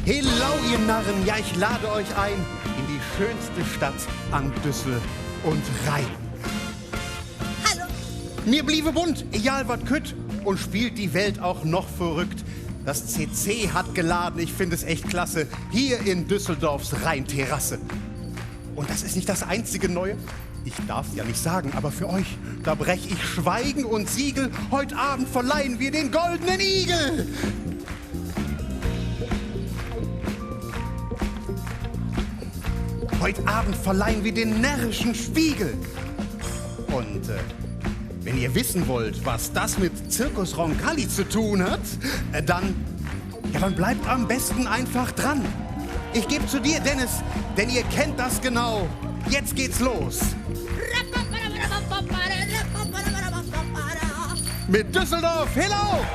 Hello, ihr Narren, ja, ich lade euch ein in die schönste Stadt an Düssel und Rhein. Hallo. Mir bliebe bunt, egal wat kütt, und spielt die Welt auch noch verrückt. Das CC hat geladen, ich finde es echt klasse, hier in Düsseldorfs Rheinterrasse. Und das ist nicht das einzige Neue. Ich darf's ja nicht sagen, aber für euch, da brech ich Schweigen und Siegel. Heute Abend verleihen wir den goldenen Igel. Heute Abend verleihen wir den närrischen Spiegel. Und wenn ihr wissen wollt, was das mit Zirkus Roncalli zu tun hat, dann bleibt am besten einfach dran. Ich gebe zu dir, Dennis, denn ihr kennt das genau. Jetzt geht's los. Mit Düsseldorf, hello!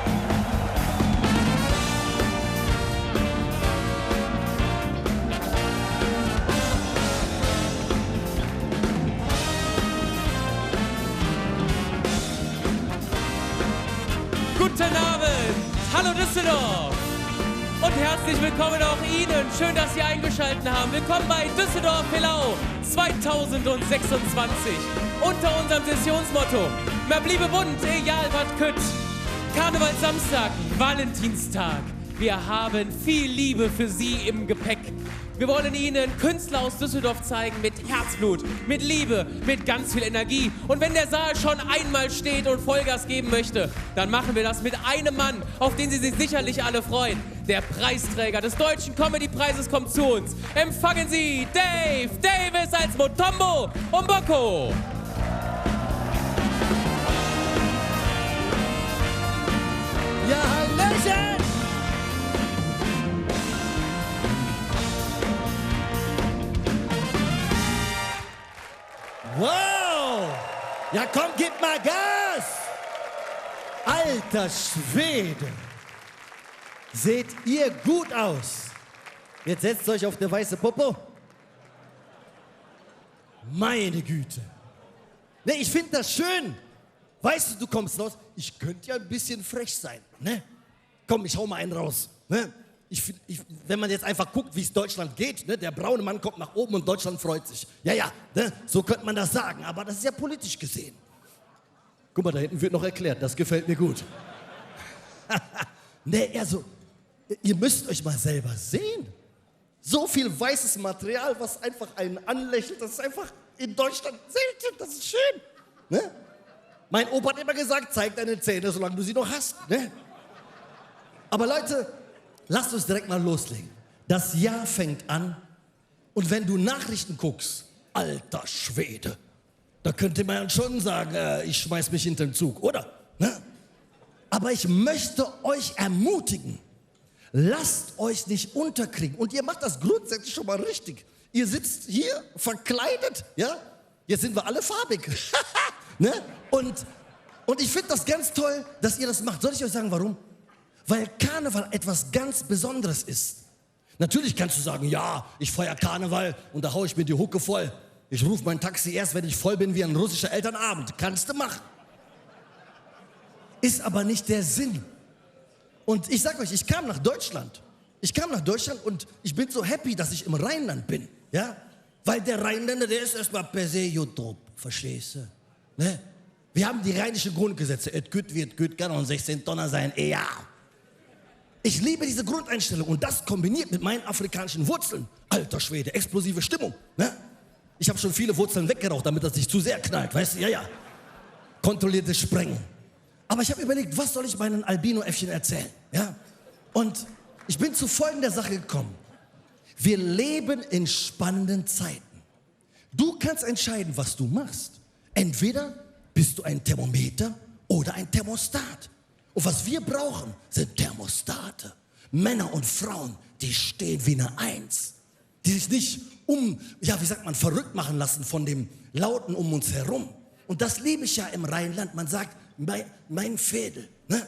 Guten Abend, hallo Düsseldorf und herzlich willkommen auch Ihnen. Schön, dass Sie eingeschaltet haben. Willkommen bei Düsseldorf Hello 2026 unter unserem Sessionsmotto mehr bliebe bunt, egal wat kütt. Karnevalssamstag, Valentinstag. Wir haben viel Liebe für Sie im Gepäck. Wir wollen Ihnen Künstler aus Düsseldorf zeigen mit Herzblut, mit Liebe, mit ganz viel Energie. Und wenn der Saal schon einmal steht und Vollgas geben möchte, dann machen wir das mit einem Mann, auf den Sie sich sicherlich alle freuen. Der Preisträger des Deutschen Comedy-Preises kommt zu uns. Empfangen Sie Dave Davis als Mutombo Umboko. Ja, Hallöchen! Wow! Ja, komm, gib mal Gas! Alter Schwede! Seht ihr gut aus? Jetzt setzt euch auf der weiße Popo. Meine Güte. Ne, ich finde das schön. Weißt du, du kommst raus. Ich könnte ja ein bisschen frech sein, ne? Komm, ich hau mal einen raus, ne? Wenn man jetzt einfach guckt, wie es Deutschland geht, ne? Der braune Mann kommt nach oben und Deutschland freut sich. Ja, ne? So könnte man das sagen, aber das ist ja politisch gesehen. Guck mal, da hinten wird noch erklärt, das gefällt mir gut. Ne, also, ihr müsst euch mal selber sehen. So viel weißes Material, was einfach einen anlächelt, das ist einfach in Deutschland selten, das ist schön. Ne? Mein Opa hat immer gesagt, zeig deine Zähne, solange du sie noch hast. Ne? Aber Leute, lasst uns direkt mal loslegen. Das Jahr fängt an und wenn du Nachrichten guckst, alter Schwede, da könnte man schon sagen, ich schmeiß mich hinter den Zug, oder? Ne? Aber ich möchte euch ermutigen, lasst euch nicht unterkriegen. Und ihr macht das grundsätzlich schon mal richtig. Ihr sitzt hier verkleidet, ja? Jetzt sind wir alle farbig. Ne? Und ich finde das ganz toll, dass ihr das macht. Soll ich euch sagen, warum? Weil Karneval etwas ganz Besonderes ist. Natürlich kannst du sagen, ja, ich feiere Karneval und da haue ich mir die Hucke voll. Ich rufe mein Taxi erst, wenn ich voll bin wie ein russischer Elternabend. Kannst du machen. Ist aber nicht der Sinn. Und ich sag euch, ich kam nach Deutschland und ich bin so happy, dass ich im Rheinland bin. Ja? Weil der Rheinländer, der ist erstmal per se jutop. Verstehst du? Ne? Wir haben die rheinischen Grundgesetze. Et güt wird güt, kann auch 16 Tonner sein. Ja. Ich liebe diese Grundeinstellung und das kombiniert mit meinen afrikanischen Wurzeln. Alter Schwede, explosive Stimmung. Ne? Ich habe schon viele Wurzeln weggeraucht, damit das nicht zu sehr knallt. Weißt du? Ja. Kontrolliertes Sprengen. Aber ich habe überlegt, was soll ich meinen Albino-Äffchen erzählen? Ja? Und ich bin zu folgender Sache gekommen. Wir leben in spannenden Zeiten. Du kannst entscheiden, was du machst. Entweder bist du ein Thermometer oder ein Thermostat. Und was wir brauchen, sind Thermostate. Männer und Frauen, die stehen wie eine Eins. Die sich nicht verrückt machen lassen von dem Lauten um uns herum. Und das liebe ich ja im Rheinland. Man sagt, mein Fädel. Ne?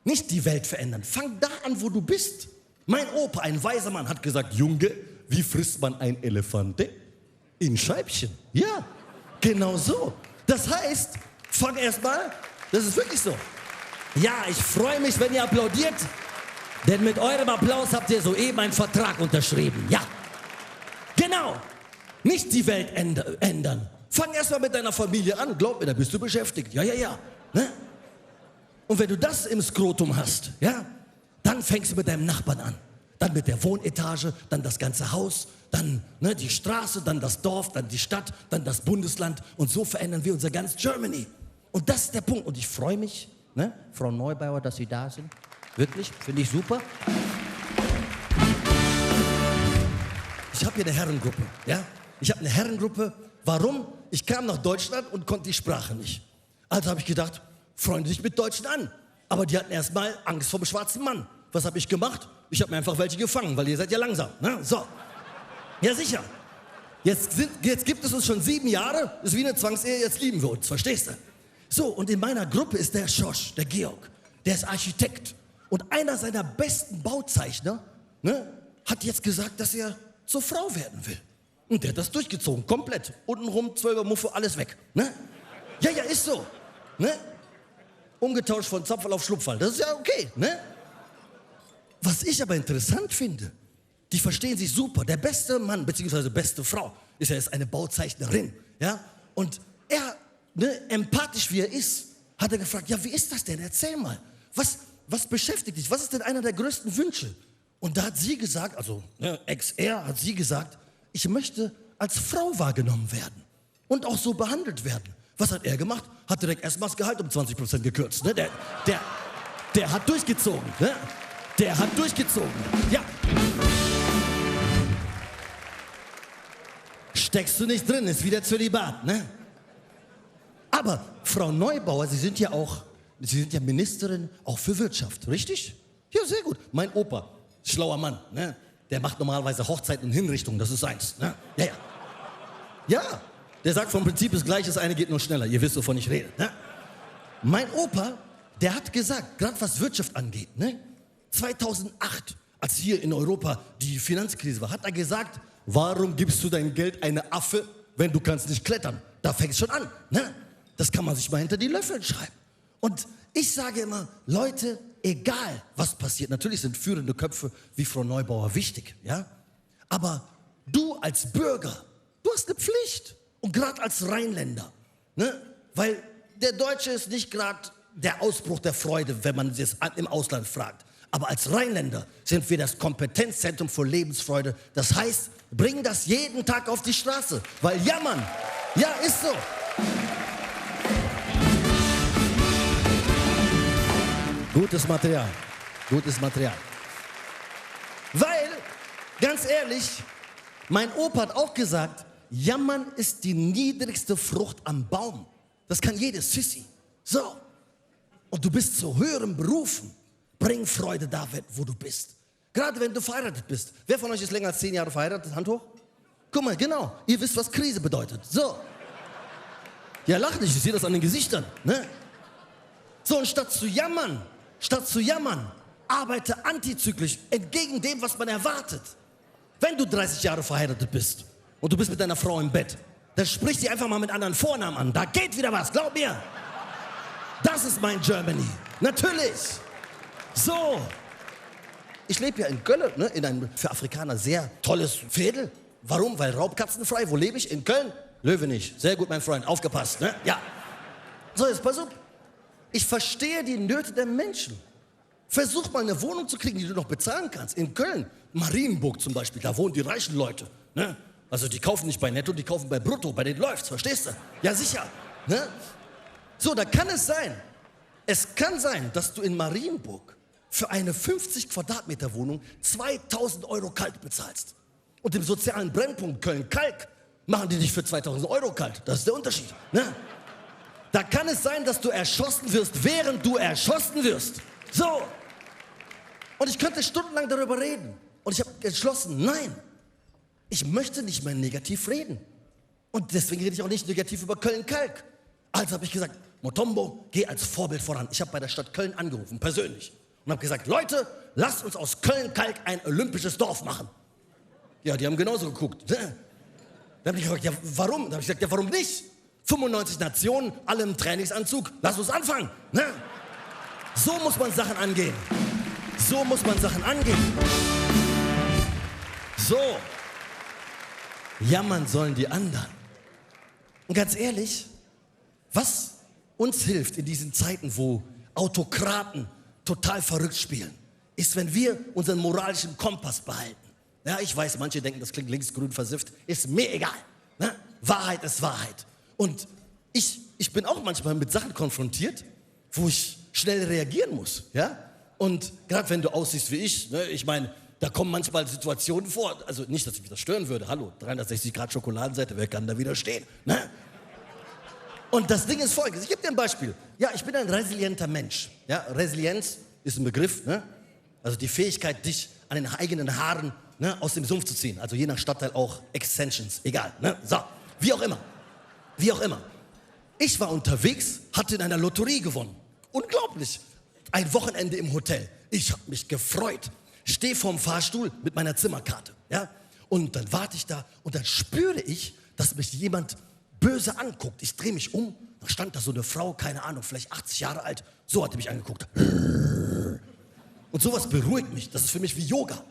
Nicht die Welt verändern. Fang da an, wo du bist. Mein Opa, ein weiser Mann, hat gesagt, Junge, wie frisst man ein Elefante? In Scheibchen. Ja, genau so. Das heißt, fang erst mal, das ist wirklich so. Ja, ich freue mich, wenn ihr applaudiert. Denn mit eurem Applaus habt ihr soeben einen Vertrag unterschrieben. Ja, genau. Nicht die Welt ändern. Fang erst mal mit deiner Familie an. Glaub mir, da bist du beschäftigt. Ja. Ne? Und wenn du das im Skrotum hast, ja, dann fängst du mit deinem Nachbarn an. Dann mit der Wohnetage, dann das ganze Haus, dann die Straße, dann das Dorf, dann die Stadt, dann das Bundesland. Und so verändern wir unser ganz Germany. Und das ist der Punkt. Und ich freue mich, Frau Neubauer, dass Sie da sind. Wirklich, finde ich super. Ich habe hier eine Herrengruppe, ja? Ich habe eine Herrengruppe. Warum? Ich kam nach Deutschland und konnte die Sprache nicht. Also habe ich gedacht, freunde dich mit Deutschen an. Aber die hatten erstmal Angst vor dem schwarzen Mann. Was habe ich gemacht? Ich habe mir einfach welche gefangen, weil ihr seid ja langsam. Ne? So. Ja, sicher. Jetzt gibt es uns schon 7 Jahre. Ist wie eine Zwangsehe, jetzt lieben wir uns. Verstehst du? So, und in meiner Gruppe ist der Schosch, der Georg. Der ist Architekt. Und einer seiner besten Bauzeichner hat jetzt gesagt, dass er zur Frau werden will. Und der hat das durchgezogen, komplett. Untenrum, 12er Muffe, alles weg. Ne? Ja, ist so. Ne? Umgetauscht von Zapferl auf Schlupfwall. Das ist ja okay. Ne? Was ich aber interessant finde, die verstehen sich super. Der beste Mann, beziehungsweise beste Frau, ist eine Bauzeichnerin. Ja? Und er, empathisch wie er ist, hat er gefragt, ja, wie ist das denn? Erzähl mal. Was beschäftigt dich? Was ist denn einer der größten Wünsche? Und da hat sie gesagt, also Ex-Er hat sie gesagt, ich möchte als Frau wahrgenommen werden und auch so behandelt werden. Was hat er gemacht? Hat direkt erstmal das Gehalt um 20% gekürzt. Ne? Der hat durchgezogen. Ne? Der hat durchgezogen. Ja. Steckst du nicht drin, ist wieder Zölibat. Ne? Aber Frau Neubauer, Sie sind ja Ministerin auch für Wirtschaft, richtig? Ja, sehr gut. Mein Opa, schlauer Mann, ne? Der macht normalerweise Hochzeiten und Hinrichtungen, das ist seins. Ne? Ja, der sagt vom Prinzip das Gleiche, das eine geht nur schneller. Ihr wisst, wovon ich rede. Ne? Mein Opa, der hat gesagt, gerade was Wirtschaft angeht, 2008, als hier in Europa die Finanzkrise war, hat er gesagt, warum gibst du dein Geld eine Affe, wenn du kannst nicht klettern? Da fängt es schon an. Ne? Das kann man sich mal hinter die Löffel schreiben. Und ich sage immer, Leute, egal was passiert, natürlich sind führende Köpfe wie Frau Neubauer wichtig, ja? Aber du als Bürger, du hast eine Pflicht. Und gerade als Rheinländer, weil der Deutsche ist nicht gerade der Ausbruch der Freude, wenn man es im Ausland fragt. Aber als Rheinländer sind wir das Kompetenzzentrum für Lebensfreude. Das heißt, bringen das jeden Tag auf die Straße, weil jammern, ja, ist so. Gutes Material. Weil, ganz ehrlich, mein Opa hat auch gesagt, jammern ist die niedrigste Frucht am Baum. Das kann jede Sissi. So. Und du bist zu höheren Berufen. Bring Freude da, wo du bist. Gerade wenn du verheiratet bist. Wer von euch ist länger als 10 Jahre verheiratet? Hand hoch. Guck mal, genau. Ihr wisst, was Krise bedeutet. So. Ja, lach nicht. Ich sehe das an den Gesichtern. Ne? So, und statt zu jammern, arbeite antizyklisch, entgegen dem, was man erwartet. Wenn du 30 Jahre verheiratet bist und du bist mit deiner Frau im Bett, dann sprich sie einfach mal mit anderen Vornamen an. Da geht wieder was, glaub mir. Das ist mein Germany. Natürlich. So. Ich lebe ja in Köln, in einem für Afrikaner sehr tolles Veedel. Warum? Weil raubkatzenfrei. Wo lebe ich? In Köln? Löwenich. Sehr gut, mein Freund. Aufgepasst, ne? Ja. So, jetzt pass auf. Ich verstehe die Nöte der Menschen. Versuch mal eine Wohnung zu kriegen, die du noch bezahlen kannst. In Köln, Marienburg zum Beispiel, da wohnen die reichen Leute. Ne? Also die kaufen nicht bei Netto, die kaufen bei Brutto, bei denen läuft's, verstehst du? Ja, sicher. Ne? So, da kann es kann sein, dass du in Marienburg für eine 50 Quadratmeter Wohnung 2.000 Euro kalt bezahlst. Und im sozialen Brennpunkt Köln-Kalk machen die dich für 2.000 Euro kalt. Das ist der Unterschied. Ne? Da kann es sein, dass du erschossen wirst, während du erschossen wirst. So. Und ich könnte stundenlang darüber reden. Und ich habe entschlossen, nein, ich möchte nicht mehr negativ reden. Und deswegen rede ich auch nicht negativ über Köln-Kalk. Also habe ich gesagt, Motombo, geh als Vorbild voran. Ich habe bei der Stadt Köln angerufen, persönlich. Und habe gesagt, Leute, lasst uns aus Köln-Kalk ein olympisches Dorf machen. Ja, die haben genauso geguckt. Dann habe ich gefragt, ja, warum? Dann habe ich gesagt, ja, warum nicht? 95 Nationen, alle im Trainingsanzug. Lass uns anfangen. Ne? So muss man Sachen angehen. So muss man Sachen angehen. So. Jammern sollen die anderen. Und ganz ehrlich, was uns hilft in diesen Zeiten, wo Autokraten total verrückt spielen, ist, wenn wir unseren moralischen Kompass behalten. Ja, ich weiß, manche denken, das klingt linksgrün versifft, ist mir egal. Ne? Wahrheit ist Wahrheit. Und ich bin auch manchmal mit Sachen konfrontiert, wo ich schnell reagieren muss. Ja? Und gerade wenn du aussiehst wie ich, ne, ich meine, da kommen manchmal Situationen vor, also nicht, dass ich mich das stören würde, hallo, 360 Grad Schokoladenseite, wer kann da widerstehen? Ne? Und das Ding ist folgendes, ich gebe dir ein Beispiel. Ja, ich bin ein resilienter Mensch. Ja, Resilienz ist ein Begriff, ne? Also die Fähigkeit, dich an den eigenen Haaren, ne, aus dem Sumpf zu ziehen. Also je nach Stadtteil auch Extensions, egal. Ne? So, wie auch immer. Wie auch immer. Ich war unterwegs, hatte in einer Lotterie gewonnen. Unglaublich. Ein Wochenende im Hotel. Ich habe mich gefreut. Stehe vorm Fahrstuhl mit meiner Zimmerkarte. Ja? Und dann warte ich da und dann spüre ich, dass mich jemand böse anguckt. Ich drehe mich um, da stand da so eine Frau, keine Ahnung, vielleicht 80 Jahre alt. So hat die mich angeguckt. Und sowas beruhigt mich. Das ist für mich wie Yoga.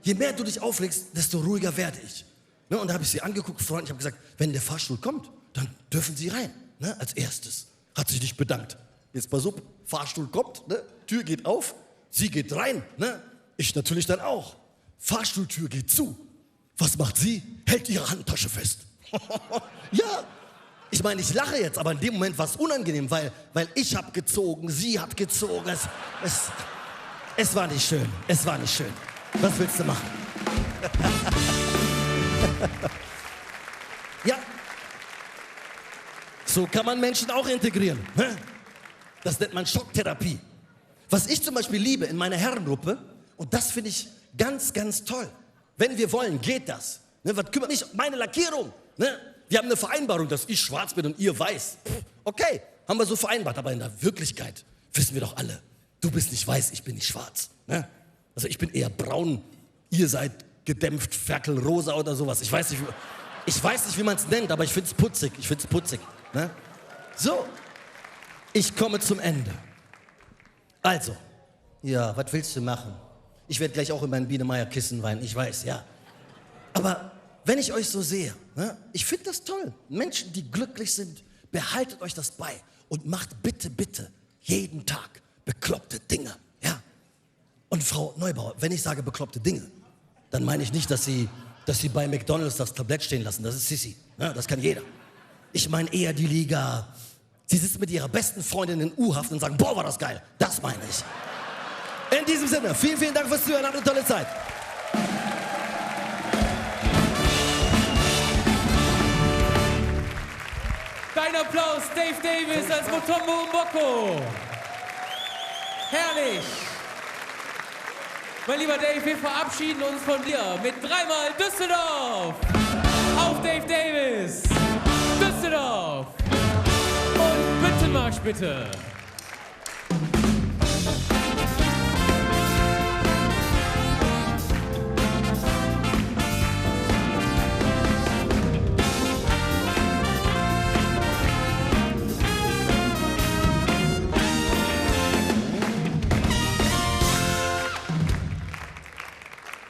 Je mehr du dich aufregst, desto ruhiger werde ich. Ne? Und da habe ich sie angeguckt, Freund, ich habe gesagt, wenn der Fahrstuhl kommt, dann dürfen Sie rein. Ne? Als erstes. Hat sich nicht bedankt. Jetzt pass auf, Fahrstuhl kommt, ne? Tür geht auf, sie geht rein. Ne? Ich natürlich dann auch. Fahrstuhltür geht zu. Was macht sie? Hält ihre Handtasche fest. Ja, ich meine, ich lache jetzt, aber in dem Moment war es unangenehm, weil ich habe gezogen, sie hat gezogen. Es war nicht schön, es war nicht schön. Was willst du machen? Ja, so kann man Menschen auch integrieren. Das nennt man Schocktherapie. Was ich zum Beispiel liebe in meiner Herrengruppe, und das finde ich ganz, ganz toll. Wenn wir wollen, geht das. Ne, was kümmert mich meine Lackierung? Ne? Wir haben eine Vereinbarung, dass ich schwarz bin und ihr weiß. Okay, haben wir so vereinbart, aber in der Wirklichkeit wissen wir doch alle, du bist nicht weiß, ich bin nicht schwarz. Ne? Also ich bin eher braun, ihr seid gedämpft, ferkelrosa oder sowas. Ich weiß nicht, wie man es nennt, aber ich finde es putzig. Ne? So, ich komme zum Ende. Also, ja, was willst du machen? Ich werde gleich auch in mein Biene-Meier-Kissen weinen, ich weiß, ja. Aber wenn ich euch so sehe, ne, ich finde das toll. Menschen, die glücklich sind, behaltet euch das bei und macht bitte, bitte jeden Tag bekloppte Dinge. Ja? Und Frau Neubauer, wenn ich sage bekloppte Dinge, dann meine ich nicht, dass sie bei McDonald's das Tablett stehen lassen. Das ist Sissi. Ne, das kann jeder. Ich meine eher die Liga. Sie sitzt mit ihrer besten Freundin in U-Haft und sagen, boah, war das geil. Das meine ich. In diesem Sinne, vielen, vielen Dank fürs Zuhören. Habt eine tolle Zeit. Dein Applaus, Dave Davis als Mutombo Mboko. Herrlich. Mein lieber Dave, wir verabschieden uns von dir mit dreimal Düsseldorf. Auf Dave Davis. Düsseldorf. Und Büttenmarsch bitte.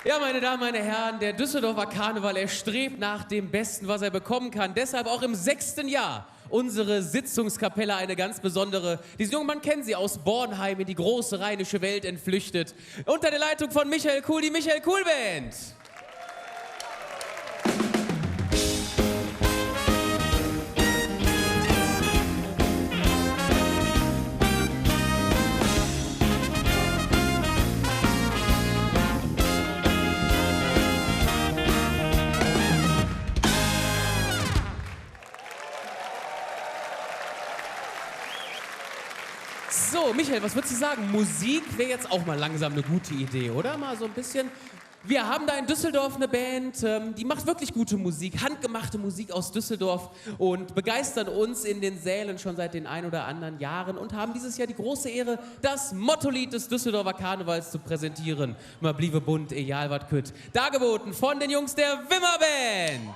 Ja, meine Damen, meine Herren, der Düsseldorfer Karneval, er strebt nach dem Besten, was er bekommen kann. Deshalb auch im 6. Jahr unsere Sitzungskapelle, eine ganz besondere. Diesen jungen Mann kennen Sie aus Bornheim, in die große rheinische Welt entflüchtet. Unter der Leitung von Michael Kuhl, die Michael Kuhl Band. So, Michael, was würdest du sagen? Musik wäre jetzt auch mal langsam eine gute Idee, oder? Mal so ein bisschen. Wir haben da in Düsseldorf eine Band, die macht wirklich gute Musik, handgemachte Musik aus Düsseldorf und begeistern uns in den Sälen schon seit den ein oder anderen Jahren und haben dieses Jahr die große Ehre, das Mottolied des Düsseldorfer Karnevals zu präsentieren. Ma bliebe bunt, egal wat kütt. Dargeboten von den Jungs der Wimmer Band.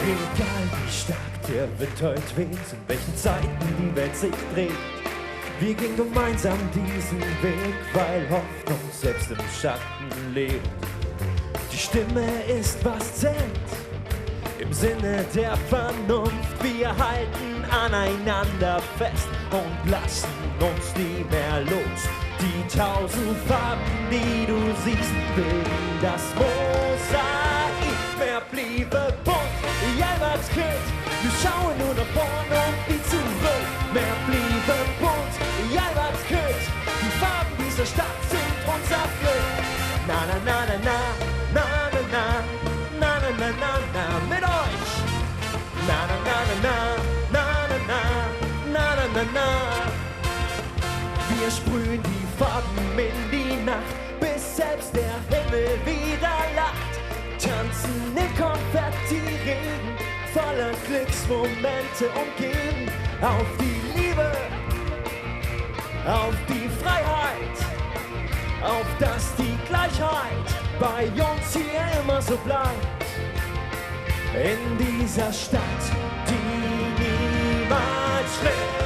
Egal wie stark der Wind heute weht, in welchen Zeiten die Welt sich dreht, wir gehen gemeinsam diesen Weg, weil Hoffnung selbst im Schatten lebt. Die Stimme ist, was zählt, im Sinne der Vernunft. Wir halten aneinander fest und lassen uns nie mehr los. Die 1000 Farben, die du siehst, bilden das Mosaik. Mehr bliebe bunt, egal was geht, wir schauen nur nach vorn und nie zurück. Mehr bliebe bunt, egal was geht, die Farben dieser Stadt sind unser Glück. Na na na na na, na na na, na na na na na, mit euch. Na na na na na, na na na, na na na na. Wir sprühen die Farben in die Nacht, bis selbst der Himmel wieder lacht. Tanzen im Konfetti-Regen, voller Glücksmomente umgeben. Auf die Liebe, auf die Freiheit, auf dass die Gleichheit bei uns hier immer so bleibt. In dieser Stadt, die niemals schläft.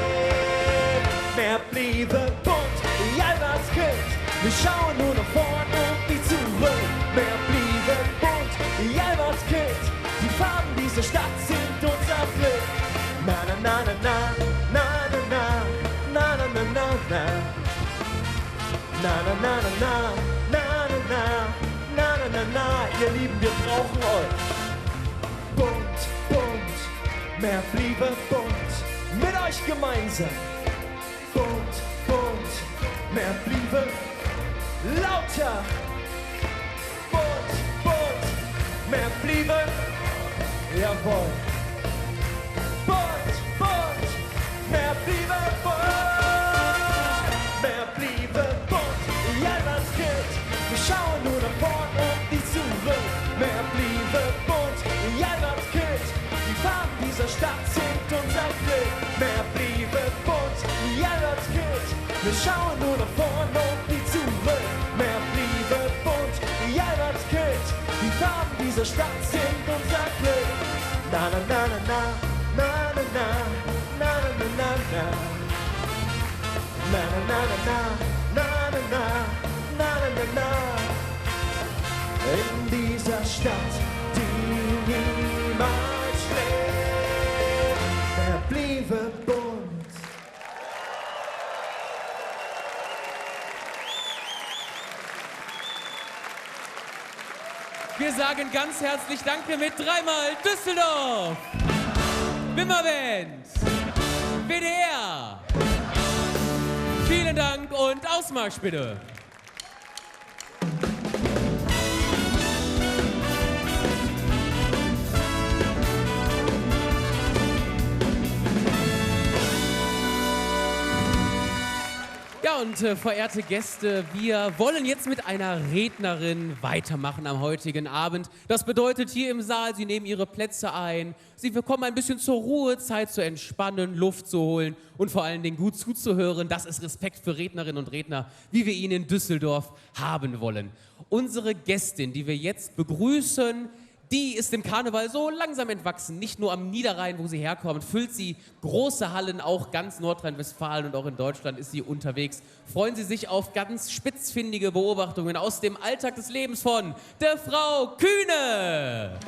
Mehr bliebe bunt, egal was geht, wir schauen nur nach vorn und nie zurück. Mehr bliebe bunt, egal was geht, die Farben dieser Stadt sind unser Glück. Na na na na na, na na na, na na na na, na na na na, na na na, na na na na. Ihr Lieben, wir brauchen euch. Bunt, bunt, mehr bliebe bunt, mit euch gemeinsam. Bunt, bunt, mehr bliebe lauter. Bunt, bunt, mehr bliebe, jawohl. Bunt, bunt, mehr bliebe bunt, mehr bliebe bunt, ja was geht, wir schauen nur nach vorn und nie zurück. Mehr bliebe bunt, ja was geht, die Farben dieser Stadt sind unser Glück. Mehr bliebe bunt, ja was geht, wir schauen nur nach vorn und nie zurück. Mehr bliebe bunt, ja was geht, die Farben dieser Stadt sind unser Glück. Na na na na na, na na na, na na na na, na na na na, na na na, na na na. In dieser Stadt, die niemals schläft, der bliebe bunt. Wir sagen ganz herzlich Danke mit dreimal Düsseldorf, Wimmerband, WDR. Vielen Dank und Ausmarsch bitte. Ja, und verehrte Gäste, wir wollen jetzt mit einer Rednerin weitermachen am heutigen Abend. Das bedeutet, hier im Saal, Sie nehmen Ihre Plätze ein, Sie bekommen ein bisschen zur Ruhe, Zeit zu entspannen, Luft zu holen und vor allen Dingen gut zuzuhören. Das ist Respekt für Rednerinnen und Redner, wie wir ihn in Düsseldorf haben wollen. Unsere Gästin, die wir jetzt begrüßen, die ist dem Karneval so langsam entwachsen. Nicht nur am Niederrhein, wo sie herkommt, füllt sie große Hallen, auch ganz Nordrhein-Westfalen und auch in Deutschland ist sie unterwegs. Freuen Sie sich auf ganz spitzfindige Beobachtungen aus dem Alltag des Lebens von der Frau Kühne.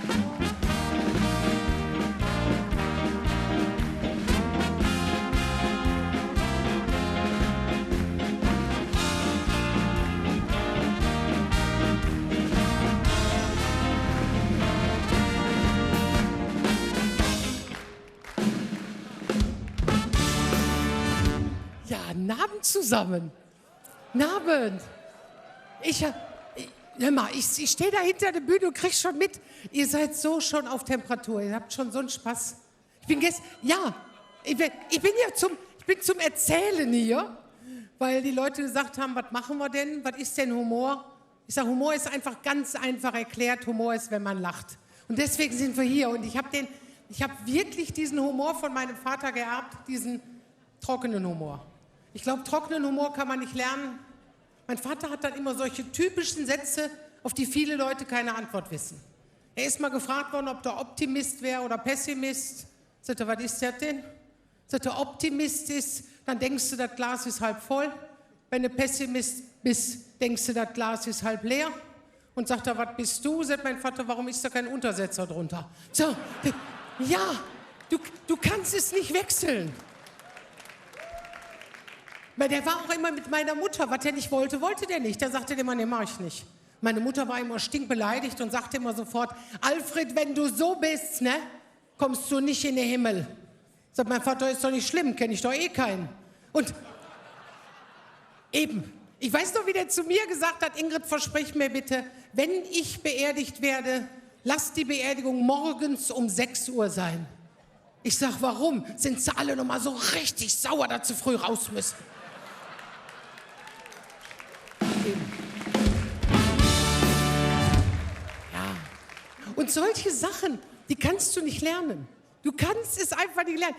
Abend zusammen. Abend. Ich stehe da hinter der Bühne und krieg schon mit. Ihr seid so schon auf Temperatur. Ihr habt schon so einen Spaß. Ich bin zum Erzählen hier, weil die Leute gesagt haben, was machen wir denn? Was ist denn Humor? Ich sage, Humor ist einfach ganz einfach erklärt. Humor ist, wenn man lacht. Und deswegen sind wir hier. Und ich habe wirklich diesen Humor von meinem Vater geerbt, diesen trockenen Humor. Ich glaube, trockenen Humor kann man nicht lernen. Mein Vater hat dann immer solche typischen Sätze, auf die viele Leute keine Antwort wissen. Er ist mal gefragt worden, ob der Optimist wäre oder Pessimist. Sagt er, was ist das denn? Sagt er, Optimist ist, dann denkst du, das Glas ist halb voll. Wenn du Pessimist bist, denkst du, das Glas ist halb leer. Und sagt er, was bist du? Sagt mein Vater, warum ist da kein Untersetzer drunter? So, ja, du kannst es nicht wechseln. Weil der war auch immer mit meiner Mutter, was er nicht wollte, wollte der nicht. Da sagte der immer, nee, mach ich nicht. Meine Mutter war immer stinkbeleidigt und sagte immer sofort, Alfred, wenn du so bist, ne, kommst du nicht in den Himmel. Sagt mein Vater, ist doch nicht schlimm, kenne ich doch eh keinen. Und eben, ich weiß noch, wie der zu mir gesagt hat, Ingrid, versprich mir bitte, wenn ich beerdigt werde, lass die Beerdigung morgens um 6 Uhr sein. Ich sag, warum? Sind sie alle noch mal so richtig sauer, dass sie früh raus müssen? Ja. Und solche Sachen, die kannst du nicht lernen. Du kannst es einfach nicht lernen.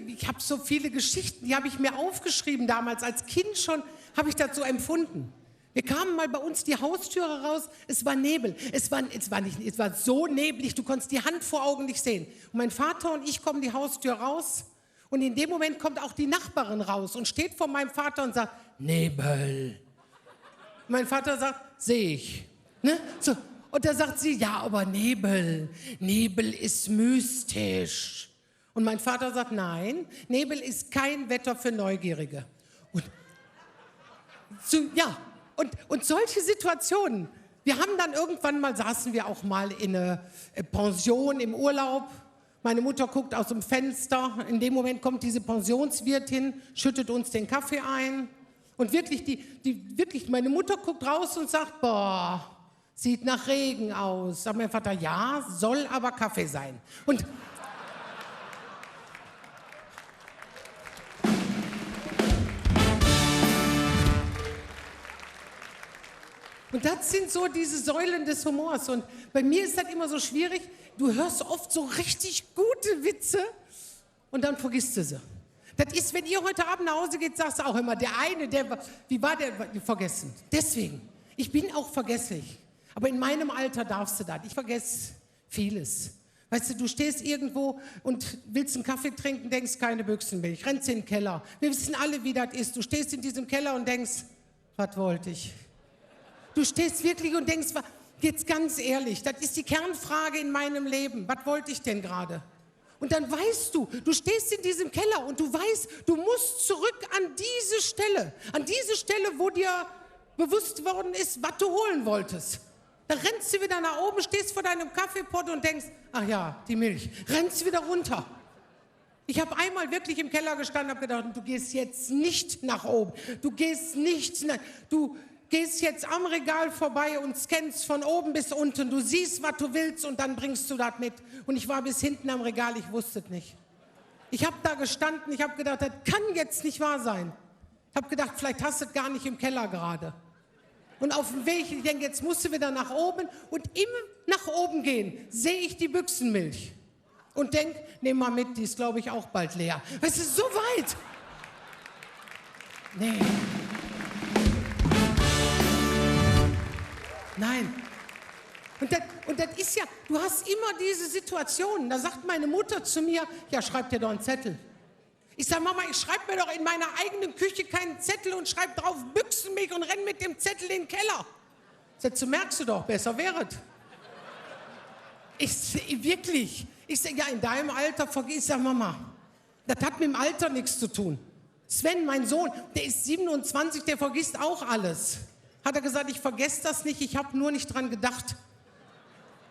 Ich habe so viele Geschichten, die habe ich mir aufgeschrieben damals. Als Kind schon habe ich das so empfunden. Wir kamen mal bei uns die Haustüre raus, es war Nebel. Es war so neblig, du konntest die Hand vor Augen nicht sehen. Und mein Vater und ich kommen die Haustür raus und in dem Moment kommt auch die Nachbarin raus und steht vor meinem Vater und sagt, Nebel. Mein Vater sagt, sehe ich. Ne? So. Und da sagt sie, ja, aber Nebel ist mystisch. Und mein Vater sagt, nein, Nebel ist kein Wetter für Neugierige. Und solche Situationen. Wir haben dann irgendwann mal, saßen wir auch mal in eine Pension im Urlaub. Meine Mutter guckt aus dem Fenster. In dem Moment kommt diese Pensionswirtin, schüttet uns den Kaffee ein. Und wirklich, meine Mutter guckt raus und sagt, boah, sieht nach Regen aus. Sagt mein Vater, ja, soll aber Kaffee sein. Und das sind so diese Säulen des Humors. Und bei mir ist das immer so schwierig. Du hörst oft so richtig gute Witze und dann vergisst du sie. Das ist, wenn ihr heute Abend nach Hause geht, sagst du auch immer, wie war der, vergessen. Deswegen, ich bin auch vergesslich. Aber in meinem Alter darfst du das. Ich vergesse vieles. Weißt du stehst irgendwo und willst einen Kaffee trinken, denkst, keine Büchsenmilch, rennst in den Keller. Wir wissen alle, wie das ist. Du stehst in diesem Keller und denkst, was wollte ich? Du stehst wirklich und denkst, jetzt ganz ehrlich, das ist die Kernfrage in meinem Leben. Was wollte ich denn gerade? Und dann weißt du stehst in diesem Keller und du weißt, du musst zurück an diese Stelle, wo dir bewusst worden ist, was du holen wolltest. Da rennst du wieder nach oben, stehst vor deinem Kaffeepott und denkst, ach ja, die Milch. Rennst wieder runter. Ich habe einmal wirklich im Keller gestanden und habe gedacht, du gehst jetzt nicht nach oben. Du gehst jetzt am Regal vorbei und scannst von oben bis unten. Du siehst, was du willst und dann bringst du das mit. Und ich war bis hinten am Regal, ich wusste es nicht. Ich habe da gestanden, ich habe gedacht, das kann jetzt nicht wahr sein. Ich habe gedacht, vielleicht hast du es gar nicht im Keller gerade. Und auf dem Weg, ich denke, jetzt musst du wieder nach oben. Und im nach oben gehen sehe ich die Büchsenmilch. Und denke, nehm mal mit, die ist, glaube ich, auch bald leer. Es ist so weit. Nee. Nein. Und das ist ja, du hast immer diese Situationen. Da sagt meine Mutter zu mir, ja, schreib dir doch einen Zettel. Ich sage, Mama, ich schreibe mir doch in meiner eigenen Küche keinen Zettel und schreibe drauf Büchsenmilch und renn mit dem Zettel in den Keller. Sagst du, merkst du doch, besser wäre es. Wirklich. Ich sage, ja, in deinem Alter vergiss. Ich sage, Mama, das hat mit dem Alter nichts zu tun. Sven, mein Sohn, der ist 27, der vergisst auch alles. Hat er gesagt, ich vergesse das nicht, ich habe nur nicht dran gedacht.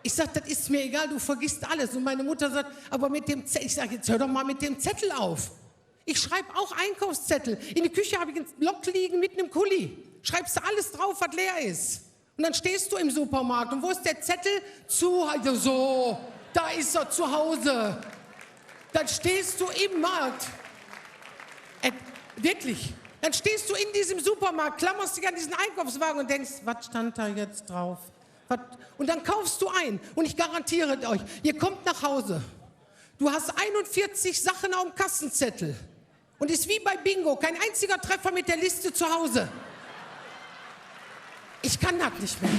Ich sage, das ist mir egal, du vergisst alles. Und meine Mutter sagt, aber mit dem Zettel, ich sage, jetzt hör doch mal mit dem Zettel auf. Ich schreibe auch Einkaufszettel. In der Küche habe ich einen Block liegen mit einem Kuli. Schreibst du alles drauf, was leer ist. Und dann stehst du im Supermarkt. Und wo ist der Zettel? So, da ist er zu Hause. Dann stehst du im Markt. Wirklich. Dann stehst du in diesem Supermarkt, klammerst dich an diesen Einkaufswagen und denkst, was stand da jetzt drauf? Und dann kaufst du ein. Und ich garantiere euch, ihr kommt nach Hause. Du hast 41 Sachen auf dem Kassenzettel. Und ist wie bei Bingo, kein einziger Treffer mit der Liste zu Hause. Ich kann das nicht mehr.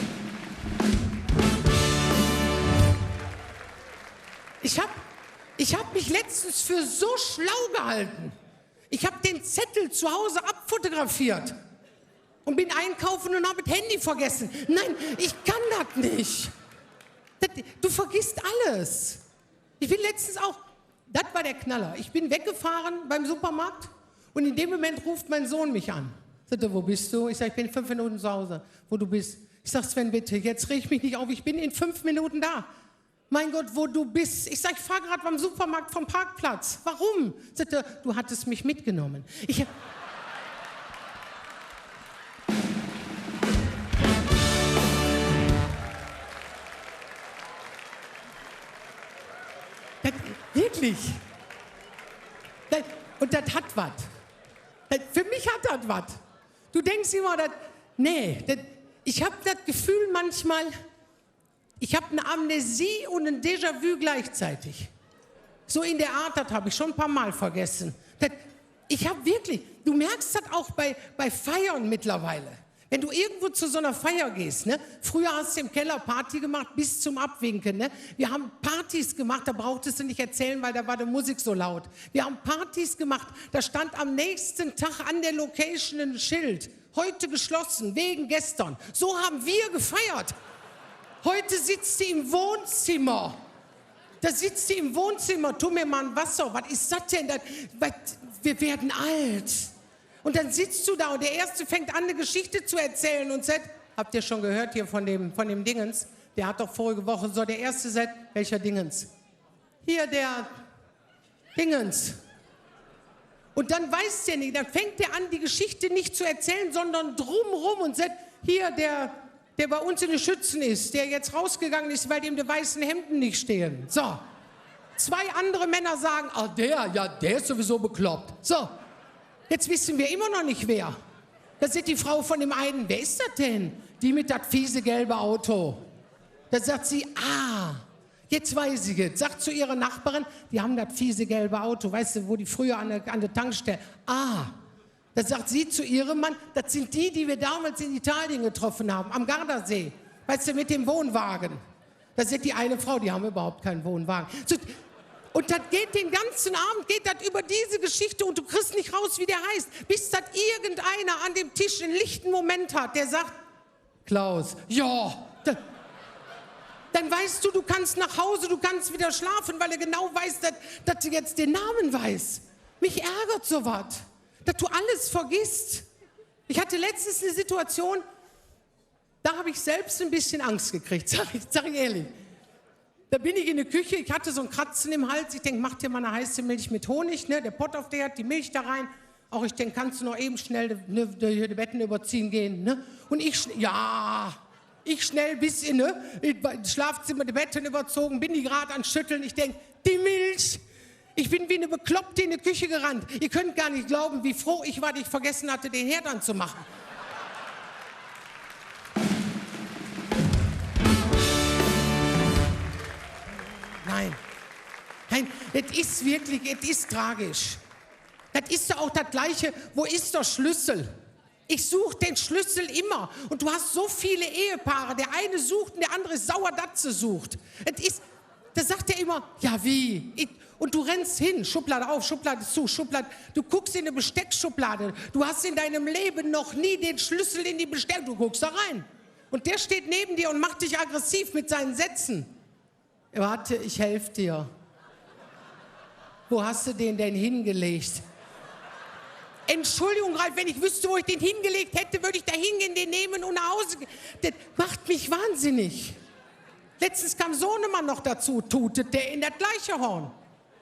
Ich hab mich letztens für so schlau gehalten. Ich habe den Zettel zu Hause abfotografiert und bin einkaufen und habe das Handy vergessen. Nein, ich kann das nicht. Du vergisst alles. Ich bin letztens auch, das war der Knaller. Ich bin weggefahren beim Supermarkt und in dem Moment ruft mein Sohn mich an. Sagt er, wo bist du? Ich sage, ich bin 5 Minuten zu Hause. Wo du bist? Ich sage, Sven, bitte, jetzt reg mich nicht auf, ich bin in 5 Minuten da. Mein Gott, wo du bist? Ich sage, ich fahre gerade beim Supermarkt vom Parkplatz. Warum? Sagt er, du hattest mich mitgenommen. Wirklich. Und das hat was. Für mich hat das was. Du denkst immer, ich habe das Gefühl manchmal, ich habe eine Amnesie und ein Déjà-vu gleichzeitig. So in der Art, das habe ich schon ein paar Mal vergessen. Ich habe wirklich, du merkst das auch bei Feiern mittlerweile. Wenn du irgendwo zu so einer Feier gehst, ne? Früher hast du im Keller Party gemacht bis zum Abwinken. Ne? Wir haben Partys gemacht, da brauchtest du nicht erzählen, weil da war die Musik so laut. Wir haben Partys gemacht, da stand am nächsten Tag an der Location ein Schild. Heute geschlossen, wegen gestern. So haben wir gefeiert. Heute sitzt sie im Wohnzimmer. Da sitzt sie im Wohnzimmer, tu mir mal ein Wasser. Was ist das denn? Wir werden alt. Und dann sitzt du da und der Erste fängt an, eine Geschichte zu erzählen und sagt, habt ihr schon gehört hier von dem Dingens? Der hat doch vorige Woche so, der Erste sagt, welcher Dingens? Hier der Dingens. Und dann weiß der nicht, dann fängt der an, die Geschichte nicht zu erzählen, sondern drumrum und sagt, hier der bei uns in den Schützen ist, der jetzt rausgegangen ist, weil dem die weißen Hemden nicht stehen. So. 2 andere Männer sagen, der ist sowieso bekloppt. So. Jetzt wissen wir immer noch nicht, wer. Das ist die Frau von dem einen. Wer ist das denn? Die mit das fiese gelbe Auto. Da sagt sie, jetzt weiß ich es. Sagt zu ihrer Nachbarin, die haben das fiese gelbe Auto. Weißt du, wo die früher an der Tankstelle. Da sagt sie zu ihrem Mann, das sind die wir damals in Italien getroffen haben, am Gardasee. Weißt du, mit dem Wohnwagen. Das ist die eine Frau, die haben überhaupt keinen Wohnwagen. So, und das geht den ganzen Abend, geht das über diese Geschichte und du kriegst nicht raus, wie der heißt, bis das irgendeiner an dem Tisch einen lichten Moment hat, der sagt, Klaus, ja, dann weißt du, du kannst nach Hause, du kannst wieder schlafen, weil er genau weiß, dass du jetzt den Namen weiß. Mich ärgert sowas, dass du alles vergisst. Ich hatte letztens eine Situation, da habe ich selbst ein bisschen Angst gekriegt, sag ich ehrlich. Da bin ich in der Küche, ich hatte so ein Kratzen im Hals. Ich denke, mach dir mal eine heiße Milch mit Honig, ne? Der Pott auf der hat die Milch da rein. Auch ich denke, kannst du noch eben schnell die Betten überziehen gehen, ne? Und ich schnell bis in das Schlafzimmer die Betten überzogen, bin die gerade an Schütteln. Ich denke, die Milch. Ich bin wie eine Bekloppte in die Küche gerannt. Ihr könnt gar nicht glauben, wie froh ich war, dass ich vergessen hatte, den Herd anzumachen. Nein, das ist wirklich, das ist tragisch. Das ist doch auch das Gleiche, wo ist der Schlüssel? Ich suche den Schlüssel immer. Und du hast so viele Ehepaare, der eine sucht und der andere ist sauer, dass sie sucht. Da sagt er immer, ja wie? Und du rennst hin, Schublade auf, Schublade zu, Schublade. Du guckst in eine Besteckschublade. Du hast in deinem Leben noch nie den Schlüssel in die Besteck. Du guckst da rein. Und der steht neben dir und macht dich aggressiv mit seinen Sätzen. Warte, ich helfe dir. Wo hast du den denn hingelegt? Entschuldigung, Ralf, wenn ich wüsste, wo ich den hingelegt hätte, würde ich da hingehen, den nehmen und nach Hause gehen. Das macht mich wahnsinnig. Letztens kam Sohnemann noch dazu, tutet der in das gleiche Horn.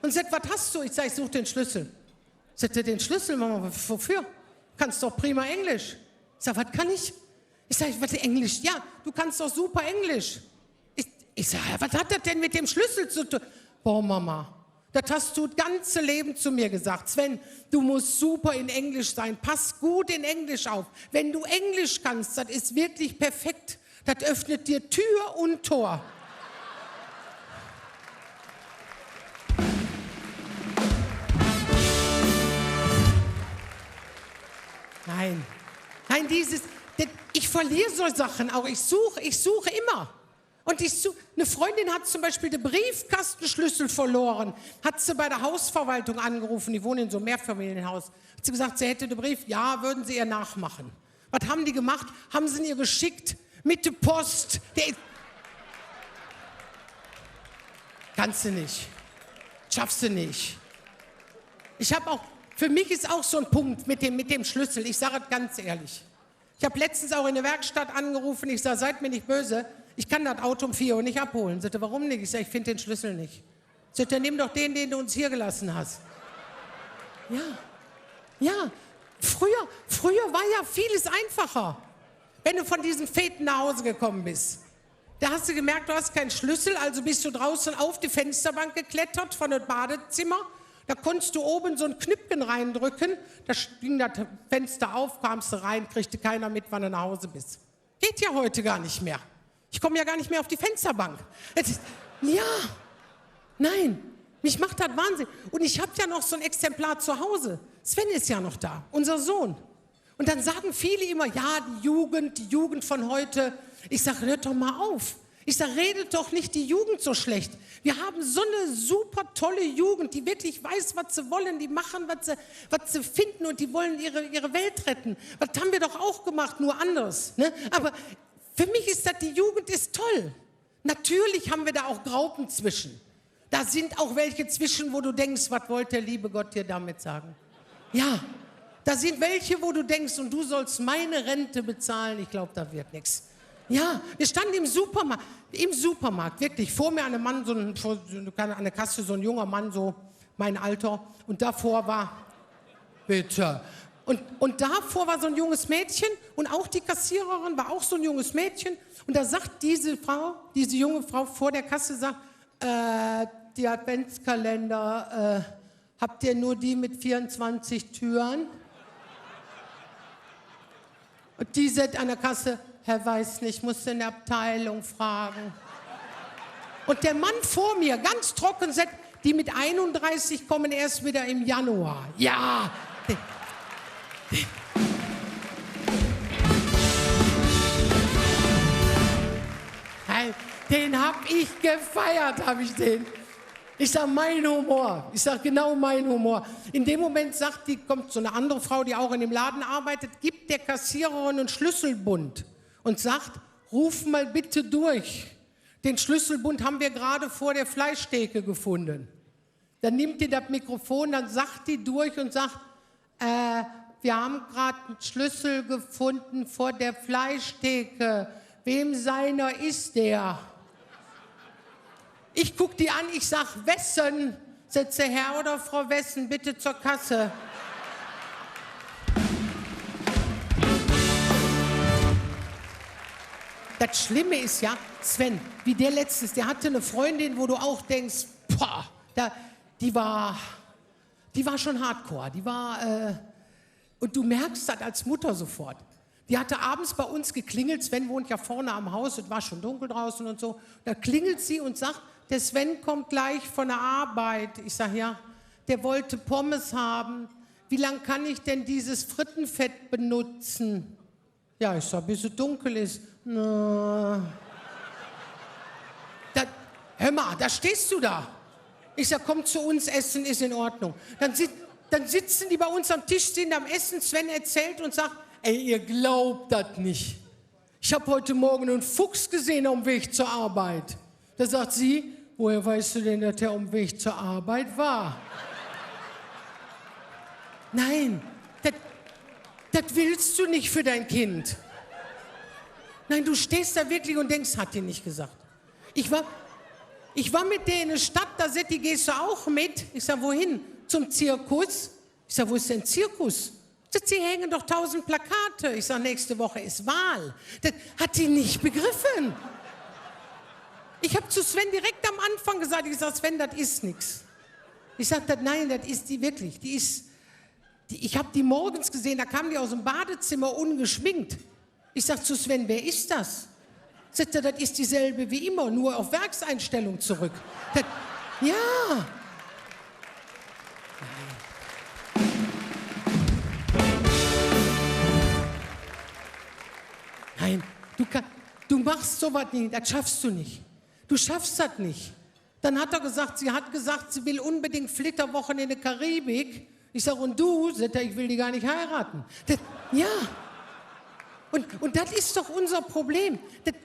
Und sagt, was hast du? Ich sage, ich suche den Schlüssel. Sagt er, den Schlüssel, Mama, wofür? Kannst doch prima Englisch. Ich sage, was kann ich? Ich sage, was Englisch? Ja, du kannst doch super Englisch. Ich sage, was hat das denn mit dem Schlüssel zu tun? Boah, Mama, das hast du das ganze Leben zu mir gesagt. Sven, du musst super in Englisch sein. Pass gut in Englisch auf. Wenn du Englisch kannst, das ist wirklich perfekt. Das öffnet dir Tür und Tor. Nein, ich verliere so Sachen auch. Ich suche immer. Und eine Freundin hat zum Beispiel den Briefkastenschlüssel verloren, hat sie bei der Hausverwaltung angerufen, die wohnen in so einem Mehrfamilienhaus. Hat sie gesagt, sie hätte den Brief, ja, würden sie ihr nachmachen. Was haben die gemacht? Haben sie ihn ihr geschickt mit der Post. Kannst du nicht. Schaffst du nicht. Für mich ist auch so ein Punkt mit dem Schlüssel. Ich sage es ganz ehrlich. Ich habe letztens auch in der Werkstatt angerufen. Ich sage, seid mir nicht böse. Ich kann das Auto um 4 Uhr nicht abholen. Sagte, warum nicht? Ich sage, ich finde den Schlüssel nicht. Sagte, nimm doch den du uns hier gelassen hast. Ja. Früher war ja vieles einfacher. Wenn du von diesen Feten nach Hause gekommen bist. Da hast du gemerkt, du hast keinen Schlüssel, also bist du draußen auf die Fensterbank geklettert von dem Badezimmer. Da konntest du oben so ein Knüppchen reindrücken, da ging das Fenster auf, kamst du rein, kriegte keiner mit, wann du nach Hause bist. Geht ja heute gar nicht mehr. Ich komme ja gar nicht mehr auf die Fensterbank. Nein, mich macht das Wahnsinn. Und ich habe ja noch so ein Exemplar zu Hause. Sven ist ja noch da, unser Sohn. Und dann sagen viele immer, ja, die Jugend von heute. Ich sage, hört doch mal auf. Ich sage, redet doch nicht die Jugend so schlecht. Wir haben so eine super tolle Jugend, die wirklich weiß, was sie wollen. Die machen, was sie finden und die wollen ihre Welt retten. Das haben wir doch auch gemacht, nur anders. Ne? Aber für mich ist das, die Jugend ist toll. Natürlich haben wir da auch Graupen zwischen. Da sind auch welche zwischen, wo du denkst, was wollte der liebe Gott dir damit sagen? Ja, da sind welche, wo du denkst, und du sollst meine Rente bezahlen. Ich glaube, da wird nichts. Ja, wir standen im Supermarkt, wirklich, vor mir ein Mann, an der Kasse, so ein junger Mann, so mein Alter, und davor war, bitte, und davor war so ein junges Mädchen, und auch die Kassiererin war auch so ein junges Mädchen, und da sagt diese junge Frau vor der Kasse, sagt, die Adventskalender, habt ihr nur die mit 24 Türen? Und die sagt an der Kasse, Herr weiß nicht, muss in der Abteilung fragen. Und der Mann vor mir, ganz trocken, sagt, die mit 31 kommen erst wieder im Januar. Ja. Den hab ich gefeiert, habe ich den. Ich sag, mein Humor. Ich sag, genau mein Humor. In dem Moment kommt so eine andere Frau, die auch in dem Laden arbeitet, gibt der Kassiererin einen Schlüsselbund und sagt, ruf mal bitte durch. Den Schlüsselbund haben wir gerade vor der Fleischtheke gefunden. Dann nimmt die das Mikrofon, dann sagt die durch und sagt, wir haben gerade einen Schlüssel gefunden vor der Fleischtheke. Wem seiner ist der? Ich guck die an, ich sag, wessen? Setze Herr oder Frau Wessen bitte zur Kasse. Das Schlimme ist ja, Sven, wie der letztens, der hatte eine Freundin, wo du auch denkst, boah, die war schon hardcore, und du merkst das als Mutter sofort. Die hatte abends bei uns geklingelt, Sven wohnt ja vorne am Haus, es war schon dunkel draußen und so, da klingelt sie und sagt, der Sven kommt gleich von der Arbeit. Ich sage, ja, der wollte Pommes haben. Wie lange kann ich denn dieses Frittenfett benutzen? Ja, ich sage, bis es dunkel ist. Na. Hör mal, da stehst du da. Ich sage, komm zu uns, Essen ist in Ordnung. Dann sitzen die bei uns am Tisch, sind am Essen, Sven erzählt und sagt, ey, ihr glaubt das nicht. Ich habe heute Morgen einen Fuchs gesehen auf dem Weg zur Arbeit. Da sagt sie, woher weißt du denn, dass der auf dem Weg zur Arbeit war? Nein, das willst du nicht für dein Kind. Nein, du stehst da wirklich und denkst, hat die nicht gesagt. Ich war mit der in der Stadt, da sagt die, gehst du auch mit? Ich sag, wohin? Zum Zirkus? Ich sag, wo ist denn Zirkus? Sie hängen doch 1000 Plakate. Ich sag, nächste Woche ist Wahl. Das hat die nicht begriffen. Ich habe zu Sven direkt am Anfang gesagt, ich sag, Sven, das ist nichts. Ich sag, nein, das ist die wirklich. Ich habe die morgens gesehen, da kam die aus dem Badezimmer ungeschminkt. Ich sag zu Sven, wer ist das? Sagt er, das ist dieselbe wie immer, nur auf Werkseinstellung zurück. Ja. Nein, du machst sowas nicht, das schaffst du nicht. Du schaffst das nicht. Dann hat er gesagt, sie will unbedingt Flitterwochen in der Karibik. Ich sage, und du? Sagt er, ich will die gar nicht heiraten. Ja. Und das ist doch unser Problem.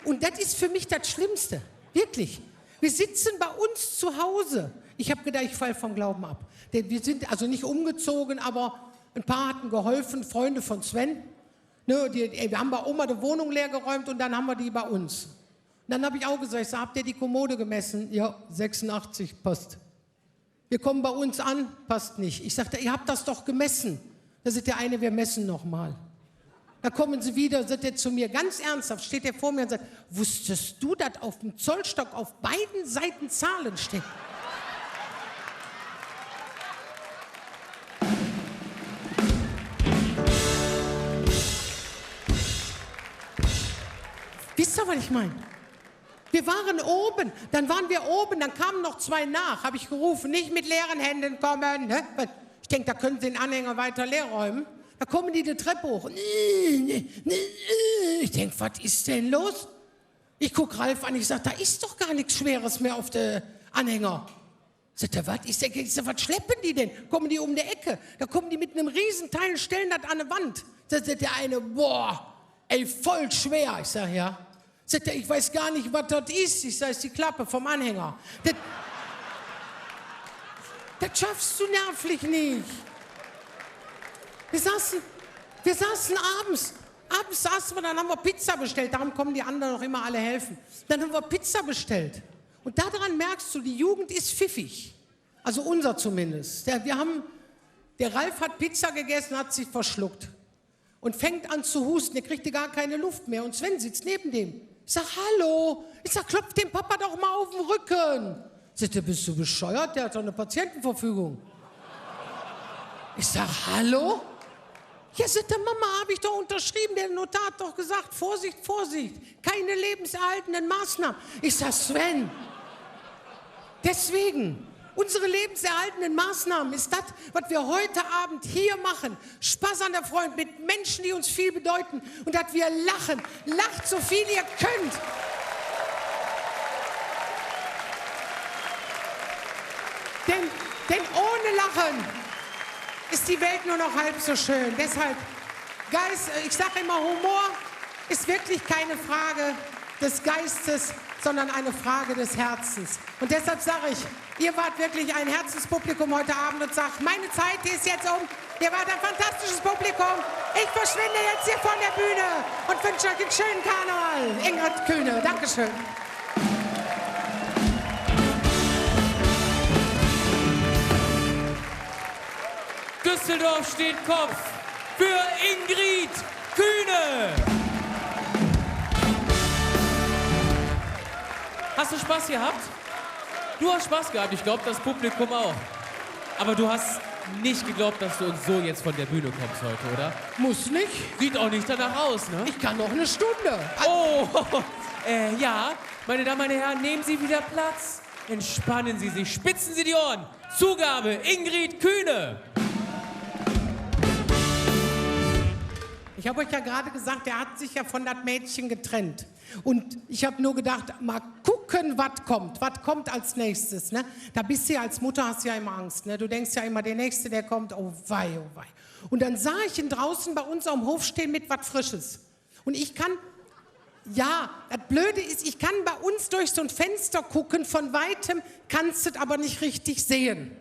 Und das ist für mich das Schlimmste. Wirklich. Wir sitzen bei uns zu Hause. Ich habe gedacht, ich falle vom Glauben ab. Wir sind also nicht umgezogen, aber ein paar hatten geholfen, Freunde von Sven. Ne, wir haben bei Oma die Wohnung leer geräumt und dann haben wir die bei uns. Und dann habe ich auch gesagt, ich sag, habt ihr die Kommode gemessen? Ja, 86, passt. Wir kommen bei uns an, passt nicht. Ich sagte, ihr habt das doch gemessen. Da sagt der eine, wir messen nochmal. Da kommen sie wieder, sagt er zu mir, ganz ernsthaft, steht er vor mir und sagt, wusstest du, dass auf dem Zollstock auf beiden Seiten Zahlen stehen? Wisst ihr, was ich meine? Wir waren oben, dann waren wir oben, dann kamen noch 2 nach, habe ich gerufen, nicht mit leeren Händen kommen. Ne? Ich denke, da können sie den Anhänger weiter leer räumen. Da kommen die Treppe hoch. Ich denke, was ist denn los? Ich gucke Ralf an, ich sage, da ist doch gar nichts Schweres mehr auf der Anhänger. Sagt er, was was schleppen die denn? Kommen die um die Ecke? Da kommen die mit einem Riesenteil, stellen das an eine Wand. Sagt der eine, boah, ey, voll schwer. Ich sage, ja. Sagt er, ich weiß gar nicht, was das ist. Ich sage, es ist die Klappe vom Anhänger. Das schaffst du nervlich nicht. Wir saßen abends. Abends saßen wir, dann haben wir Pizza bestellt. Darum kommen die anderen noch immer alle helfen. Dann haben wir Pizza bestellt. Und daran merkst du, die Jugend ist pfiffig. Also unser zumindest. Der Ralf hat Pizza gegessen, hat sich verschluckt. Und fängt an zu husten. Der kriegte gar keine Luft mehr. Und Sven sitzt neben dem. Ich sag, hallo. Ich sag, klopf dem Papa doch mal auf den Rücken. Sagt er, bist du bescheuert? Der hat doch eine Patientenverfügung. Ich sag, hallo? Ja, sagt der Mama, habe ich doch unterschrieben. Der Notar hat doch gesagt, Vorsicht, Vorsicht. Keine lebenserhaltenden Maßnahmen. Ich sag, Sven, deswegen, unsere lebenserhaltenden Maßnahmen ist das, was wir heute Abend hier machen. Spaß an der Freude mit Menschen, die uns viel bedeuten. Und dass wir lachen. Lacht so viel ihr könnt. Denn ohne Lachen ist die Welt nur noch halb so schön. Deshalb, Geist, ich sage immer, Humor ist wirklich keine Frage des Geistes, sondern eine Frage des Herzens. Und deshalb sage ich, ihr wart wirklich ein Herzenspublikum heute Abend und sagt, meine Zeit ist jetzt um. Ihr wart ein fantastisches Publikum. Ich verschwinde jetzt hier von der Bühne und wünsche euch einen schönen Karneval. Ingrid Kühne, Dankeschön. Düsseldorf steht Kopf für Ingrid Kühne. Hast du Spaß gehabt? Du hast Spaß gehabt, ich glaube, das Publikum auch. Aber du hast nicht geglaubt, dass du uns so jetzt von der Bühne kommst heute, oder? Muss nicht. Sieht auch nicht danach aus, ne? Ich kann noch eine Stunde. Oh, ja, meine Damen und Herren, nehmen Sie wieder Platz. Entspannen Sie sich, spitzen Sie die Ohren. Zugabe, Ingrid Kühne. Ich habe euch ja gerade gesagt, er hat sich ja von das Mädchen getrennt. Und ich habe nur gedacht, mal gucken, was kommt. Was kommt als nächstes? Ne? Da bist du ja als Mutter, hast ja immer Angst. Ne? Du denkst ja immer, der Nächste, der kommt, oh wei, oh wei. Und dann sah ich ihn draußen bei uns am Hof stehen mit was Frisches. Und ich kann, ja, das Blöde ist, ich kann bei uns durch so ein Fenster gucken, von Weitem kannst du es aber nicht richtig sehen.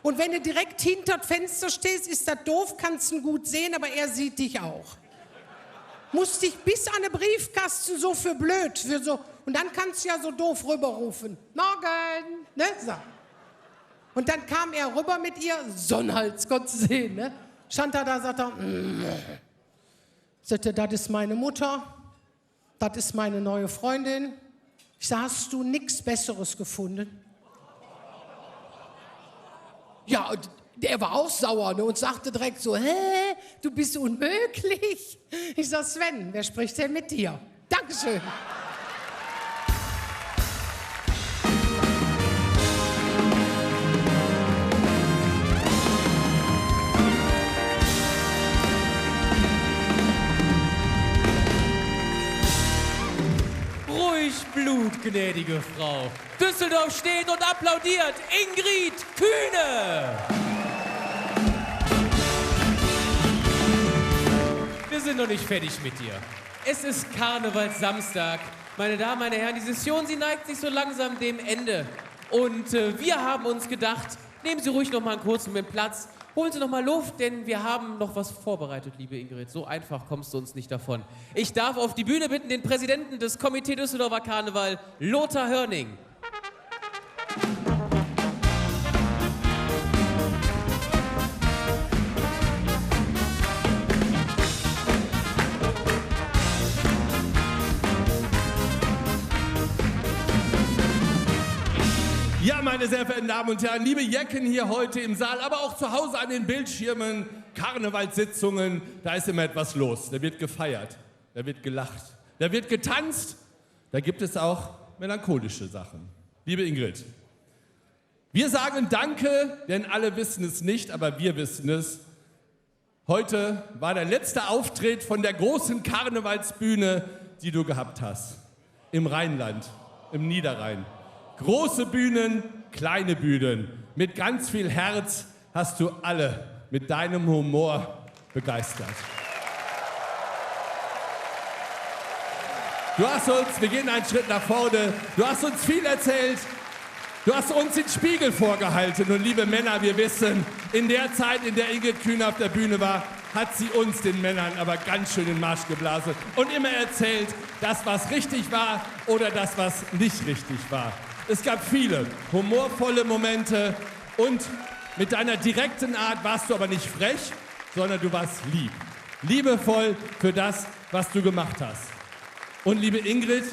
Und wenn du direkt hinter das Fenster stehst, ist das doof, kannst du ihn gut sehen, aber er sieht dich auch. Musste ich bis an den Briefkasten so für blöd, für so, und dann kannst du ja so doof rüberrufen. Morgen, ne? So. Und dann kam er rüber mit ihr, Sonnenhals, konntest du sehen, ne? Stand er da, sagt er, sagte, das ist meine Mutter, das ist meine neue Freundin. Ich sag, hast du nichts Besseres gefunden? Ja, der war auch sauer, ne, und sagte direkt so, du bist unmöglich. Ich sag, Sven, wer spricht denn mit dir? Dankeschön. euch, blutgnädige Frau. Düsseldorf steht und applaudiert Ingrid Kühne. Wir sind noch nicht fertig mit dir. Es ist Karnevalssamstag. Meine Damen, meine Herren, die Session, sie neigt sich so langsam dem Ende. Und wir haben uns gedacht, nehmen Sie ruhig noch mal einen kurzen Moment Platz. Holen Sie noch mal Luft, denn wir haben noch was vorbereitet, liebe Ingrid. So einfach kommst du uns nicht davon. Ich darf auf die Bühne bitten den Präsidenten des Komitee Düsseldorfer Karneval, Lothar Hörning. Ja, meine sehr verehrten Damen und Herren, liebe Jecken hier heute im Saal, aber auch zu Hause an den Bildschirmen, Karnevalssitzungen, da ist immer etwas los. Da wird gefeiert, da wird gelacht, da wird getanzt, da gibt es auch melancholische Sachen. Liebe Ingrid, wir sagen Danke, denn alle wissen es nicht, aber wir wissen es. Heute war der letzte Auftritt von der großen Karnevalsbühne, die du gehabt hast. Im Rheinland, im Niederrhein. Große Bühnen, kleine Bühnen. Mit ganz viel Herz hast du alle mit deinem Humor begeistert. Du hast uns, wir gehen einen Schritt nach vorne, du hast uns viel erzählt, du hast uns den Spiegel vorgehalten. Und liebe Männer, wir wissen, in der Zeit, in der Ingrid Kühne auf der Bühne war, hat sie uns, den Männern, aber ganz schön den Marsch geblasen und immer erzählt, das, was richtig war oder das, was nicht richtig war. Es gab viele humorvolle Momente und mit deiner direkten Art warst du aber nicht frech, sondern du warst lieb. Liebevoll für das, was du gemacht hast. Und liebe Ingrid,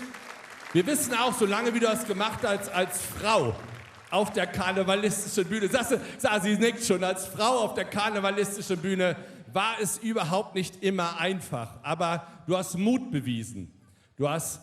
wir wissen auch, solange wie du das gemacht hast als Frau auf der karnevalistischen Bühne, sie nickt schon, als Frau auf der karnevalistischen Bühne war es überhaupt nicht immer einfach. Aber du hast Mut bewiesen. Du hast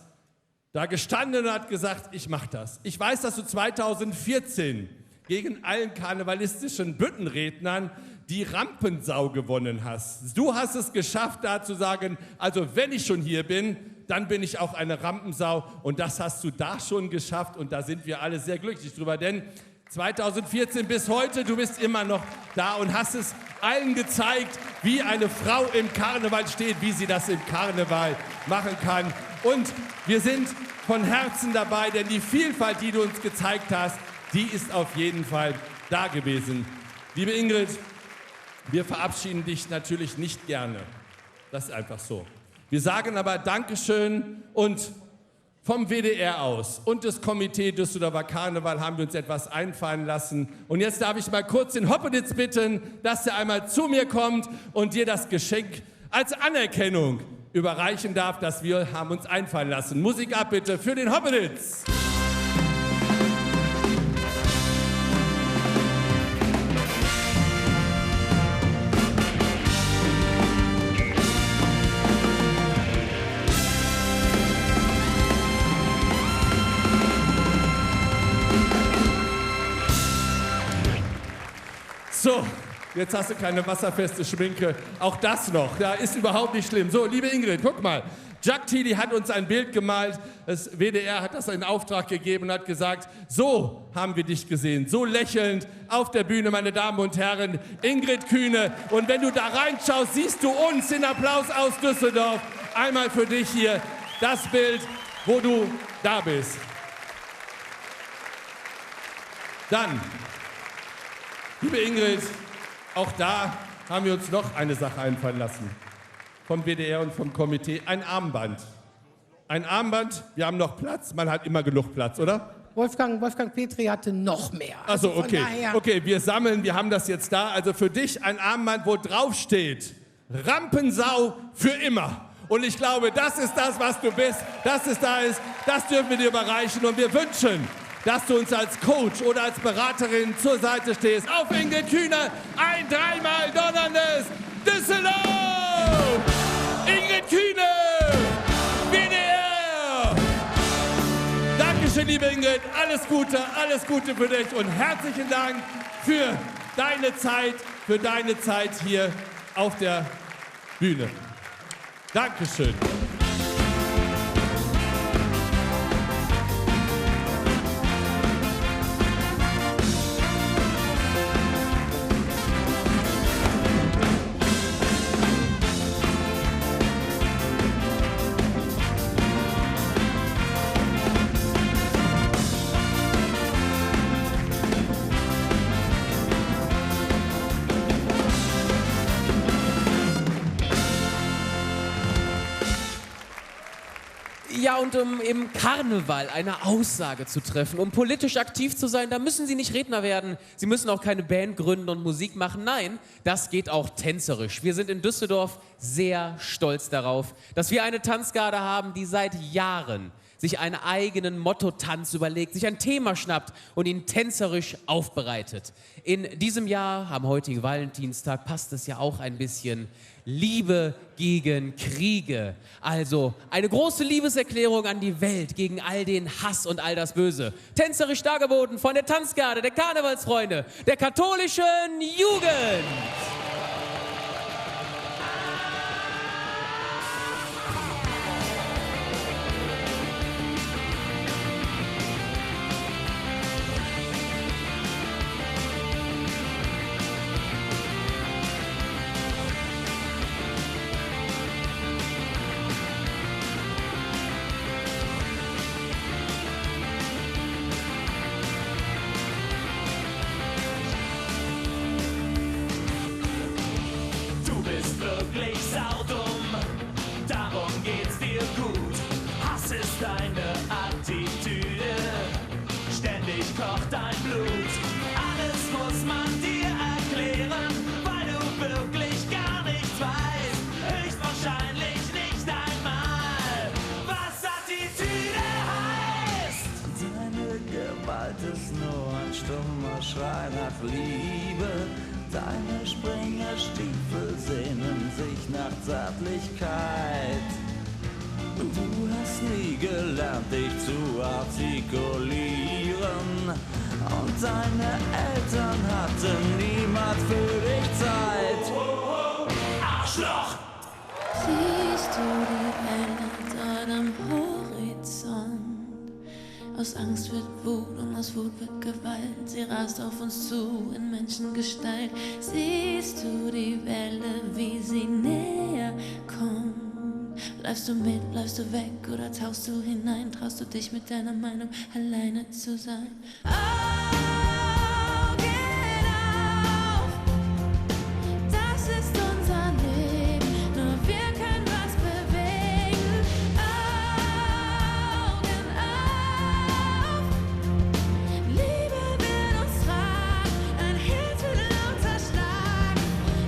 da gestanden und hat gesagt, ich mach das. Ich weiß, dass du 2014 gegen allen karnevalistischen Büttenrednern die Rampensau gewonnen hast. Du hast es geschafft, da zu sagen, also wenn ich schon hier bin, dann bin ich auch eine Rampensau. Und das hast du da schon geschafft und da sind wir alle sehr glücklich drüber, denn 2014 bis heute, du bist immer noch da und hast es allen gezeigt, wie eine Frau im Karneval steht, wie sie das im Karneval machen kann. Und wir sind von Herzen dabei, denn die Vielfalt, die du uns gezeigt hast, die ist auf jeden Fall da gewesen. Liebe Ingrid, wir verabschieden dich natürlich nicht gerne. Das ist einfach so. Wir sagen aber Dankeschön und vom WDR aus und das Komitee Düsseldorfer Karneval haben wir uns etwas einfallen lassen. Und jetzt darf ich mal kurz den Hoppeditz bitten, dass er einmal zu mir kommt und dir das Geschenk als Anerkennung überreichen darf, das wir haben uns einfallen lassen. Musik ab bitte für den Hoppeditz. So, jetzt hast du keine wasserfeste Schminke. Auch das noch, ja, ist überhaupt nicht schlimm. So, liebe Ingrid, guck mal. Jack Tilly hat uns ein Bild gemalt. Das WDR hat das in Auftrag gegeben und hat gesagt, so haben wir dich gesehen. So lächelnd auf der Bühne, meine Damen und Herren. Ingrid Kühne. Und wenn du da reinschaust, siehst du uns. Den Applaus aus Düsseldorf. Einmal für dich hier das Bild, wo du da bist. Dann, liebe Ingrid, auch da haben wir uns noch eine Sache einfallen lassen. Vom WDR und vom Komitee, ein Armband. Ein Armband, wir haben noch Platz, man hat immer genug Platz, oder? Wolfgang Petri hatte noch mehr. Also okay, okay, wir sammeln, wir haben das jetzt da. Also für dich ein Armband, wo drauf steht, Rampensau für immer. Und ich glaube, das ist das, was du bist, dass es da ist, das dürfen wir dir überreichen und wir wünschen, dass du uns als Coach oder als Beraterin zur Seite stehst. Auf Ingrid Kühne, ein dreimal donnerndes Düsseldorf! Ingrid Kühne! WDR! Dankeschön, liebe Ingrid. Alles Gute für dich und herzlichen Dank für deine Zeit hier auf der Bühne. Dankeschön. Ja, und um im Karneval eine Aussage zu treffen, um politisch aktiv zu sein, da müssen Sie nicht Redner werden. Sie müssen auch keine Band gründen und Musik machen. Nein, das geht auch tänzerisch. Wir sind in Düsseldorf sehr stolz darauf, dass wir eine Tanzgarde haben, die seit Jahren sich einen eigenen Motto-Tanz überlegt, sich ein Thema schnappt und ihn tänzerisch aufbereitet. In diesem Jahr, am heutigen Valentinstag, passt es ja auch ein bisschen Liebe gegen Kriege. Also eine große Liebeserklärung an die Welt gegen all den Hass und all das Böse. Tänzerisch dargeboten von der Tanzgarde, der Karnevalsfreunde, der katholischen Jugend. Kocht dein Blut. Alles muss man dir erklären, weil du wirklich gar nichts weißt. Höchstwahrscheinlich nicht einmal, was Attitüde heißt. Deine Gewalt ist nur ein stummer Schrei nach Liebe. Deine Springerstiefel sehnen sich nach Zärtlichkeit. Du hast nie gelernt, dich zu artikulieren. Und deine Eltern hatten niemals für dich Zeit. Arschloch! Siehst du die Welt dort am Horizont? Aus Angst wird Wut und aus Wut wird Gewalt. Sie rast auf uns zu in Menschengestalt. Siehst du die Welle, wie sie näher kommt? Bleibst du mit, bleibst du weg oder tauchst du hinein? Traust du dich mit deiner Meinung alleine zu sein? Augen auf, das ist unser Leben, nur wir können was bewegen. Augen auf, Liebe will uns tragen, ein Herz will lauter schlagen.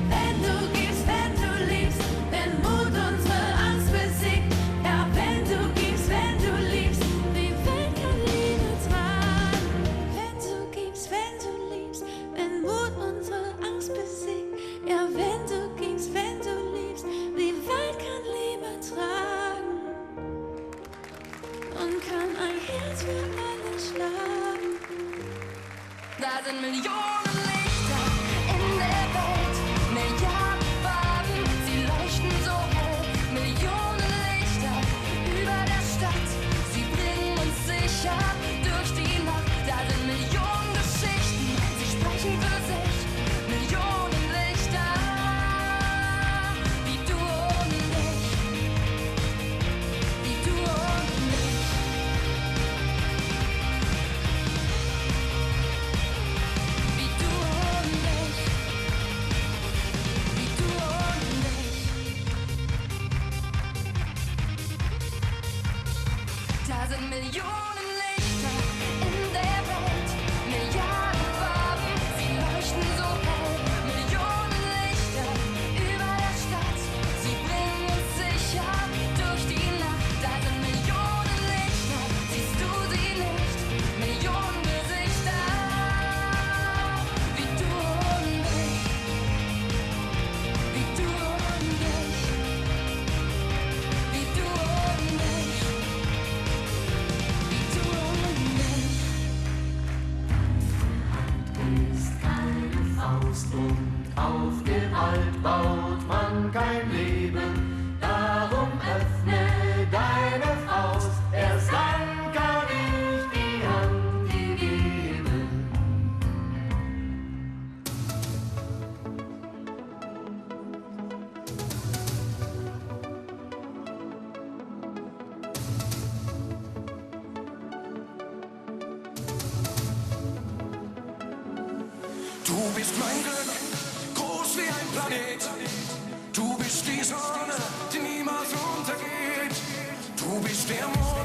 Wenn du gibst, wenn du liebst, wenn Mut unsere Angst besiegt. Ja, wenn du gibst, wenn du liebst, die Welt kann Liebe tragen. Wenn du gibst, wenn du liebst, wenn Mut unsere Angst besiegt. Ja, wenn du gibst, wenn du liebst, die Welt kann Liebe tragen. Und kann ein Herz für alle schlagen. Da sind Millionen Lichter in der Welt, Milliarden Farben, sie leuchten so hell. Millionen Lichter über der Stadt, sie bringen uns sicher durch die Nacht. Da sind Millionen Geschichten, sie sprechen für sich. Millionen Lichter, wie du und ich, wie du und ich. Wie du und ich, wie du und ich. Da sind Millionen Lichter in der Welt, Milliarden Farben, sie leuchten so hell. Millionen Lichter über der Stadt, sie bringen uns sicher durch die Nacht. Da sind Millionen Lichter, siehst du sie nicht? Millionen Gesichter, wie du und ich, wie du und ich, wie du und ich, wie du und ich. Ist keine Faust und auf Gewalt baut man kein Leben. Darum öffne deine Faust, erst dann kann ich die Hand dir geben. Du bist mein Glück, groß wie ein Planet. Du bist die Sonne, die niemals untergeht. Du bist der Mond.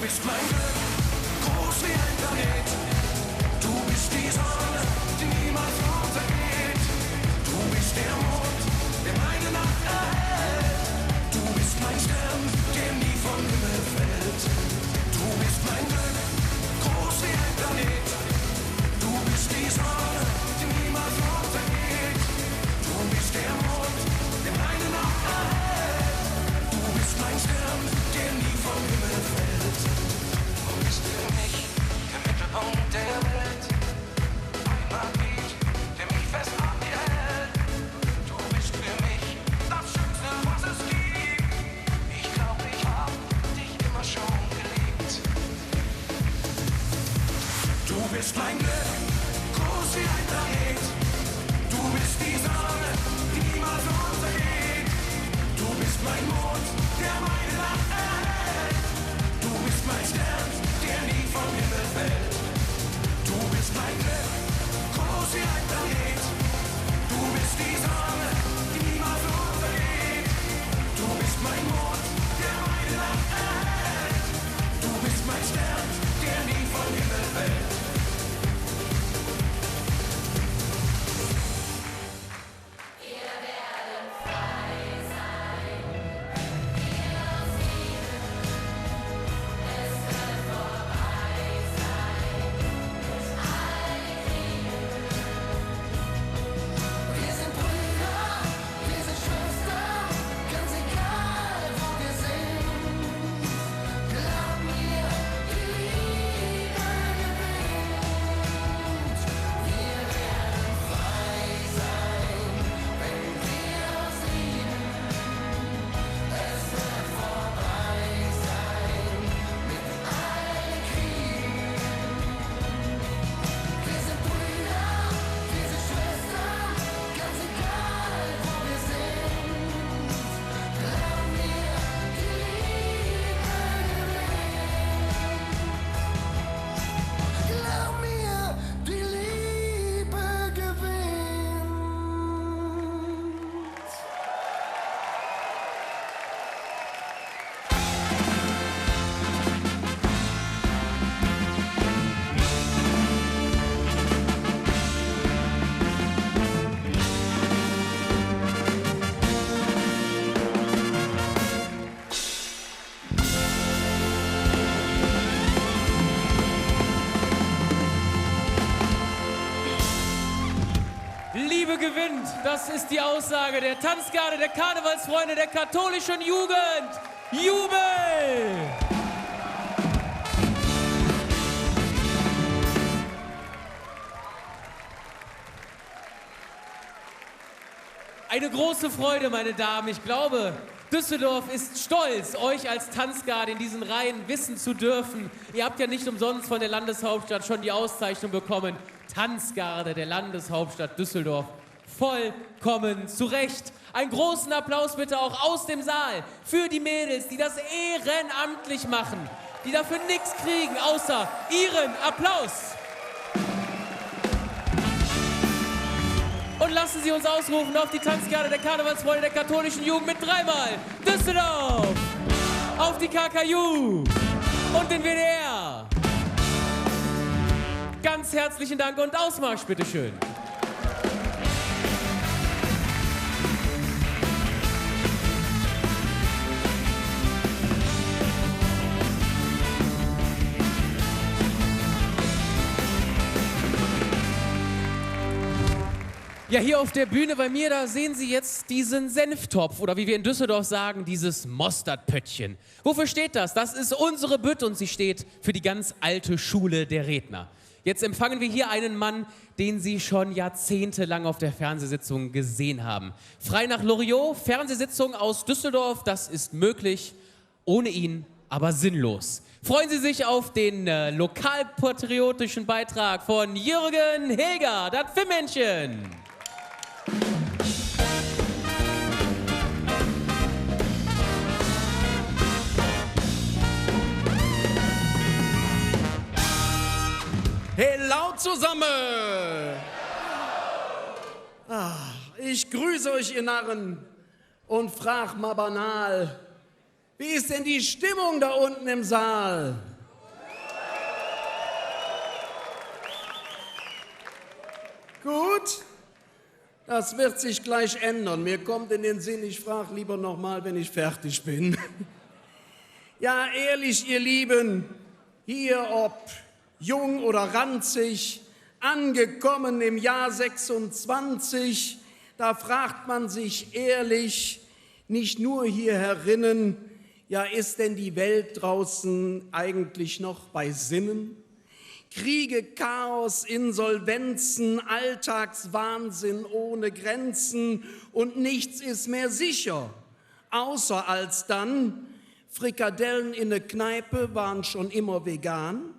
bist mein Glück, groß wie ein Planet. Du bist die Sonne, die niemals untergeht. Du bist der Mond, der meine Nacht erhält. Du bist mein Stern, der nie vom Himmel fällt. Du bist mein Glück, groß wie ein Planet. Du bist die Sonne, die niemals untergeht. Du bist der Mond, der meine Nacht erhält. Du bist mein Stern, der nie vom Himmel fällt. Du bist für mich der Mittelpunkt der Welt. Ein Magnet, der mich fest an dir hält. Du bist für mich das Schönste, was es gibt. Ich glaub, ich hab dich immer schon geliebt. Du bist mein Glück, groß wie ein Planet. Du bist die Sonne, die niemals untergeht. Du bist mein Mond, der meine Nacht erhält. Du bist mein Stern, der nie vom Himmel fällt. Du bist mein Glück, groß wie ein Planet. Du bist die Sonne, die niemals untergeht. Du bist mein Mond, der meine Nacht erhält. Du bist mein Stern, der nie vom Himmel fällt. Wir sind Brüder, wir sind Schwestern, ganz egal, wo wir sind. Glaub mir, die Liebe gewinnt. Wir werden frei sein, wenn wir uns lieben. Es wird vorbei sein mit allen Kriegen. Wir sind Brüder, wir sind Schwestern, ganz egal, wo wir sind. Glaub mir, die Liebe gewinnt. Glaub mir, die Liebe gewinnt. Liebe gewinnt, das ist die Aussage der Tanzgarde, der Karnevalsfreunde, der katholischen Jugend. Jubel! Eine große Freude, meine Damen. Ich glaube, Düsseldorf ist stolz, euch als Tanzgarde in diesen Reihen wissen zu dürfen. Ihr habt ja nicht umsonst von der Landeshauptstadt schon die Auszeichnung bekommen. Tanzgarde der Landeshauptstadt Düsseldorf. Vollkommen zu Recht. Einen großen Applaus bitte auch aus dem Saal für die Mädels, die das ehrenamtlich machen, die dafür nichts kriegen, außer ihren Applaus. Und lassen Sie uns ausrufen auf die Tanzgarde der Karnevalsfreunde der katholischen Jugend mit dreimal Düsseldorf, auf die KKU und den WDR. Ganz herzlichen Dank und Ausmarsch, bitteschön. Ja, hier auf der Bühne bei mir, da sehen Sie jetzt diesen Senftopf oder wie wir in Düsseldorf sagen, dieses Mostardpöttchen. Wofür steht das? Das ist unsere Bütt und sie steht für die ganz alte Schule der Redner. Jetzt empfangen wir hier einen Mann, den Sie schon jahrzehntelang auf der Fernsehsitzung gesehen haben. Frei nach Loriot, Fernsehsitzung aus Düsseldorf, das ist möglich, ohne ihn aber sinnlos. Freuen Sie sich auf den lokalpatriotischen Beitrag von Jürgen Heger, das Filmmännchen. Hey, laut zusammen! Ich grüße euch, ihr Narren, und frag mal banal, Wie ist denn die Stimmung da unten im Saal? Gut, das wird sich gleich ändern. Mir kommt in den Sinn, ich frage lieber nochmal, wenn ich fertig bin. Ja, ehrlich, ihr Lieben, hier ob jung oder ranzig, angekommen im Jahr 26, da fragt man sich ehrlich, nicht nur hier herinnen, ja, ist denn die Welt draußen eigentlich noch bei Sinnen? Kriege, Chaos, Insolvenzen, Alltagswahnsinn ohne Grenzen und nichts ist mehr sicher, außer als dann Frikadellen in der Kneipe waren schon immer vegan,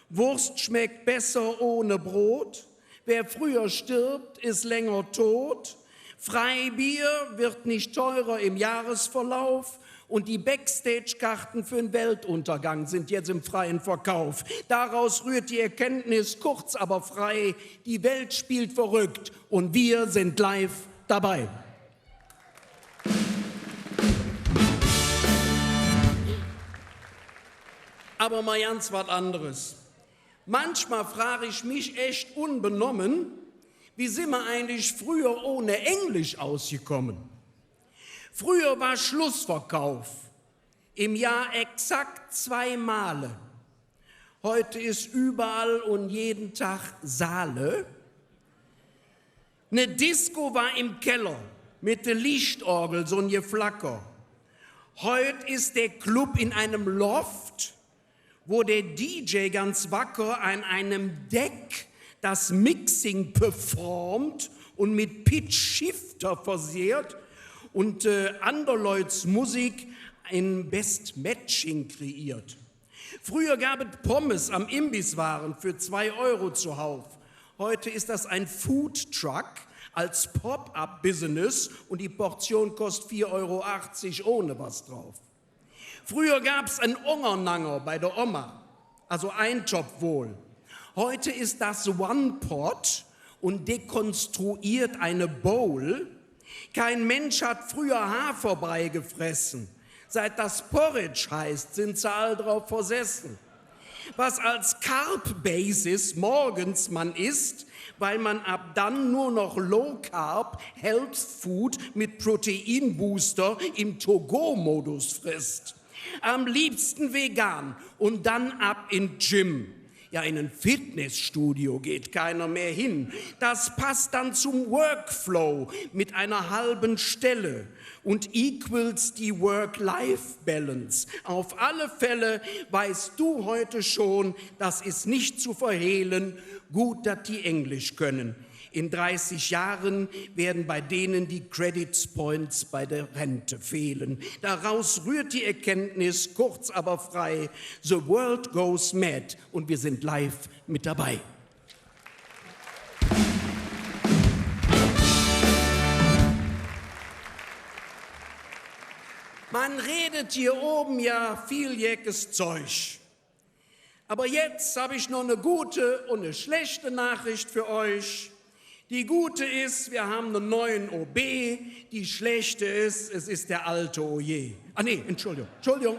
Wurst schmeckt besser ohne Brot, wer früher stirbt, ist länger tot, Freibier wird nicht teurer im Jahresverlauf, und die Backstage-Karten für den Weltuntergang sind jetzt im freien Verkauf. Daraus rührt die Erkenntnis, kurz aber frei, die Welt spielt verrückt und wir sind live dabei. Aber mal ganz was anderes. Manchmal frage ich mich echt unbenommen, wie sind wir eigentlich früher ohne Englisch ausgekommen? Früher war Schlussverkauf, im Jahr exakt 2 Male. Heute ist überall und jeden Tag Saale. Eine Disco war im Keller mit der Lichtorgel, so ein Geflacker. Heute ist der Club in einem Loft, wo der DJ ganz wacker an einem Deck das Mixing performt und mit Pitch Shifter versehrt und Anderleuts Musik ein Best Matching kreiert. Früher gab es Pommes am Imbisswaren für 2 € zuhauf. Heute ist das ein Food Truck als Pop-up-Business und die Portion kostet 4,80 € ohne was drauf. Früher gab es einen Ongernanger bei der Oma, also Eintopf wohl. Heute ist das One-Pot und dekonstruiert eine Bowl. Kein Mensch hat früher Haferbrei gefressen. Seit das Porridge heißt, sind sie all drauf versessen. Was als Carb-Basis morgens man isst, weil man ab dann nur noch Low-Carb, Health Food mit Proteinbooster im To-Go-Modus frisst. Am liebsten vegan und dann ab in Gym. Ja, in ein Fitnessstudio geht keiner mehr hin. Das passt dann zum Workflow mit einer halben Stelle und equals die Work-Life-Balance. Auf alle Fälle weißt du heute schon, das ist nicht zu verhehlen, gut, dass die Englisch können. In 30 Jahren werden bei denen die Credit Points bei der Rente fehlen. Daraus rührt die Erkenntnis, kurz aber frei, the world goes mad und wir sind live mit dabei. Man redet hier oben ja viel jäckes Zeug. Aber jetzt habe ich noch eine gute und eine schlechte Nachricht für euch. Die gute ist, wir haben einen neuen OB. Die schlechte ist, es ist der alte Oje. Ah nee, Entschuldigung.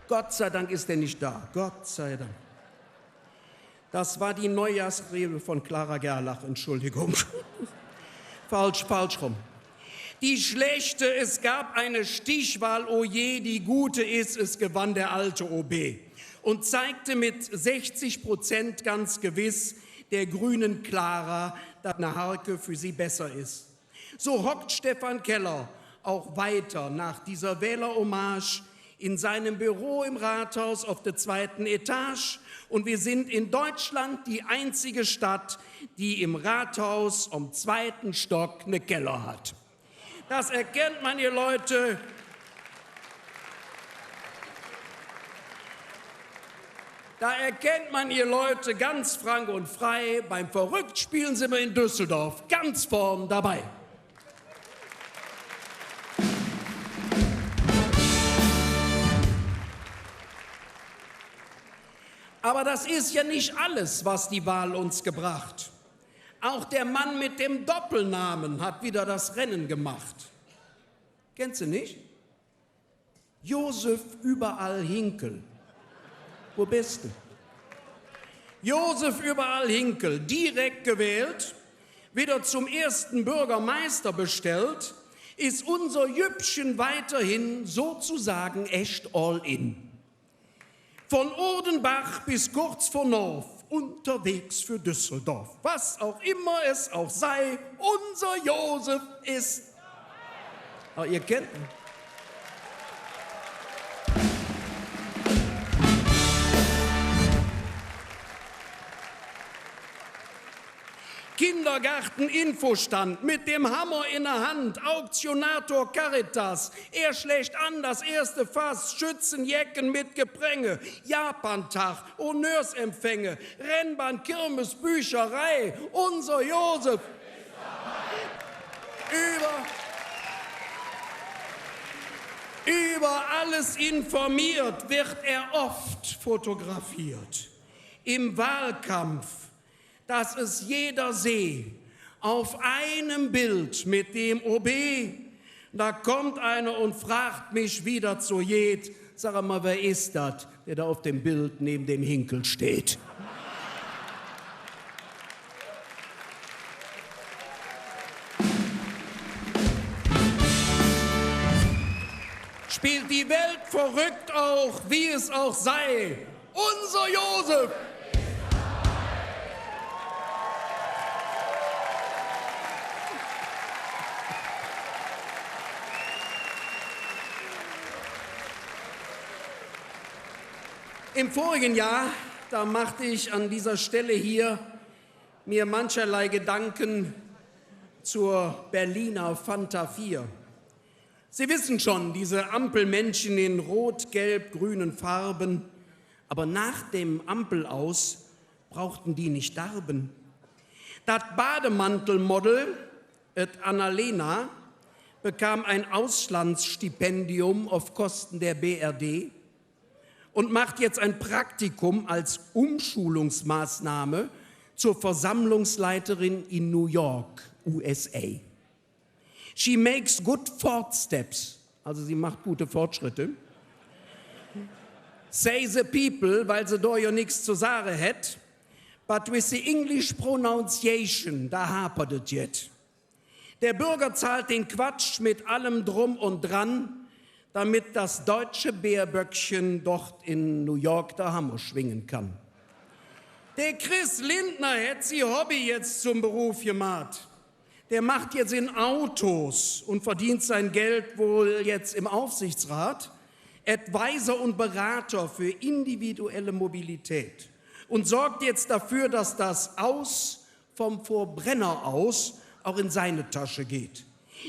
Gott sei Dank ist er nicht da. Gott sei Dank. Das war die Neujahrsrede von Clara Gerlach. Entschuldigung. falsch rum. Die schlechte, es gab eine Stichwahl, oje, die gute ist, es gewann der alte OB und zeigte mit 60% ganz gewiss der grünen Clara, dass eine Harke für sie besser ist. So hockt Stefan Keller auch weiter nach dieser Wählerhommage in seinem Büro im Rathaus auf der 2. Etage und wir sind in Deutschland die einzige Stadt, die im Rathaus am 2. Stock eine Keller hat. Das erkennt man, ihr Leute. Da erkennt man, ihr Leute, ganz frank und frei. Beim Verrücktspielen sind wir in Düsseldorf ganz vorn dabei. Aber das ist ja nicht alles, was die Wahl uns gebracht. Auch der Mann mit dem Doppelnamen hat wieder das Rennen gemacht. Kennst du nicht? Josef überall Hinkel. Wo bist du? Josef überall Hinkel, direkt gewählt, wieder zum ersten Bürgermeister bestellt, ist unser Jüppchen weiterhin sozusagen echt all in. Von Odenbach bis kurz vor Norf, unterwegs für Düsseldorf. Was auch immer es auch sei, unser Josef ist. Aber ihr kennt ihn. Kindergarten-Infostand mit dem Hammer in der Hand, Auktionator Caritas, er schlägt an das erste Fass, Schützenjecken mit Gepränge, Japantag, Honneursempfänge, Rennbahn, Kirmes, Bücherei, unser Josef. Über alles informiert, wird er oft fotografiert. Im Wahlkampf, dass es jeder sehe, auf einem Bild mit dem OB, da kommt einer und fragt mich wieder zu jet, sag mal, wer ist das, der da auf dem Bild neben dem Hinkel steht? Spielt die Welt verrückt auch, wie es auch sei, unser Josef. Im vorigen Jahr, da machte ich an dieser Stelle hier mir mancherlei Gedanken zur Berliner Fanta 4. Sie wissen schon, diese Ampelmännchen in rot, gelb, grünen Farben. Aber nach dem Ampelaus brauchten die nicht darben. Das Bademantelmodel, Annalena, bekam ein Auslandsstipendium auf Kosten der BRD und macht jetzt ein Praktikum als Umschulungsmaßnahme zur Versammlungsleiterin in New York, USA. She makes good footsteps, also sie macht gute Fortschritte. Say the people, weil sie da ja nichts zu sagen hat, but with the English pronunciation, da hapert es jetzt. Der Bürger zahlt den Quatsch mit allem Drum und Dran, damit das deutsche Bärböckchen dort in New York der Hammer schwingen kann. Der Chris Lindner hat sie Hobby jetzt zum Beruf gemacht. Der macht jetzt in Autos und verdient sein Geld wohl jetzt im Aufsichtsrat. Advisor und Berater für individuelle Mobilität und sorgt jetzt dafür, dass das Aus vom Verbrenner aus auch in seine Tasche geht.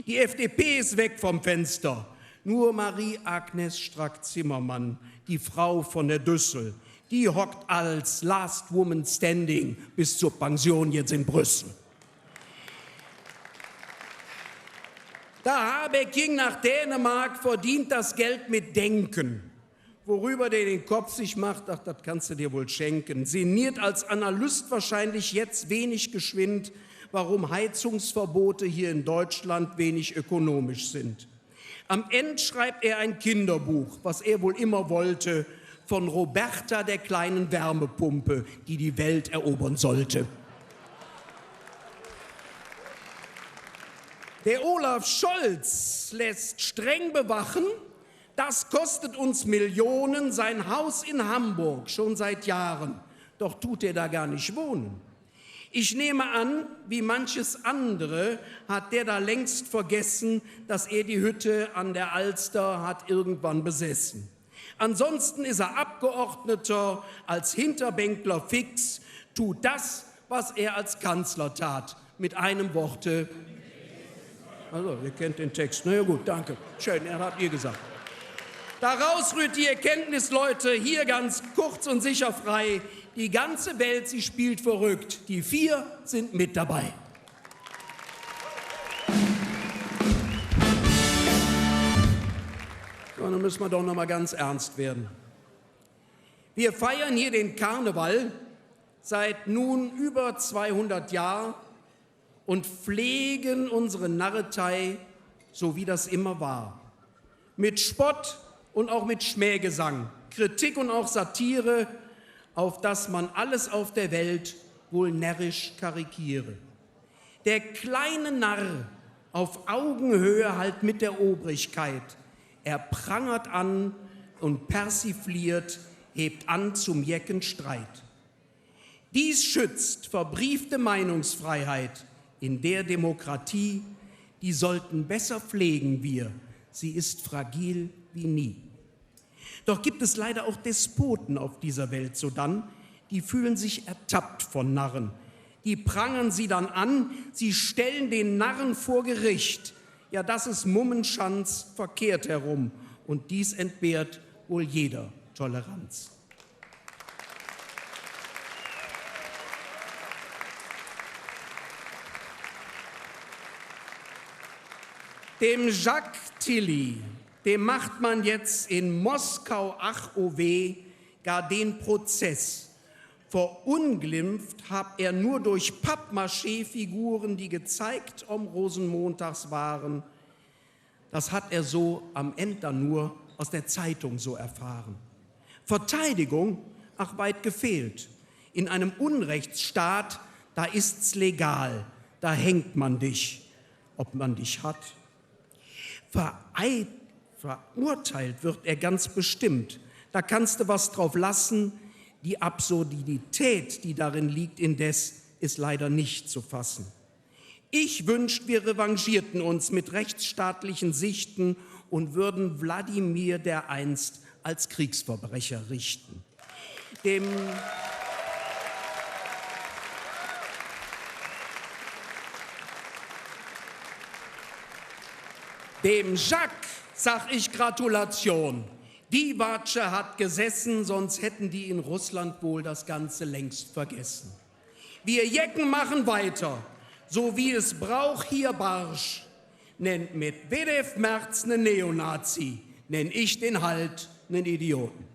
Die FDP ist weg vom Fenster. Nur Marie-Agnes Strack-Zimmermann, die Frau von der Düssel, die hockt als Last Woman Standing bis zur Pension jetzt in Brüssel. Der Habeck ging nach Dänemark, verdient das Geld mit Denken. Worüber der den Kopf sich macht, ach, das kannst du dir wohl schenken. Sinniert als Analyst wahrscheinlich jetzt wenig geschwind, warum Heizungsverbote hier in Deutschland wenig ökonomisch sind. Am Ende schreibt er ein Kinderbuch, was er wohl immer wollte, von Roberta, der kleinen Wärmepumpe, die die Welt erobern sollte. Der Olaf Scholz lässt streng bewachen, das kostet uns Millionen, sein Haus in Hamburg schon seit Jahren. Doch tut er da gar nicht wohnen. Ich nehme an, wie manches andere hat der da längst vergessen, dass er die Hütte an der Alster hat irgendwann besessen. Ansonsten ist er Abgeordneter, als Hinterbänkler fix, tut das, was er als Kanzler tat. Mit einem Worte. Also, ihr kennt den Text. Na ja, gut, danke. Schön, er habt ihr gesagt. Daraus rührt die Erkenntnis, Leute, hier ganz kurz und sicher frei. Die ganze Welt, sie spielt verrückt. Die 4 sind mit dabei. So, dann müssen wir doch noch mal ganz ernst werden. Wir feiern hier den Karneval seit nun über 200 Jahren und pflegen unsere Narretei, so wie das immer war. Mit Spott, und auch mit Schmähgesang, Kritik und auch Satire, auf dass man alles auf der Welt wohl närrisch karikiere. Der kleine Narr auf Augenhöhe halt mit der Obrigkeit, er prangert an und persifliert, hebt an zum jecken Streit. Dies schützt verbriefte Meinungsfreiheit in der Demokratie, die sollten besser pflegen wir, sie ist fragil wie nie. Doch gibt es leider auch Despoten auf dieser Welt sodann, die fühlen sich ertappt von Narren. Die prangern sie dann an, sie stellen den Narren vor Gericht. Ja, das ist Mummenschanz verkehrt herum und dies entbehrt wohl jeder Toleranz. Dem Jacques Tilly, dem macht man jetzt in Moskau, ach oh weh, gar den Prozess. Verunglimpft hab er nur durch Pappmaché-Figuren, die gezeigt am Rosenmontags waren. Das hat er so am Ende dann nur aus der Zeitung so erfahren. Verteidigung, ach weit gefehlt. In einem Unrechtsstaat, da ist's legal, da hängt man dich, ob man dich hat. Verurteilt wird er ganz bestimmt. Da kannst du was drauf lassen. Die Absurdität, die darin liegt, indes, ist leider nicht zu fassen. Ich wünschte, wir revanchierten uns mit rechtsstaatlichen Sichten und würden Wladimir dereinst als Kriegsverbrecher richten. Dem Jacques sag ich Gratulation. Die Watsche hat gesessen, sonst hätten die in Russland wohl das Ganze längst vergessen. Wir Jecken machen weiter, so wie es braucht hier Barsch. Nennt Medvedev Merz ne Neonazi, nenn ich den halt nen Idioten.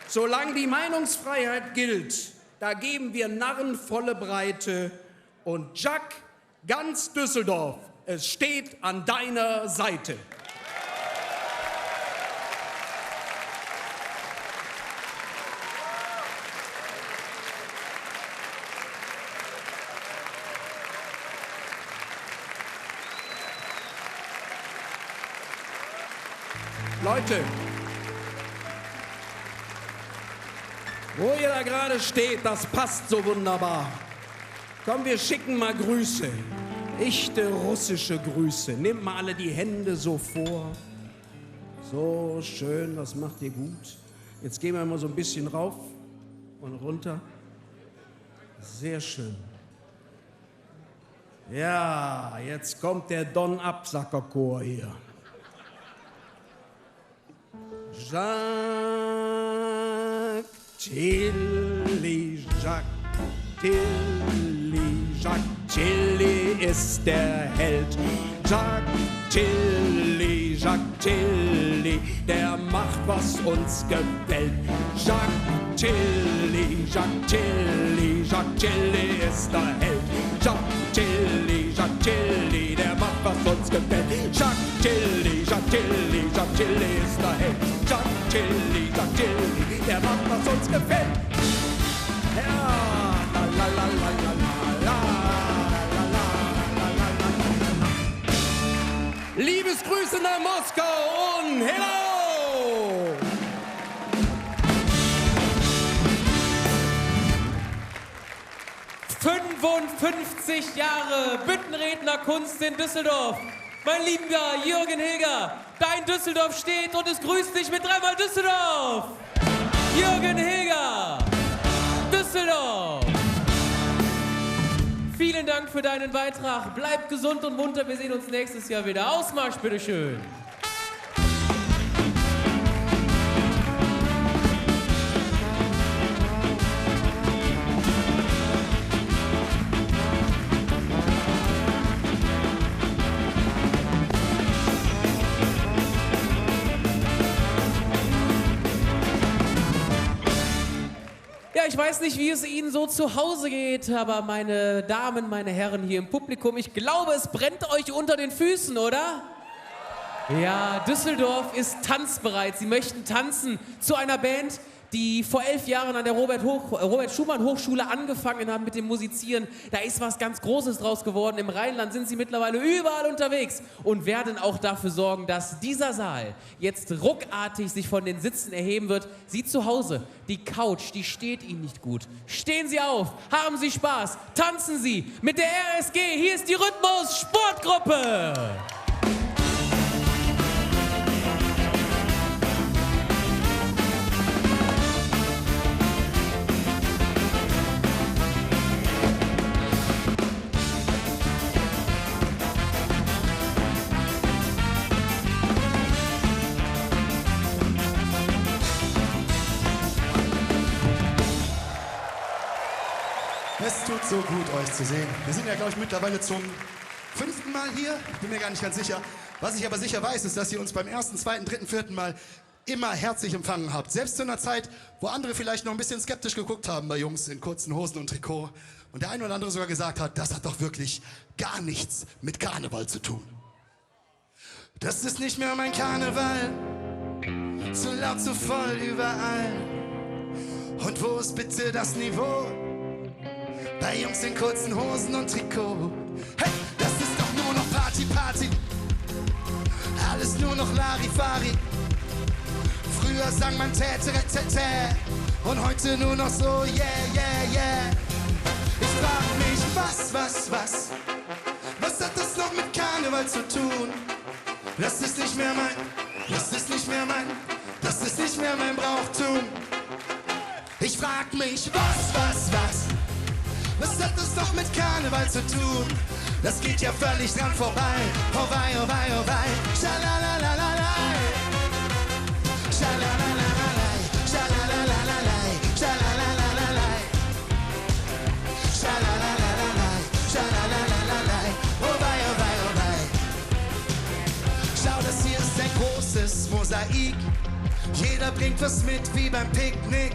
Solange die Meinungsfreiheit gilt, da geben wir Narren volle Breite und Jacques, ganz Düsseldorf, es steht an deiner Seite. Leute, wo ihr da gerade steht, das passt so wunderbar. Komm, wir schicken mal Grüße, echte russische Grüße. Nehmt mal alle die Hände so vor. So schön, das macht ihr gut. Jetzt gehen wir mal so ein bisschen rauf und runter. Sehr schön. Ja, jetzt kommt der Don-Absacker-Chor hier. Jacques Tilly, Jacques Tilly, Jacques Tilly ist der Held. Jacques Tilly, der macht, was uns gefällt. Jacques Tilly, Jacques Tilly ist der Held. Jacques Tilly, der macht, was uns gefällt. Jacques Tilly ist der Held. Jacques Tilly, der macht, was uns gefällt. Ja, la la la la la la la la la. Liebesgrüße nach Moskau und hello! 55 Jahre Büttenrednerkunst in Düsseldorf. Mein lieber Jürgen Hilger, dein Düsseldorf steht und es grüßt dich mit dreimal Düsseldorf. Jürgen Hilger, Düsseldorf. Vielen Dank für deinen Beitrag. Bleib gesund und munter. Wir sehen uns nächstes Jahr wieder. Ausmarsch, bitteschön. Ja, ich weiß nicht, wie es Ihnen so zu Hause geht, aber meine Damen, meine Herren hier im Publikum, ich glaube, es brennt euch unter den Füßen, oder? Ja, Düsseldorf ist tanzbereit. Sie möchten tanzen zu einer Band, die vor 11 Jahren an der Robert-Schumann-Hochschule angefangen haben mit dem Musizieren. Da ist was ganz Großes draus geworden. Im Rheinland sind sie mittlerweile überall unterwegs und werden auch dafür sorgen, dass dieser Saal jetzt ruckartig sich von den Sitzen erheben wird. Sie zu Hause, die Couch, die steht Ihnen nicht gut. Stehen Sie auf, haben Sie Spaß, tanzen Sie mit der RSG. Hier ist die Rhythmus Sportgruppe. Es tut so gut, euch zu sehen. Wir sind ja, glaube ich, mittlerweile zum 5. Mal hier. Bin mir gar nicht ganz sicher. Was ich aber sicher weiß, ist, dass ihr uns beim 1., 2., 3., 4. Mal immer herzlich empfangen habt. Selbst zu einer Zeit, wo andere vielleicht noch ein bisschen skeptisch geguckt haben bei Jungs in kurzen Hosen und Trikot. Und der eine oder andere sogar gesagt hat, das hat doch wirklich gar nichts mit Karneval zu tun. Das ist nicht mehr mein Karneval. Zu laut, zu voll überall. Und wo ist bitte das Niveau? Bei Jungs in kurzen Hosen und Trikot. Hey, das ist doch nur noch Party, Party. Alles nur noch Larifari. Früher sang man Tä-Tä-Tä-Tä. Und heute nur noch so yeah, yeah, yeah. Ich frag mich, was hat das noch mit Karneval zu tun? Das ist nicht mehr mein Brauchtum. Ich frag mich, was hat das doch mit Karneval zu tun? Das geht ja völlig dran vorbei. Oh wei, oh wei, oh wei. Schalalalalai. Schalalalalai. Schalalalalai. Schalalalalai. Schalalalalai. Schalalalalai. Oh wei, oh wei, oh wei. Schau, das hier ist ein großes Mosaik. Jeder bringt was mit wie beim Picknick.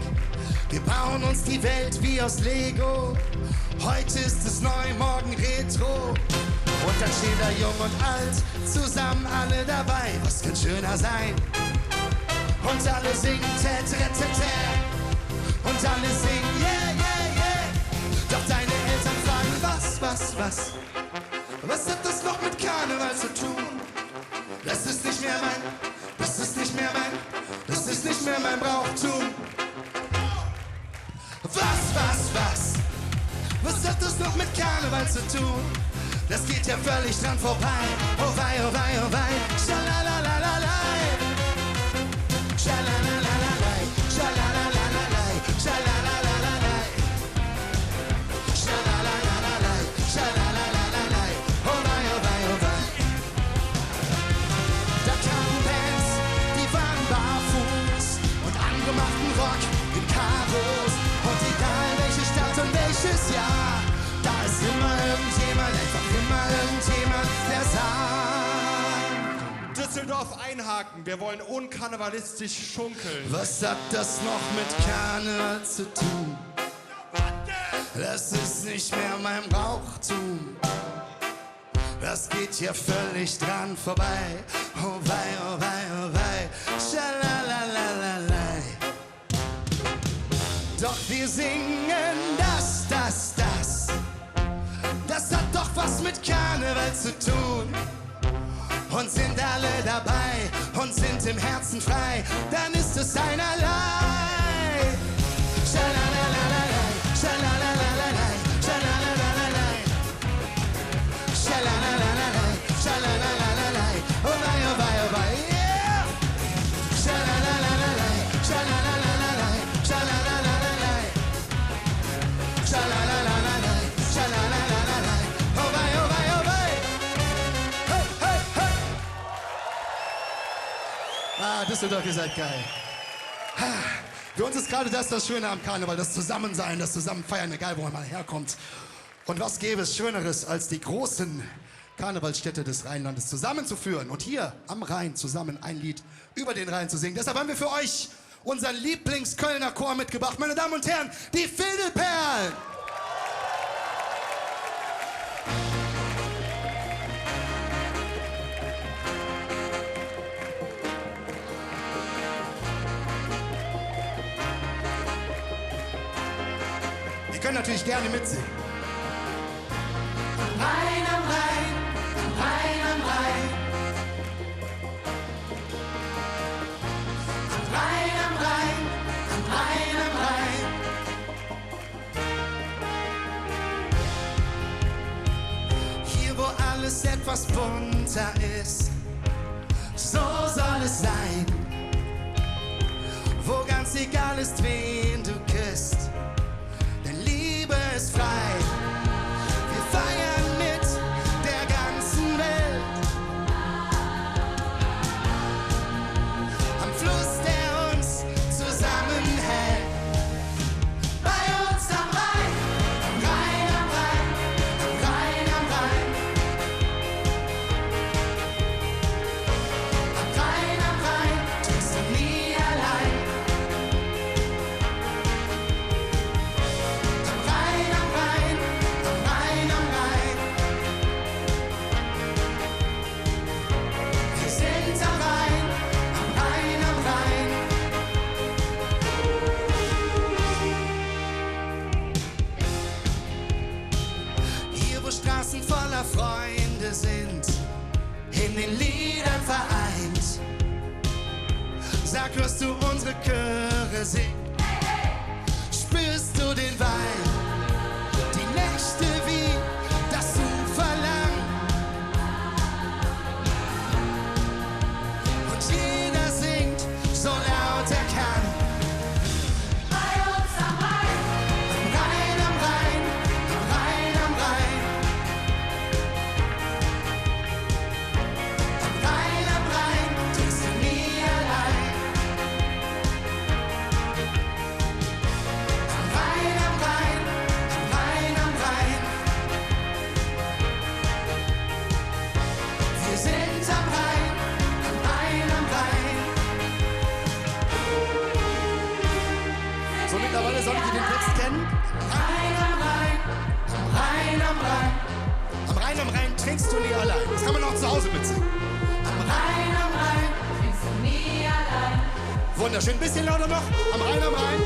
Wir bauen uns die Welt wie aus Lego. Heute ist es neu, morgen Retro. Und dann stehen da jung und alt, zusammen alle dabei. Was kann schöner sein? Und alle singen Tä-Tä-Tä-Tä. Und alle singen yeah, yeah, yeah. Doch deine Eltern fragen, was hat das noch mit Karneval zu tun? Das ist nicht mehr mein Brauchtum. Was hat das noch mit Karneval zu tun? Das geht ja völlig dran vorbei. Oh wei, oh wei, oh wei. Schalalalalai. Schalalalalai. Schalalalalai. Schalalalalai. Schalalalalai. Schalalalalai. Oh wei, oh wei, oh wei. Da kamen Bands, die waren barfuß und andere machten Rock in Karos. Und egal welche Stadt und welches Jahr, da ist immer irgendjemand, einfach immer irgendjemand, der sagt: Düsseldorf einhaken, wir wollen unkarnevalistisch schunkeln. Was hat das noch mit Karneval zu tun? Das ist nicht mehr mein Brauchtum. Das geht hier völlig dran vorbei. Oh wei, oh wei, oh wei. Schalalalalai. Doch wir singen das. Das hat doch was mit Karneval zu tun. Und sind alle dabei und sind im Herzen frei, dann ist es einerlei. Schalalalalai, schalalalalai, schalalalalai. Schalalalalai, schalalalalai. Oh wei, oh wei, oh wei, yeah. Schalalalalai, schalalalalai, schalalalalai. Schalalalalai, schalalalalai. Oh wei, oh wei, oh wei. Hey, hey, hey. Ah, Düsseldorf, ihr seid geil. Für uns ist gerade das Schöne am Karneval, das Zusammensein, das Zusammenfeiern, egal wo man mal herkommt. Und was gäbe es Schöneres, als die großen Karnevalsstädte des Rheinlandes zusammenzuführen und hier am Rhein zusammen ein Lied über den Rhein zu singen. Deshalb haben wir für euch unseren Lieblings-Kölner Chor mitgebracht. Meine Damen und Herren, die Fädelperlen! Die können natürlich gerne mitsingen. Rhein am Rhein, am Rhein am Rhein. Am Rhein am Rhein, am Rhein am Rhein. Hier, wo alles etwas bunter ist, so soll es sein. Wo ganz egal ist, wen du küsst, denn Liebe ist frei. Wir feiern mit der ganzen Welt am Fluss, der uns zusammenhält. Bei uns am Rhein, am Rhein, am Rhein, am Rhein, am Rhein. Am Rhein, tust du nie allein. Am Rhein, am Rhein, am Rhein, am Rhein. Wir sind am Rhein, am Rhein, am Rhein. Hier, wo Straßen voller Freunde sind, in den Liedern vereint. Sag, hörst du unsere Chöre singen? Spürst du den Wein? Die Nächte wie das Uferlang. Und jeder singt so laut er kann. Bei uns am Rhein, Am Rhein, am Rhein, am Rhein, am Rhein. Am Rhein, tust du nie allein. Am Rhein, am Rhein, am Rhein, am Rhein. Wir sind am Rhein, am Rhein, am Rhein. So, mittlerweile solltet ihr den Text kennen. Rhein am Rhein, am Rhein am Rhein. Am Rhein am Rhein trinkst du nie allein. Das kann man auch zu Hause mitsingen. Am Rhein trinkst du nie allein. Wunderschön. Ein bisschen lauter noch. Am Rhein am Rhein.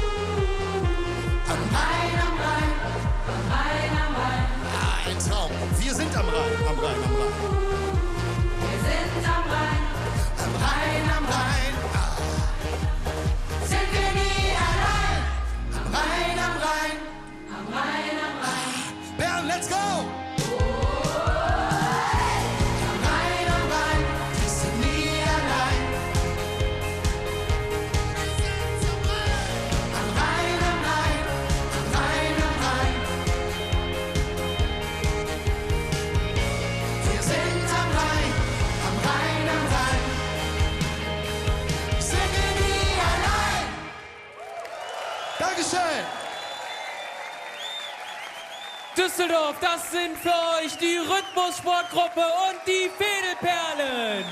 Am Rhein am Rhein, am Rhein am Rhein. Ah, ein Traum. Wir sind am Rhein, am Rhein, am Rhein. Wir sind am Rhein, Am Rhein, am Rhein. Ah, sind wir nie allein. am Rhein, am Rhein. Am Rhein, am Rhein. Bern, let's go! Am Rhein, am Rhein. Bist du nie allein. Am Rhein, am Rhein, am Rhein, am Rhein. Wir sind am Rhein, am Rhein, am Rhein. Sind wir nie allein. Dankeschön. Düsseldorf, das sind für euch die Rhythmus-Sportgruppe und die Fädelperlen.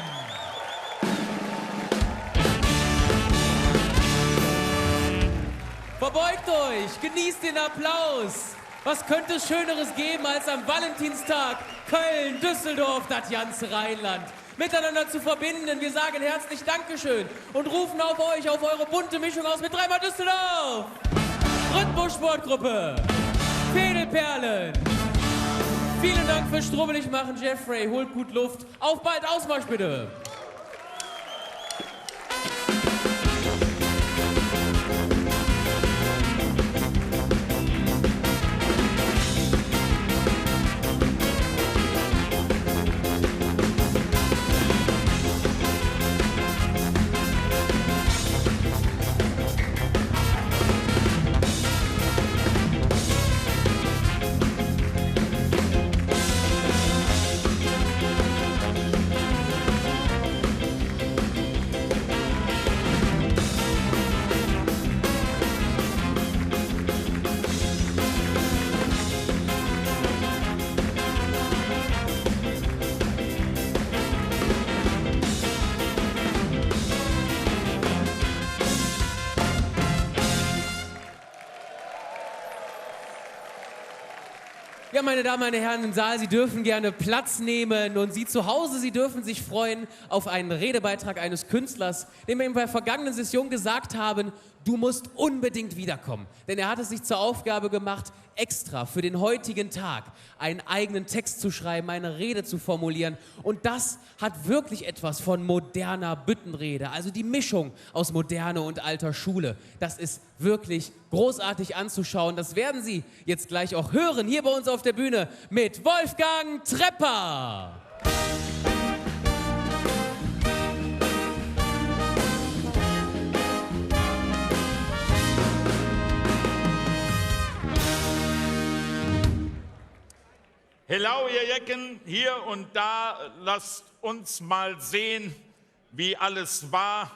Verbeugt euch, genießt den Applaus. Was könnte es Schöneres geben, als am Valentinstag Köln, Düsseldorf, das ganze Rheinland miteinander zu verbinden? Wir sagen herzlich Dankeschön und rufen auf euch, auf eure bunte Mischung aus mit dreimal Düsseldorf. Rhythmus-Sportgruppe, Fädelperlen. Vielen Dank fürs strubbelig machen, Jeffrey. Holt gut Luft. Auf bald, Ausmarsch bitte. Ja, meine Damen, meine Herren im Saal, Sie dürfen gerne Platz nehmen und Sie zu Hause, Sie dürfen sich freuen auf einen Redebeitrag eines Künstlers, dem wir in der vergangenen Session gesagt haben, du musst unbedingt wiederkommen. Denn er hat es sich zur Aufgabe gemacht, extra für den heutigen Tag einen eigenen Text zu schreiben, eine Rede zu formulieren. Und das hat wirklich etwas von moderner Büttenrede, also die Mischung aus Moderne und alter Schule. Das ist wirklich großartig anzuschauen. Das werden Sie jetzt gleich auch hören, hier bei uns auf der Bühne mit Wolfgang Trepper. Hello, ihr Jecken, hier und da, lasst uns mal sehen, wie alles war.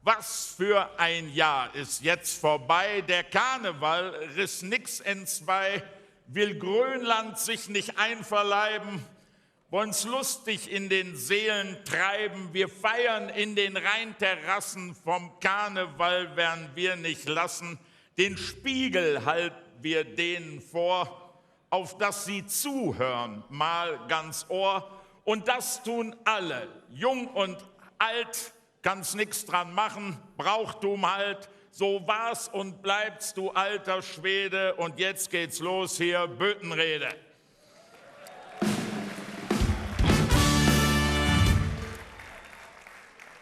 Was für ein Jahr ist jetzt vorbei. Der Karneval riss nix entzwei, will Grönland sich nicht einverleiben, wollen's lustig in den Seelen treiben. Wir feiern in den Rheinterrassen, vom Karneval werden wir nicht lassen. Den Spiegel halten wir denen vor, auf das sie zuhören, mal ganz Ohr. Und das tun alle, jung und alt, kannst nix dran machen, Brauchtum halt. So war's und bleibst, du alter Schwede. Und jetzt geht's los hier, Büttenrede.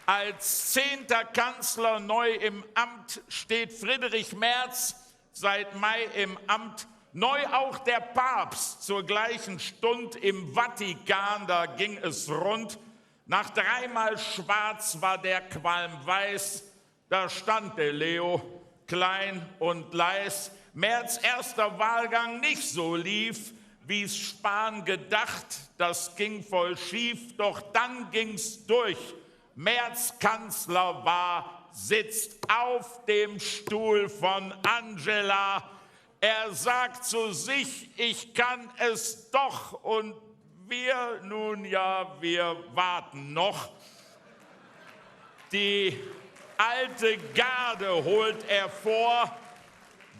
Als 10. Kanzler neu im Amt steht Friedrich Merz seit Mai im Amt. Neu auch der Papst zur gleichen Stund im Vatikan, da ging es rund. Nach 3-mal schwarz war der Qualm weiß, da stand der Leo, klein und leis. Merz erster Wahlgang nicht so lief, wie's Spahn gedacht, das ging voll schief, doch dann ging's durch. Merz Kanzler war, sitzt auf dem Stuhl von Angela. Er sagt zu sich, ich kann es doch, und wir, nun ja, wir warten noch. Die alte Garde holt er vor,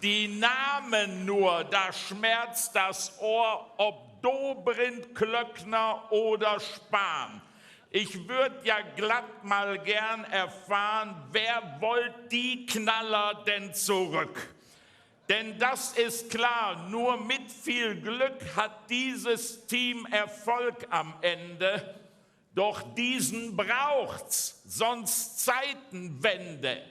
die Namen nur, da schmerzt das Ohr, ob Dobrindt, Klöckner oder Spahn. Ich würde ja glatt mal gern erfahren, wer wollt die Knaller denn zurück? Denn das ist klar, nur mit viel Glück hat dieses Team Erfolg am Ende. Doch diesen braucht's, sonst Zeitenwende.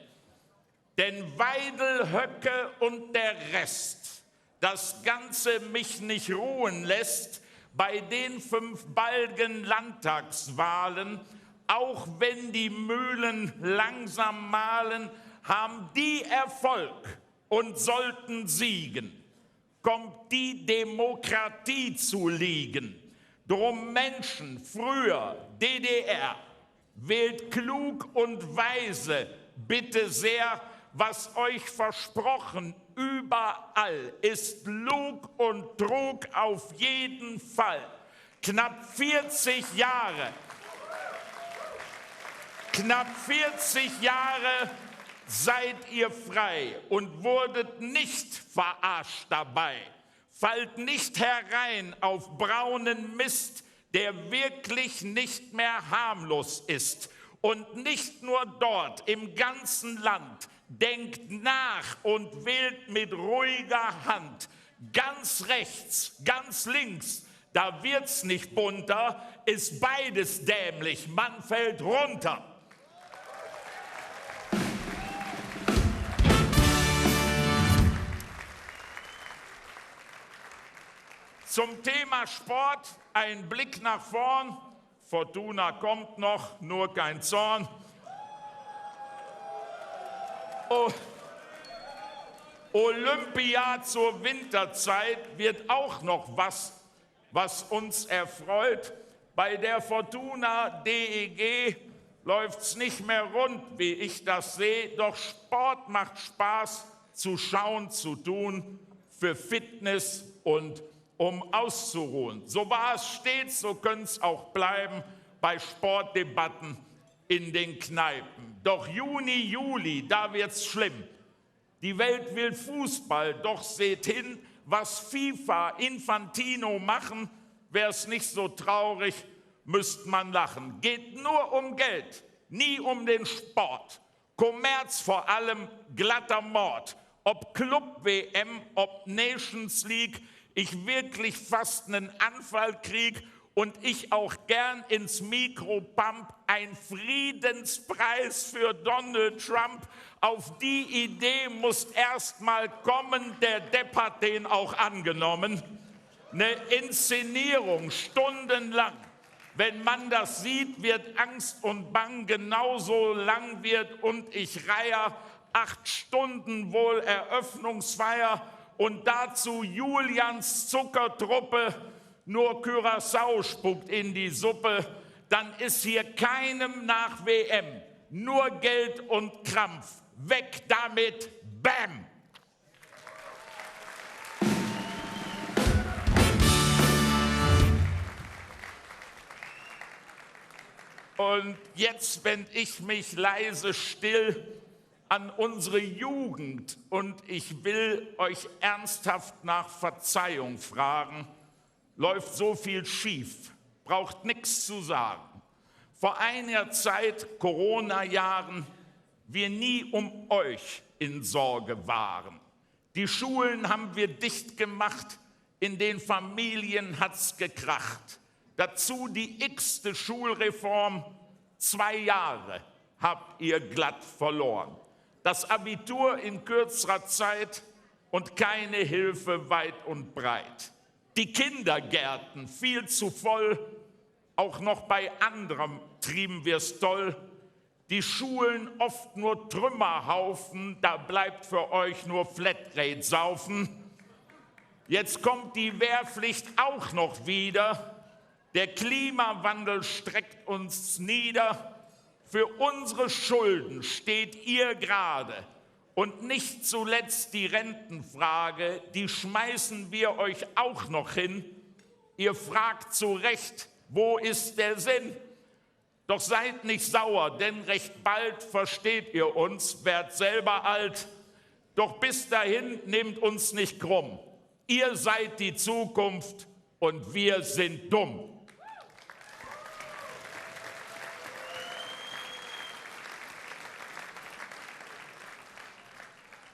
Denn Weidel, Höcke und der Rest, das Ganze mich nicht ruhen lässt, bei den 5 baldigen Landtagswahlen, auch wenn die Mühlen langsam mahlen, haben die Erfolg und sollten siegen, kommt die Demokratie zu liegen. Drum Menschen früher, DDR, wählt klug und weise, bitte sehr, was euch versprochen überall ist Lug und Trug auf jeden Fall. Knapp 40 Jahre seid ihr frei und wurdet nicht verarscht dabei. Fallt nicht herein auf braunen Mist, der wirklich nicht mehr harmlos ist. Und nicht nur dort, im ganzen Land, denkt nach und wählt mit ruhiger Hand. Ganz rechts, ganz links, da wird's nicht bunter, ist beides dämlich, man fällt runter. Zum Thema Sport ein Blick nach vorn. Fortuna kommt noch, nur kein Zorn. Olympia zur Winterzeit wird auch noch was uns erfreut. Bei der Fortuna DEG läuft's nicht mehr rund, wie ich das sehe. Doch Sport macht Spaß, zu schauen, zu tun, für Fitness und um auszuruhen. So war es stets, so könnte es auch bleiben bei Sportdebatten in den Kneipen. Doch Juni, Juli, da wird's schlimm. Die Welt will Fußball, doch seht hin, was FIFA, Infantino machen, wär's nicht so traurig, müsste man lachen. Geht nur um Geld, nie um den Sport. Kommerz vor allem, glatter Mord. Ob Club-WM, ob Nations League, ich wirklich fast einen Anfall krieg und ich auch gern ins Mikro pump, ein Friedenspreis für Donald Trump. Auf die Idee muss erst mal kommen, der Depp hat den auch angenommen. Eine Inszenierung, stundenlang. Wenn man das sieht, wird Angst und Bang, genauso lang wird und ich reihe 8 Stunden wohl Eröffnungsfeier und dazu Julians Zuckertruppe, nur Curaçao spuckt in die Suppe, dann ist hier keinem nach WM, nur Geld und Krampf. Weg damit, bam! Und jetzt wende ich mich leise still an unsere Jugend und ich will euch ernsthaft nach Verzeihung fragen. Läuft so viel schief, braucht nichts zu sagen. Vor einiger Zeit, Corona-Jahren, wir nie um euch in Sorge waren. Die Schulen haben wir dicht gemacht, in den Familien hat's gekracht. Dazu die x-te Schulreform, 2 Jahre habt ihr glatt verloren. Das Abitur in kürzerer Zeit und keine Hilfe weit und breit. Die Kindergärten viel zu voll, auch noch bei anderem trieben wir's toll. Die Schulen oft nur Trümmerhaufen, da bleibt für euch nur Flatrate saufen. Jetzt kommt die Wehrpflicht auch noch wieder. Der Klimawandel streckt uns nieder. Für unsere Schulden steht ihr gerade. Und nicht zuletzt die Rentenfrage, die schmeißen wir euch auch noch hin. Ihr fragt zu Recht, wo ist der Sinn? Doch seid nicht sauer, denn recht bald versteht ihr uns, werdet selber alt. Doch bis dahin nehmt uns nicht krumm. Ihr seid die Zukunft und wir sind dumm.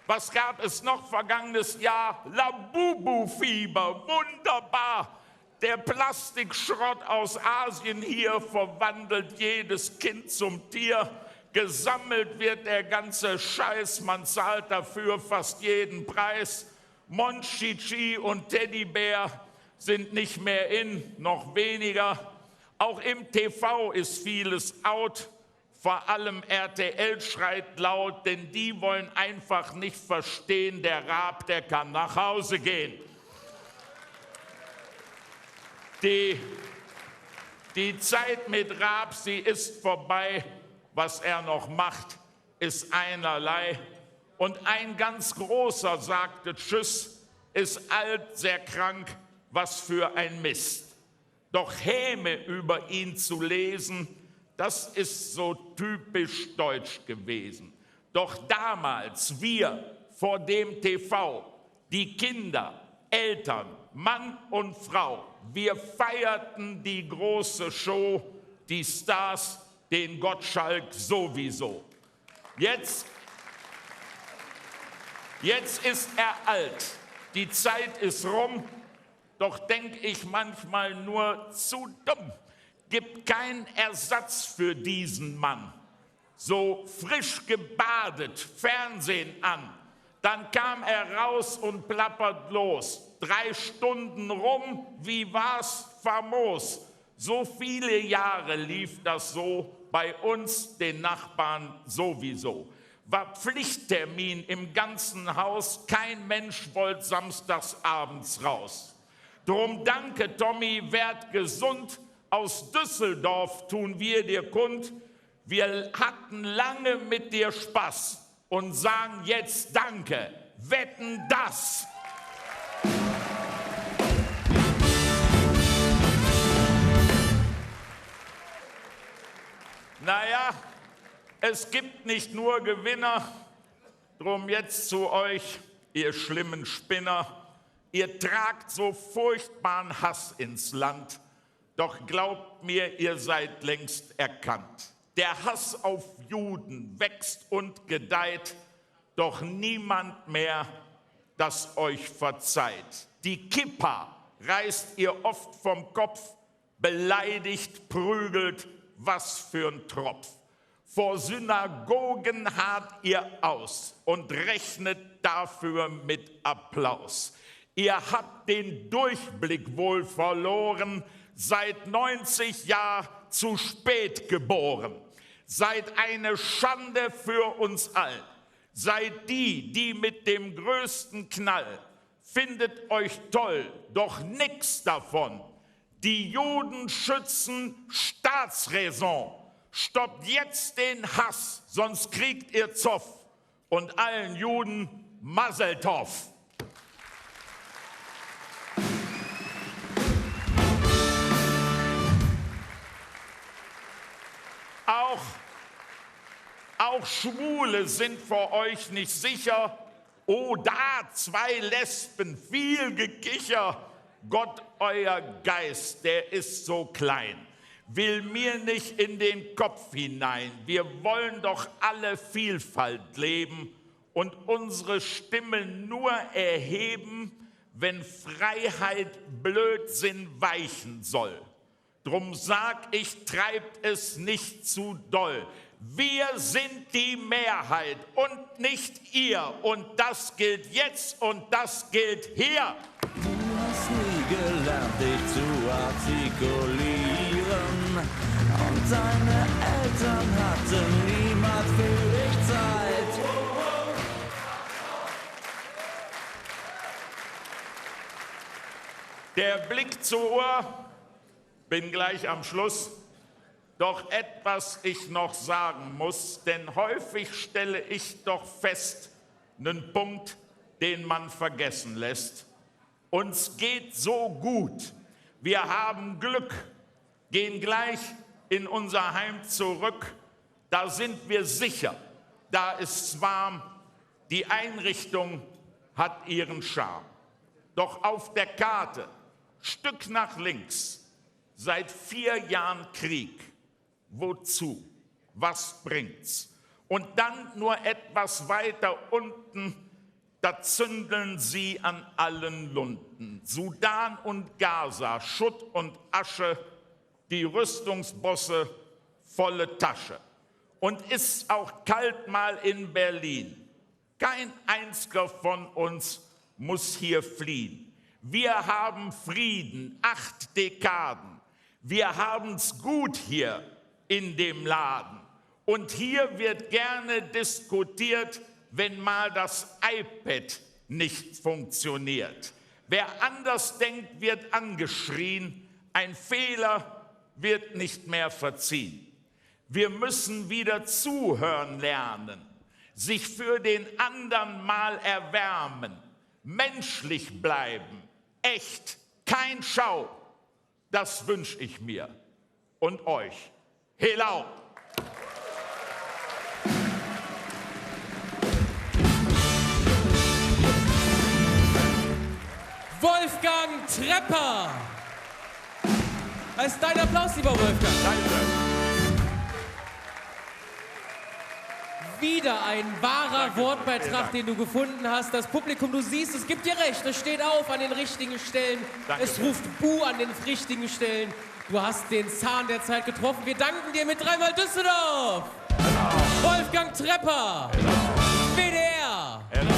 Was gab es noch vergangenes Jahr? Labubu-Fieber, wunderbar. Der Plastikschrott aus Asien hier verwandelt jedes Kind zum Tier. Gesammelt wird der ganze Scheiß, man zahlt dafür fast jeden Preis. Monchichi und Teddybär sind nicht mehr in, noch weniger. Auch im TV ist vieles out. Vor allem RTL schreit laut, denn die wollen einfach nicht verstehen, der Raab, der kann nach Hause gehen. Die Zeit mit Raab, sie ist vorbei. Was er noch macht, ist einerlei. Und ein ganz großer sagte Tschüss, ist alt, sehr krank, was für ein Mist. Doch Häme über ihn zu lesen, das ist so typisch deutsch gewesen. Doch damals, wir vor dem TV, die Kinder, Eltern, Mann und Frau, wir feierten die große Show, die Stars, den Gottschalk sowieso. Jetzt ist er alt, die Zeit ist rum, doch denk ich manchmal nur zu dumm. Gibt keinen Ersatz für diesen Mann. So frisch gebadet, Fernsehen an, dann kam er raus und plappert los. 3 Stunden rum, wie war's famos? So viele Jahre lief das so, bei uns, den Nachbarn sowieso. War Pflichttermin im ganzen Haus, kein Mensch wollte samstags abends raus. Drum danke, Tommy, werd gesund. Aus Düsseldorf tun wir dir kund, wir hatten lange mit dir Spaß und sagen jetzt Danke, wetten das. Naja, es gibt nicht nur Gewinner, drum jetzt zu euch, ihr schlimmen Spinner. Ihr tragt so furchtbaren Hass ins Land, doch glaubt mir, ihr seid längst erkannt. Der Hass auf Juden wächst und gedeiht, doch niemand mehr, das euch verzeiht. Die Kippa reißt ihr oft vom Kopf, beleidigt, prügelt, was für ein Tropf. Vor Synagogen harrt ihr aus und rechnet dafür mit Applaus. Ihr habt den Durchblick wohl verloren, seid 90 Jahre zu spät geboren. Seid eine Schande für uns all. Seid die, die mit dem größten Knall. Findet euch toll, doch nix davon. Die Juden schützen Staatsräson. Stoppt jetzt den Hass, sonst kriegt ihr Zoff. Und allen Juden Mazel Tov. Auch Schwule sind vor euch nicht sicher. Oh, da 2 Lesben, viel Gekicher. Gott, euer Geist, der ist so klein, will mir nicht in den Kopf hinein. Wir wollen doch alle Vielfalt leben und unsere Stimme nur erheben, wenn Freiheit Blödsinn weichen soll. Drum sag ich, treibt es nicht zu doll. Wir sind die Mehrheit und nicht ihr. Und das gilt jetzt und das gilt hier. Du hast nie gelernt, dich zu artikulieren. Und deine Eltern hatten niemals für dich Zeit. Der Blick zur Uhr, bin gleich am Schluss. Doch etwas ich noch sagen muss, denn häufig stelle ich doch fest, nen Punkt, den man vergessen lässt. Uns geht so gut, wir haben Glück, gehen gleich in unser Heim zurück. Da sind wir sicher, da ist's warm, die Einrichtung hat ihren Charme. Doch auf der Karte, Stück nach links, seit 4 Jahren Krieg. Wozu? Was bringt's? Und dann nur etwas weiter unten, da zündeln sie an allen Lunden. Sudan und Gaza, Schutt und Asche, die Rüstungsbosse, volle Tasche. Und ist auch kalt mal in Berlin. Kein einziger von uns muss hier fliehen. Wir haben Frieden, 8 Dekaden. Wir haben's gut hier in dem Laden. Und hier wird gerne diskutiert, wenn mal das iPad nicht funktioniert. Wer anders denkt, wird angeschrien. Ein Fehler wird nicht mehr verziehen. Wir müssen wieder zuhören lernen, sich für den anderen mal erwärmen, menschlich bleiben, echt, kein Schau. Das wünsche ich mir und euch. Helau! Wolfgang Trepper. Das ist dein Applaus, lieber Wolfgang. Danke. Wieder ein wahrer Wortbeitrag, den du gefunden hast. Das Publikum, du siehst, es gibt dir recht. Es steht auf an den richtigen Stellen. Danke. Es ruft Buh an den richtigen Stellen. Du hast den Zahn der Zeit getroffen. Wir danken dir mit 3-mal Düsseldorf. Genau. Wolfgang Trepper. Genau. WDR. Genau.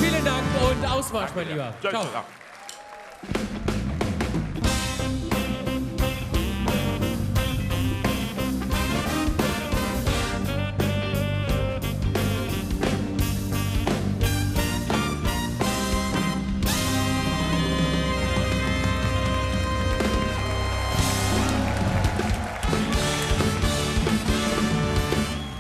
Vielen Dank und Ausmarsch, mein Lieber. Ciao.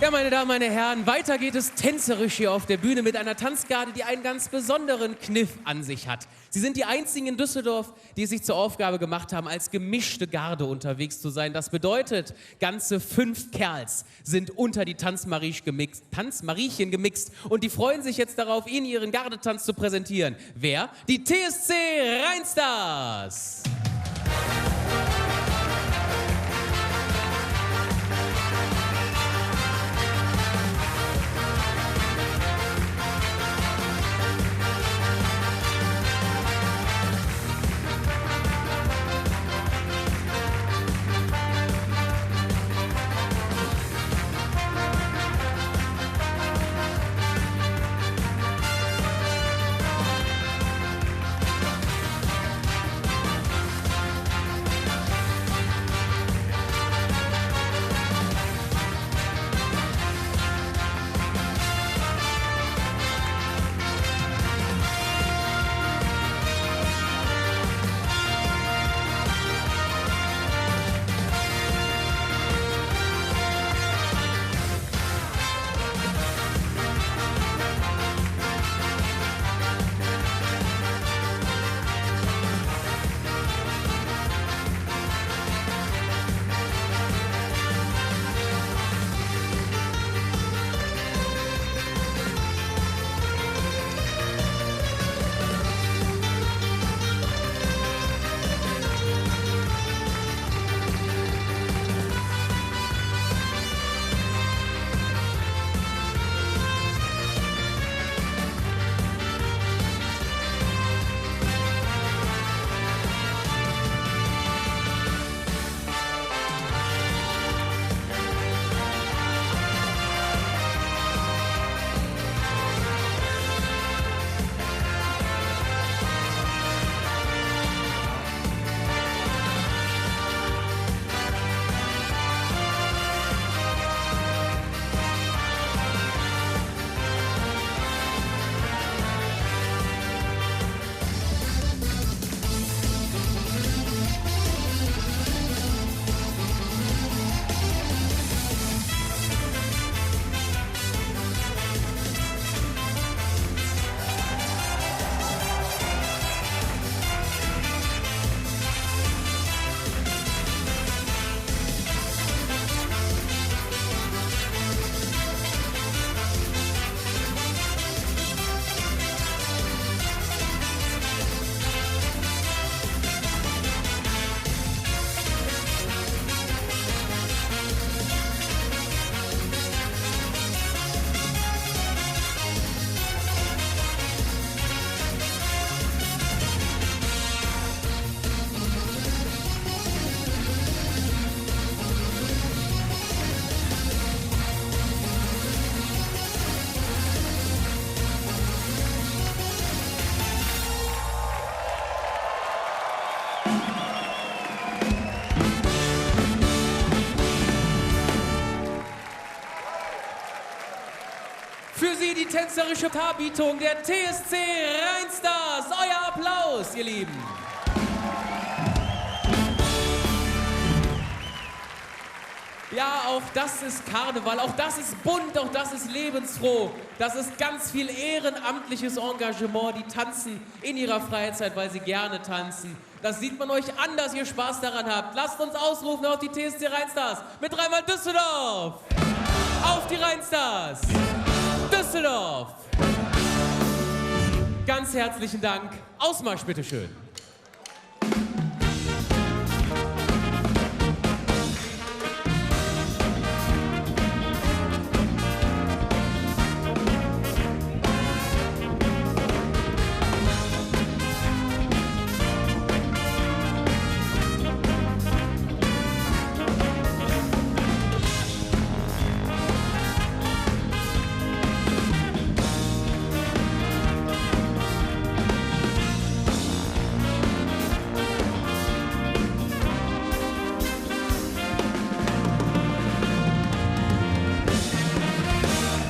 Ja, meine Damen, meine Herren, weiter geht es tänzerisch hier auf der Bühne mit einer Tanzgarde, die einen ganz besonderen Kniff an sich hat. Sie sind die einzigen in Düsseldorf, die es sich zur Aufgabe gemacht haben, als gemischte Garde unterwegs zu sein. Das bedeutet, ganze 5 Kerls sind unter die Tanzmariechen gemixt und die freuen sich jetzt darauf, Ihnen ihren Gardetanz zu präsentieren. Wer? Die TSC Rheinstars! Für Sie die tänzerische Darbietung der TSC Rheinstars. Euer Applaus, ihr Lieben. Ja, auch das ist Karneval, auch das ist bunt, auch das ist lebensfroh. Das ist ganz viel ehrenamtliches Engagement. Die tanzen in ihrer Freizeit, weil sie gerne tanzen. Das sieht man euch an, dass ihr Spaß daran habt. Lasst uns ausrufen auf die TSC Rheinstars mit dreimal Düsseldorf. Auf die Rheinstars. Düsseldorf. Ganz herzlichen Dank. Ausmarsch, bitteschön.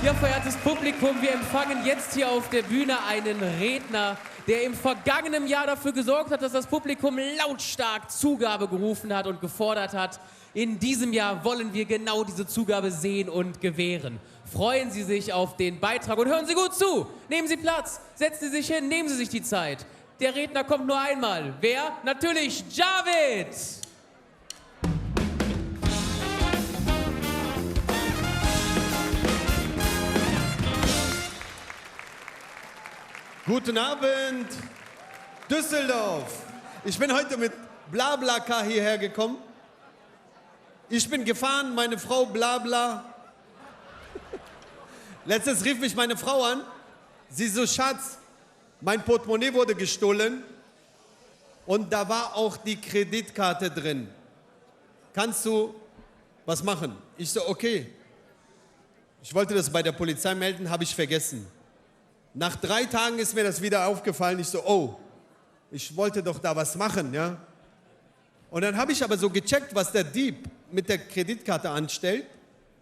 Ja, verehrtes Publikum, wir empfangen jetzt hier auf der Bühne einen Redner, der im vergangenen Jahr dafür gesorgt hat, dass das Publikum lautstark Zugabe gerufen hat und gefordert hat. In diesem Jahr wollen wir genau diese Zugabe sehen und gewähren. Freuen Sie sich auf den Beitrag und hören Sie gut zu. Nehmen Sie Platz, setzen Sie sich hin, nehmen Sie sich die Zeit. Der Redner kommt nur einmal. Wer? Natürlich Javid! Guten Abend, Düsseldorf. Ich bin heute mit BlaBlaCar hierher gekommen. Ich bin gefahren, meine Frau Blabla. Letztens rief mich meine Frau an. Sie so, Schatz, mein Portemonnaie wurde gestohlen und da war auch die Kreditkarte drin. Kannst du was machen? Ich so, okay. Ich wollte das bei der Polizei melden, habe ich vergessen. Nach 3 Tagen ist mir das wieder aufgefallen. Ich so, oh, ich wollte doch da was machen, ja. Und dann habe ich aber so gecheckt, was der Dieb mit der Kreditkarte anstellt.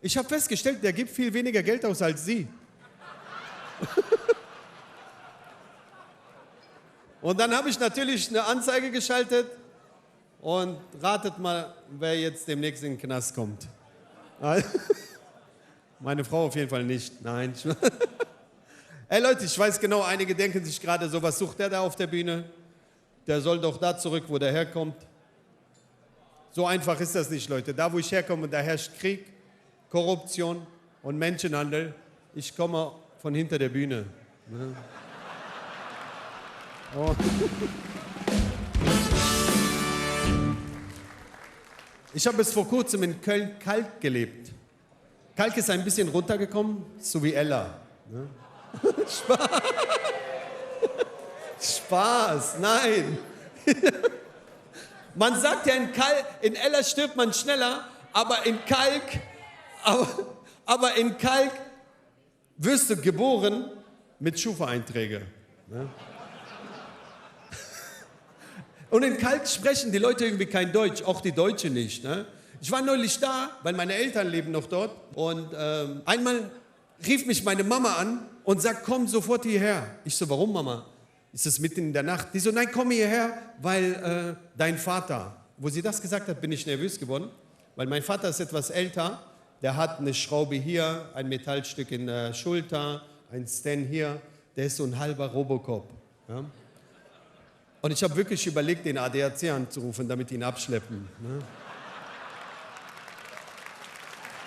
Ich habe festgestellt, der gibt viel weniger Geld aus als Sie. Und dann habe ich natürlich eine Anzeige geschaltet und ratet mal, wer jetzt demnächst in den Knast kommt. Meine Frau auf jeden Fall nicht, nein. Ey Leute, ich weiß genau, einige denken sich gerade so, was sucht der da auf der Bühne? Der soll doch da zurück, wo der herkommt. So einfach ist das nicht, Leute. Da, wo ich herkomme, da herrscht Krieg, Korruption und Menschenhandel. Ich komme von hinter der Bühne. Oh. Ich habe bis vor kurzem in Köln-Kalk gelebt. Kalk ist ein bisschen runtergekommen, so wie Ella. Spaß. Spaß, nein. Man sagt ja, in Ella stirbt man schneller, aber in Kalk wirst du geboren mit Schufa-Einträge. Ne? Und in Kalk sprechen die Leute irgendwie kein Deutsch, auch die Deutschen nicht. Ne? Ich war neulich da, weil meine Eltern leben noch dort. Und einmal rief mich meine Mama an und sagt, komm sofort hierher. Ich so, warum, Mama? Ist es mitten in der Nacht? Die so, nein, komm hierher, weil dein Vater, wo sie das gesagt hat, bin ich nervös geworden, weil mein Vater ist etwas älter, der hat eine Schraube hier, ein Metallstück in der Schulter, ein Stand hier, der ist so ein halber Robocop. Ja? Und ich habe wirklich überlegt, den ADAC anzurufen, damit ihn abschleppen. Ne?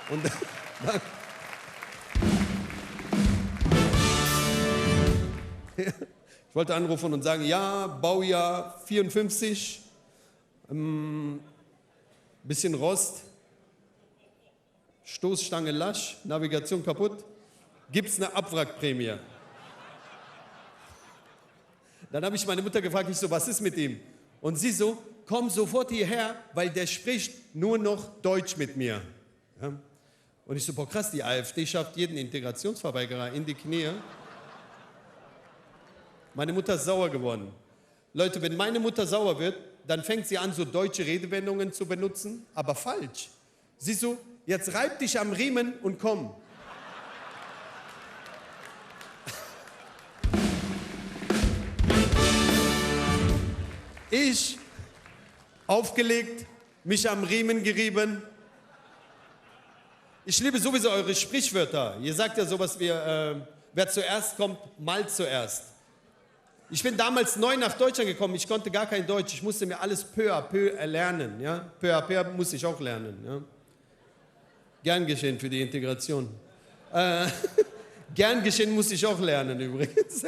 Und ich wollte anrufen und sagen, ja, Baujahr 54, bisschen Rost, Stoßstange lasch, Navigation kaputt, gibt's eine Abwrackprämie? Dann habe ich meine Mutter gefragt, ich so, was ist mit ihm? Und sie so, komm sofort hierher, weil der spricht nur noch Deutsch mit mir. Ja? Und ich so, boah krass, die AfD schafft jeden Integrationsverweigerer in die Knie. Meine Mutter ist sauer geworden. Leute, wenn meine Mutter sauer wird, dann fängt sie an, so deutsche Redewendungen zu benutzen, aber falsch. Sie so, jetzt reib dich am Riemen und komm. Ich, aufgelegt, mich am Riemen gerieben. Ich liebe sowieso eure Sprichwörter. Ihr sagt ja sowas wie, wer zuerst kommt, malt zuerst. Ich bin damals neu nach Deutschland gekommen, ich konnte gar kein Deutsch, ich musste mir alles peu à peu erlernen. Ja? Peu à peu musste ich auch lernen. Ja? Gern geschehen für die Integration. Gern geschehen musste ich auch lernen übrigens.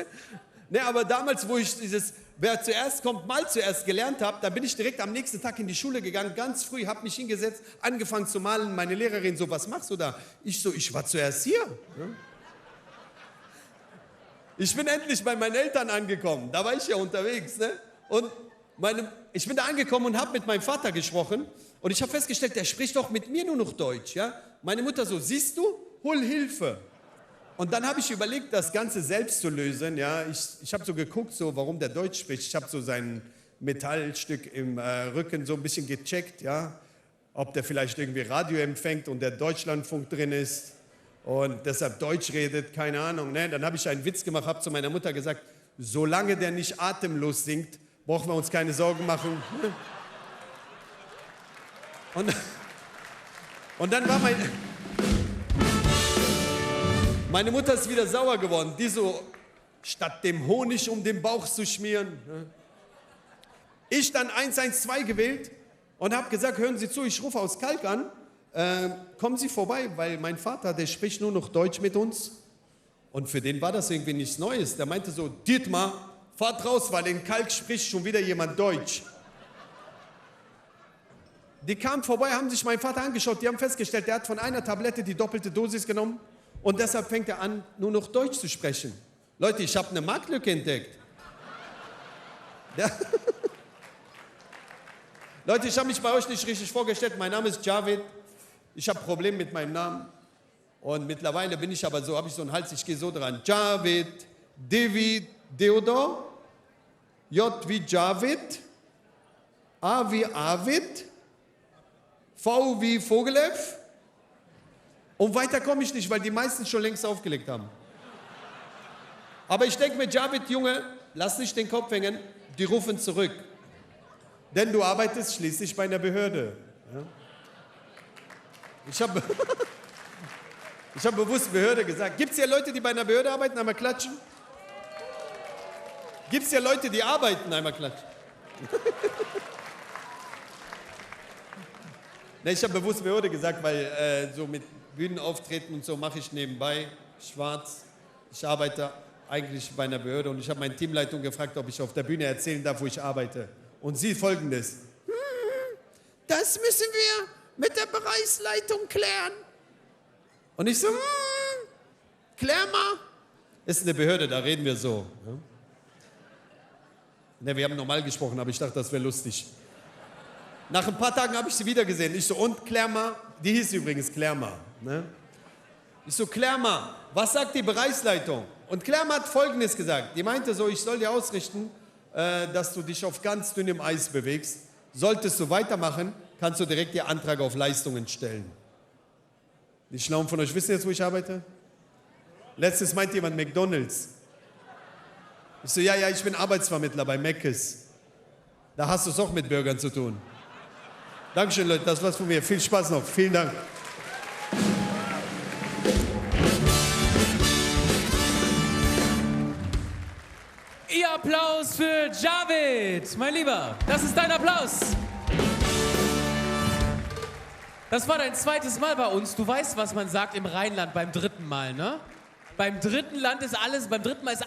Ne, aber damals, wo ich dieses wer zuerst kommt, mal zuerst gelernt habe, da bin ich direkt am nächsten Tag in die Schule gegangen, ganz früh, habe mich hingesetzt, angefangen zu malen. Meine Lehrerin so, was machst du da? Ich so, ich war zuerst hier. Ja? Ich bin endlich bei meinen Eltern angekommen, da war ich ja unterwegs. Ne? Und ich bin da angekommen und habe mit meinem Vater gesprochen und ich habe festgestellt, der spricht doch mit mir nur noch Deutsch. Ja? Meine Mutter so, siehst du, hol Hilfe. Und dann habe ich überlegt, das Ganze selbst zu lösen. Ja? Ich habe so geguckt, so, warum der Deutsch spricht. Ich habe so sein Metallstück im Rücken so ein bisschen gecheckt, ja? Ob der vielleicht irgendwie Radio empfängt und der Deutschlandfunk drin ist. Und deshalb Deutsch redet, keine Ahnung. Ne? Dann habe ich einen Witz gemacht, habe zu meiner Mutter gesagt, solange der nicht atemlos singt, brauchen wir uns keine Sorgen machen. Und dann war meine Mutter ist wieder sauer geworden. Die so, statt dem Honig um den Bauch zu schmieren. Ich dann 112 gewählt und habe gesagt, hören Sie zu, ich rufe aus Kalk an. Kommen Sie vorbei, weil mein Vater, der spricht nur noch Deutsch mit uns. Und für den war das irgendwie nichts Neues. Der meinte so, Dietmar, fahrt raus, weil in Kalk spricht schon wieder jemand Deutsch. Die kamen vorbei, haben sich meinen Vater angeschaut, die haben festgestellt, der hat von einer Tablette die doppelte Dosis genommen und deshalb fängt er an, nur noch Deutsch zu sprechen. Leute, ich habe eine Marktlücke entdeckt. Ja. Leute, ich habe mich bei euch nicht richtig vorgestellt. Mein Name ist Javid. Ich habe Probleme mit meinem Namen. Und mittlerweile bin ich aber so, habe ich so einen Hals, ich gehe so dran. Javid, David, Theodor, J wie Javid, A wie Arvid, V wie Vogelev. Und weiter komme ich nicht, weil die meisten schon längst aufgelegt haben. Aber ich denke mir, Javid, Junge, lass nicht den Kopf hängen, die rufen zurück. Denn du arbeitest schließlich bei einer Behörde. Ja? Ich habe bewusst Behörde gesagt. Gibt es hier Leute, die bei einer Behörde arbeiten? Einmal klatschen. Gibt es hier Leute, die arbeiten? Einmal klatschen. Ne, ich habe bewusst Behörde gesagt, weil so mit Bühnenauftreten und so mache ich nebenbei schwarz. Ich arbeite eigentlich bei einer Behörde und ich habe meine Teamleitung gefragt, ob ich auf der Bühne erzählen darf, wo ich arbeite. Und sie Folgendes. Das müssen wir mit der Bereichsleitung klären. Und ich so, klär mal. Ist eine Behörde, da reden wir so. Ja? Ne, wir haben normal gesprochen, aber ich dachte, das wäre lustig. Nach ein paar Tagen habe ich sie wieder gesehen. Ich so, und klär mal. Die hieß übrigens Klärma. Ne? Ich so, Klärma, was sagt die Bereichsleitung? Und Klärma hat Folgendes gesagt. Die meinte so, ich soll dir ausrichten, dass du dich auf ganz dünnem Eis bewegst. Solltest du weitermachen, kannst du direkt dir Antrag auf Leistungen stellen. Die Schlauen von euch wissen jetzt, wo ich arbeite? Letztes meint jemand McDonald's. Ich so, ja, ich bin Arbeitsvermittler bei Mc's. Da hast du es auch mit Bürgern zu tun. Dankeschön, Leute, das war's von mir. Viel Spaß noch. Vielen Dank. Ihr Applaus für Javid, mein Lieber. Das ist dein Applaus. Das war dein zweites Mal bei uns. Du weißt, was man sagt im Rheinland beim dritten Mal, ne? Beim dritten Mal ist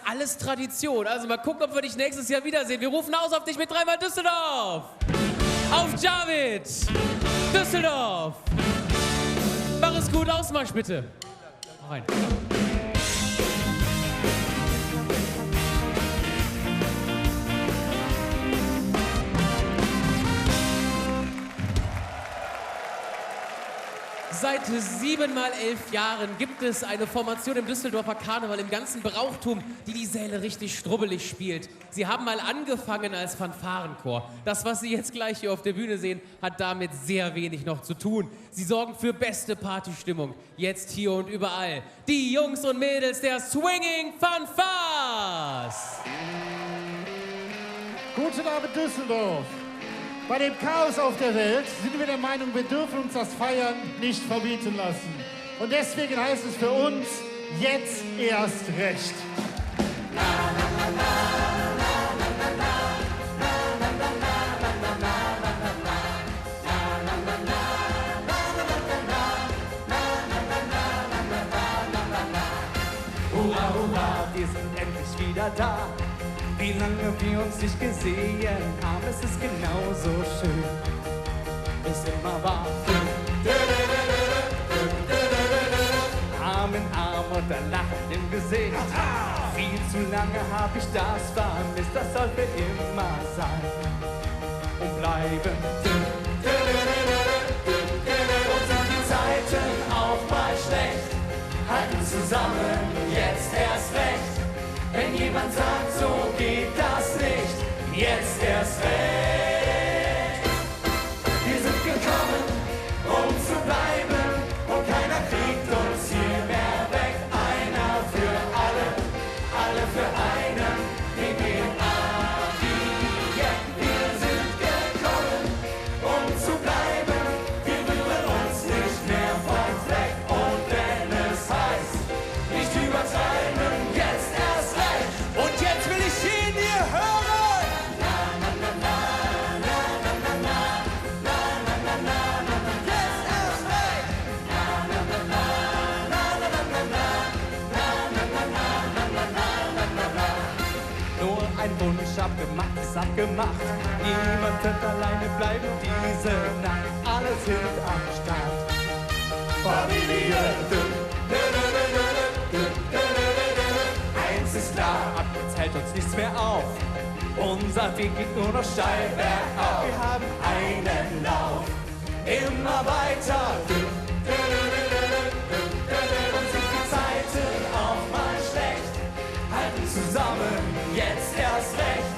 alles Tradition. Also mal gucken, ob wir dich nächstes Jahr wiedersehen. Wir rufen aus auf dich mit 3-mal Düsseldorf. Auf Javid. Düsseldorf. Mach es gut, Ausmarsch bitte. Mach rein. Seit 7 mal 11 Jahren gibt es eine Formation im Düsseldorfer Karneval im ganzen Brauchtum, die die Säle richtig strubbelig spielt. Sie haben mal angefangen als Fanfarenchor. Das, was Sie jetzt gleich hier auf der Bühne sehen, hat damit sehr wenig noch zu tun. Sie sorgen für beste Partystimmung, jetzt hier und überall. Die Jungs und Mädels der Swinging Fanfars! Guten Abend, Düsseldorf. Bei dem Chaos auf der Welt sind wir der Meinung, wir dürfen uns das Feiern nicht verbieten lassen. Und deswegen heißt es für uns, jetzt erst recht. Hurra, hurra, wir sind endlich wieder da. Wie lange wir uns nicht gesehen haben, es ist genauso schön, es immer war. Arm in Arm und ein Lachen im Gesicht. Viel zu lange habe ich das vermisst, das soll für immer sein und bleiben. Und sind die Zeiten auch mal schlecht, halten zusammen, jetzt erst recht. Wenn jemand sagt, so geht das nicht, jetzt erst recht. Wir sind gekommen, um zu bleiben, und keiner kriegt uns hier mehr weg. Einer für alle, alle für einen, wir gehen ab wie jetzt. Wir sind gekommen, um zu bleiben, wir rühren uns nicht mehr abgemacht, ist abgemacht. Niemand wird alleine bleiben diese Nacht. Alle sind am Start. Familie. Eins ist klar, ab jetzt hält uns nichts mehr auf. Unser Weg geht nur noch steil bergauf. Wir haben einen Lauf, immer weiter. Und sind die Zeiten auch mal schlecht. Halten zusammen, jetzt erst recht.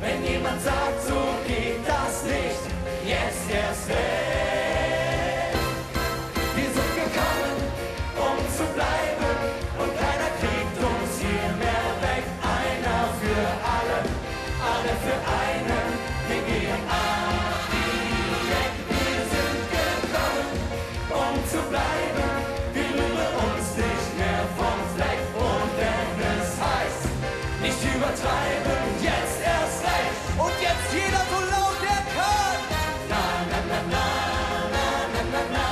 Wenn jemand sagt, so geht das nicht, jetzt erst recht. Wir sind gekommen, um zu bleiben. Und keiner kriegt uns hier mehr weg. Einer für alle, alle für einen. Wir gehen ab die Weg. Wir sind gekommen, um zu bleiben. Wir rühren uns nicht mehr vom Fleck. Und wenn es heißt, nicht übertreiben, jetzt erst recht. Und jetzt jeder so laut er kann. Na, na, na, na, na, na, na, na.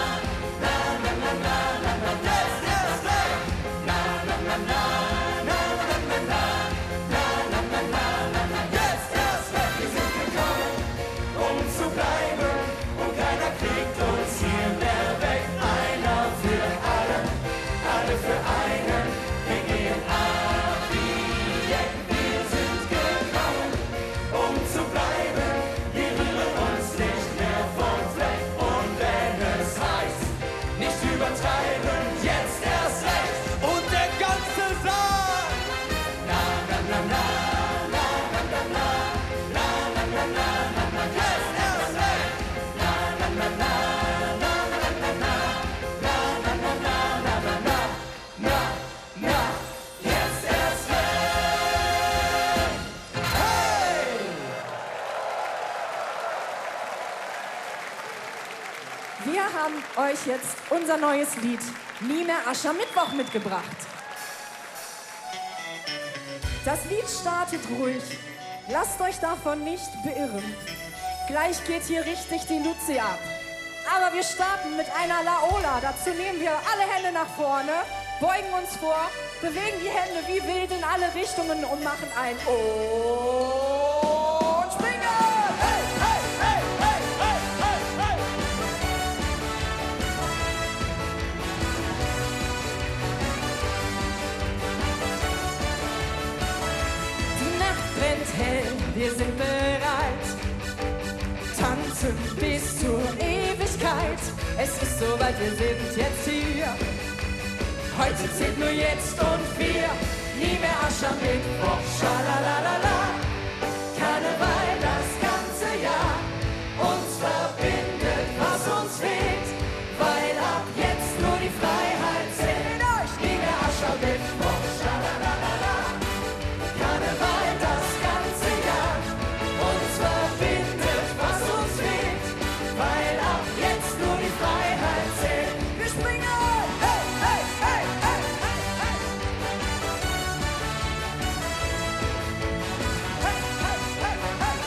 Na, na, na, na, na, na, jetzt erst recht. Na, na, na, na, na, na, na, na. Na, na, na, na, na, na, jetzt erst recht. Wir sind gekommen, um zu bleiben. Und keiner kriegt uns hier mehr weg. Einer für alle, alle für einen. Wir gehen ab wie Jack. Wir sind gekommen, um zu bleiben. Wir rühren uns nicht mehr vom Fleck. Und wenn es heißt, nicht übertreiben, jetzt erst recht. Und der ganze Saal. Na, na, na, na, na, na, na, na. Na, na, na, na, na, na, jetzt erst recht. Na, na, na, na, na, na, na, na. Na, na, na, na, na, na, na. Na, na, jetzt erst recht. Hey! Wir haben euch jetzt unser neues Lied Nie mehr Aschermittwoch mitgebracht. Das Lied startet ruhig. Lasst euch davon nicht beirren. Gleich geht hier richtig die Luzi ab. Aber wir starten mit einer Laola. Dazu nehmen wir alle Hände nach vorne, beugen uns vor, bewegen die Hände wie wild in alle Richtungen und machen ein und springen! Hey, hey, hey, hey, hey, hey, hey! Die Nacht brennt hell, wir sind bereit. Tanzen bis zur Ewigkeit. Es ist soweit, wir sind jetzt hier. Heute zählt nur jetzt und wir. Nie mehr Aschermittwoch, schalalalala. Karneval das ganze Jahr. Uns verbindet, was uns fehlt. Weil ab jetzt nur die Freiheit zählt. Nie mehr Aschermittwoch, schalalalala. Karneval das ganze Jahr. Uns verbindet, was uns fehlt. Weil ab jetzt nur die Freiheit zählt. Wir springen! Hey, hey, hey, hey, hey, hey! Hey, hey, hey, hey!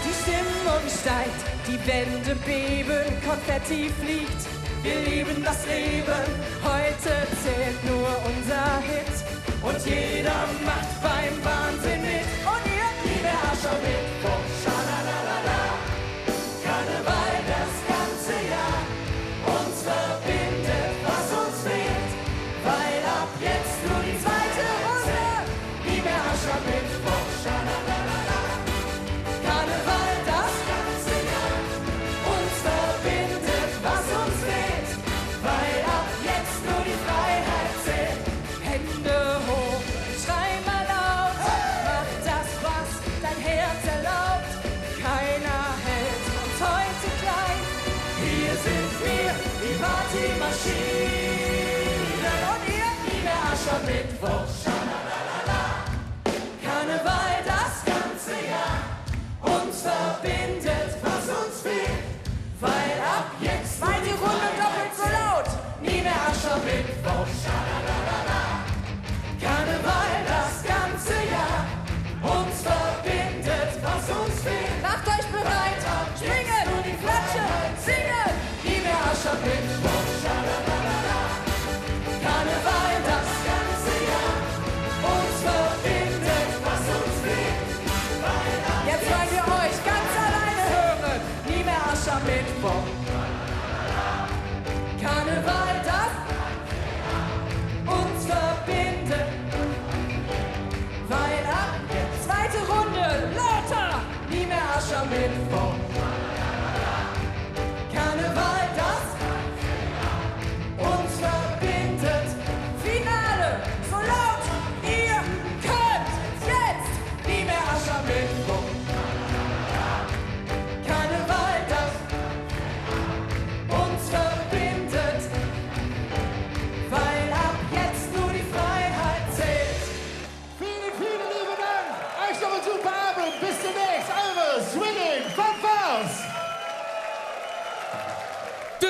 Die Stimmung steigt, die Wände beben, Konfetti fliegt. Wir lieben das Leben, heute zählt nur unser Hit. Und jeder macht beim Wahnsinn mit. Und ihr, liebe Aschermittwoch, schalalala. Karneval das ganze Jahr. Uns verbindet, was uns fehlt. Weil ab jetzt nur die zweite Runde. Liebe Aschermittwoch, schalalala. Karneval das ganze Jahr. Uns verbindet, was uns fehlt. Weil ab jetzt nur die Freiheit zählt. Hände hoch, schrei mal laut. Mach das, was dein Herz erlaubt. Keiner hält uns heute klein. Hier sind wir, die Partymaschinen. Und ihr, liebe Aschermittwoch, schalalala. Karneval das ganze Jahr. Uns verbindet, was uns fehlt. Weil ab jetzt zweite Runde doppelt so laut. Nie mehr Aschermittwoch, schalalala. Karneval das ganze Jahr. Uns verbindet, was uns fehlt. Macht euch bereit, springen, die Klatsche, singen. Nie mehr Aschermittwoch, schalalala. Karneval das ganze Jahr.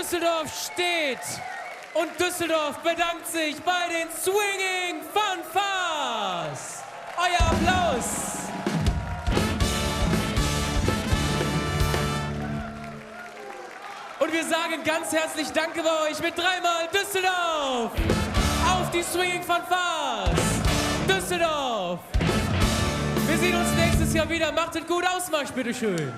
Düsseldorf steht. Und Düsseldorf bedankt sich bei den Swinging Fanfares. Euer Applaus. Und wir sagen ganz herzlich Danke bei euch mit dreimal Düsseldorf. Auf die Swinging Fanfares. Düsseldorf. Wir sehen uns nächstes Jahr wieder. Macht es gut. Ausmarsch, bitteschön.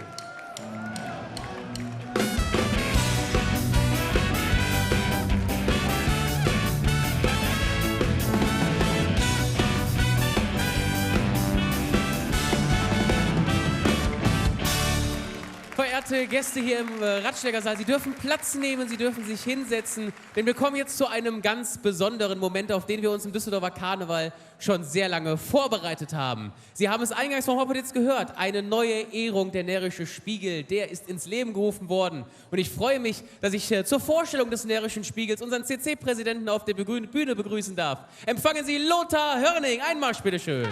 Verehrte Gäste hier im Ratschlägersaal, Sie dürfen Platz nehmen, Sie dürfen sich hinsetzen, denn wir kommen jetzt zu einem ganz besonderen Moment, auf den wir uns im Düsseldorfer Karneval schon sehr lange vorbereitet haben. Sie haben es eingangs vom Hoppeditz gehört, eine neue Ehrung, der Närrische Spiegel, der ist ins Leben gerufen worden. Und ich freue mich, dass ich zur Vorstellung des Närrischen Spiegels unseren CC-Präsidenten auf der Bühne begrüßen darf. Empfangen Sie Lothar Hörning, Einmarsch bitteschön.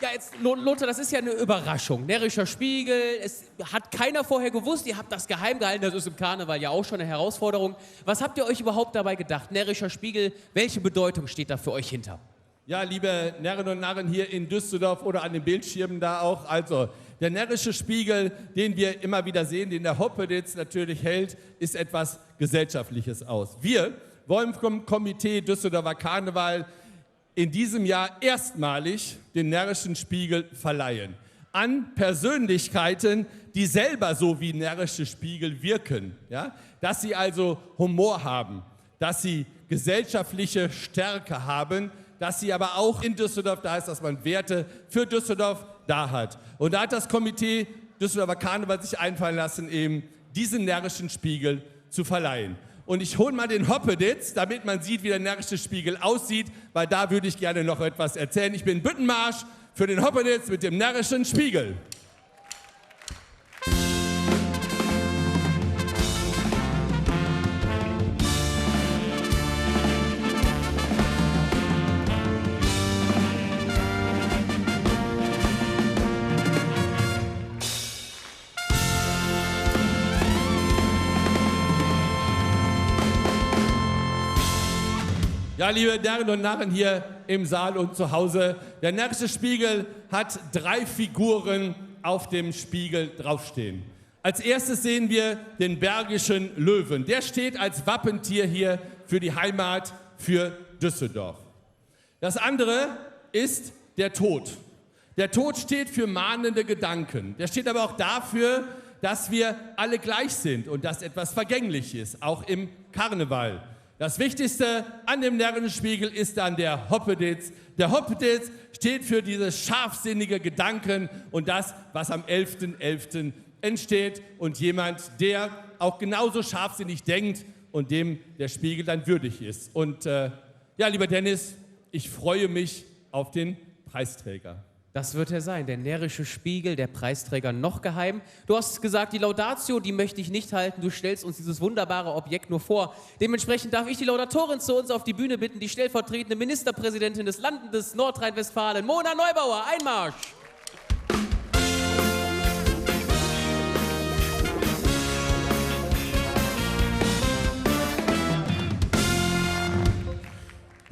Ja, jetzt, Lothar, das ist ja eine Überraschung. Närrischer Spiegel, es hat keiner vorher gewusst, ihr habt das geheim gehalten, das ist im Karneval ja auch schon eine Herausforderung. Was habt ihr euch überhaupt dabei gedacht? Närrischer Spiegel, welche Bedeutung steht da für euch hinter? Ja, liebe Närrinnen und Narren hier in Düsseldorf oder an den Bildschirmen da auch, also der Närrische Spiegel, den wir immer wieder sehen, den der Hoppeditz natürlich hält, ist etwas Gesellschaftliches aus. Wir wollen vom Komitee Düsseldorfer Karneval in diesem Jahr erstmalig den Närrischen Spiegel verleihen. An Persönlichkeiten, die selber so wie Närrische Spiegel wirken. Ja? Dass sie also Humor haben, dass sie gesellschaftliche Stärke haben, dass sie aber auch in Düsseldorf da ist, dass man Werte für Düsseldorf da hat. Und da hat das Komitee Düsseldorfer Karneval sich einfallen lassen, eben diesen Närrischen Spiegel zu verleihen. Und ich hole mal den Hoppeditz, damit man sieht, wie der Närrische Spiegel aussieht, weil da würde ich gerne noch etwas erzählen. Ich bin Büttenmarsch für den Hoppeditz mit dem Närrischen Spiegel. Ja, liebe Närrinnen und Narren hier im Saal und zu Hause, der Närrische Spiegel hat 3 Figuren auf dem Spiegel draufstehen. Als erstes sehen wir den Bergischen Löwen. Der steht als Wappentier hier für die Heimat, für Düsseldorf. Das andere ist der Tod. Der Tod steht für mahnende Gedanken. Der steht aber auch dafür, dass wir alle gleich sind und dass etwas vergänglich ist, auch im Karneval. Das Wichtigste an dem Närrischen Spiegel ist dann der Hoppeditz. Der Hoppeditz steht für diese scharfsinnige Gedanken und das, was am 11.11. entsteht. Und jemand, der auch genauso scharfsinnig denkt und dem der Spiegel dann würdig ist. Und ja, lieber Dennis, ich freue mich auf den Preisträger. Das wird er sein, der Närrische Spiegel, der Preisträger noch geheim. Du hast gesagt, die Laudatio, die möchte ich nicht halten. Du stellst uns dieses wunderbare Objekt nur vor. Dementsprechend darf ich die Laudatorin zu uns auf die Bühne bitten, die stellvertretende Ministerpräsidentin des Landes Nordrhein-Westfalen, Mona Neubauer. Einmarsch!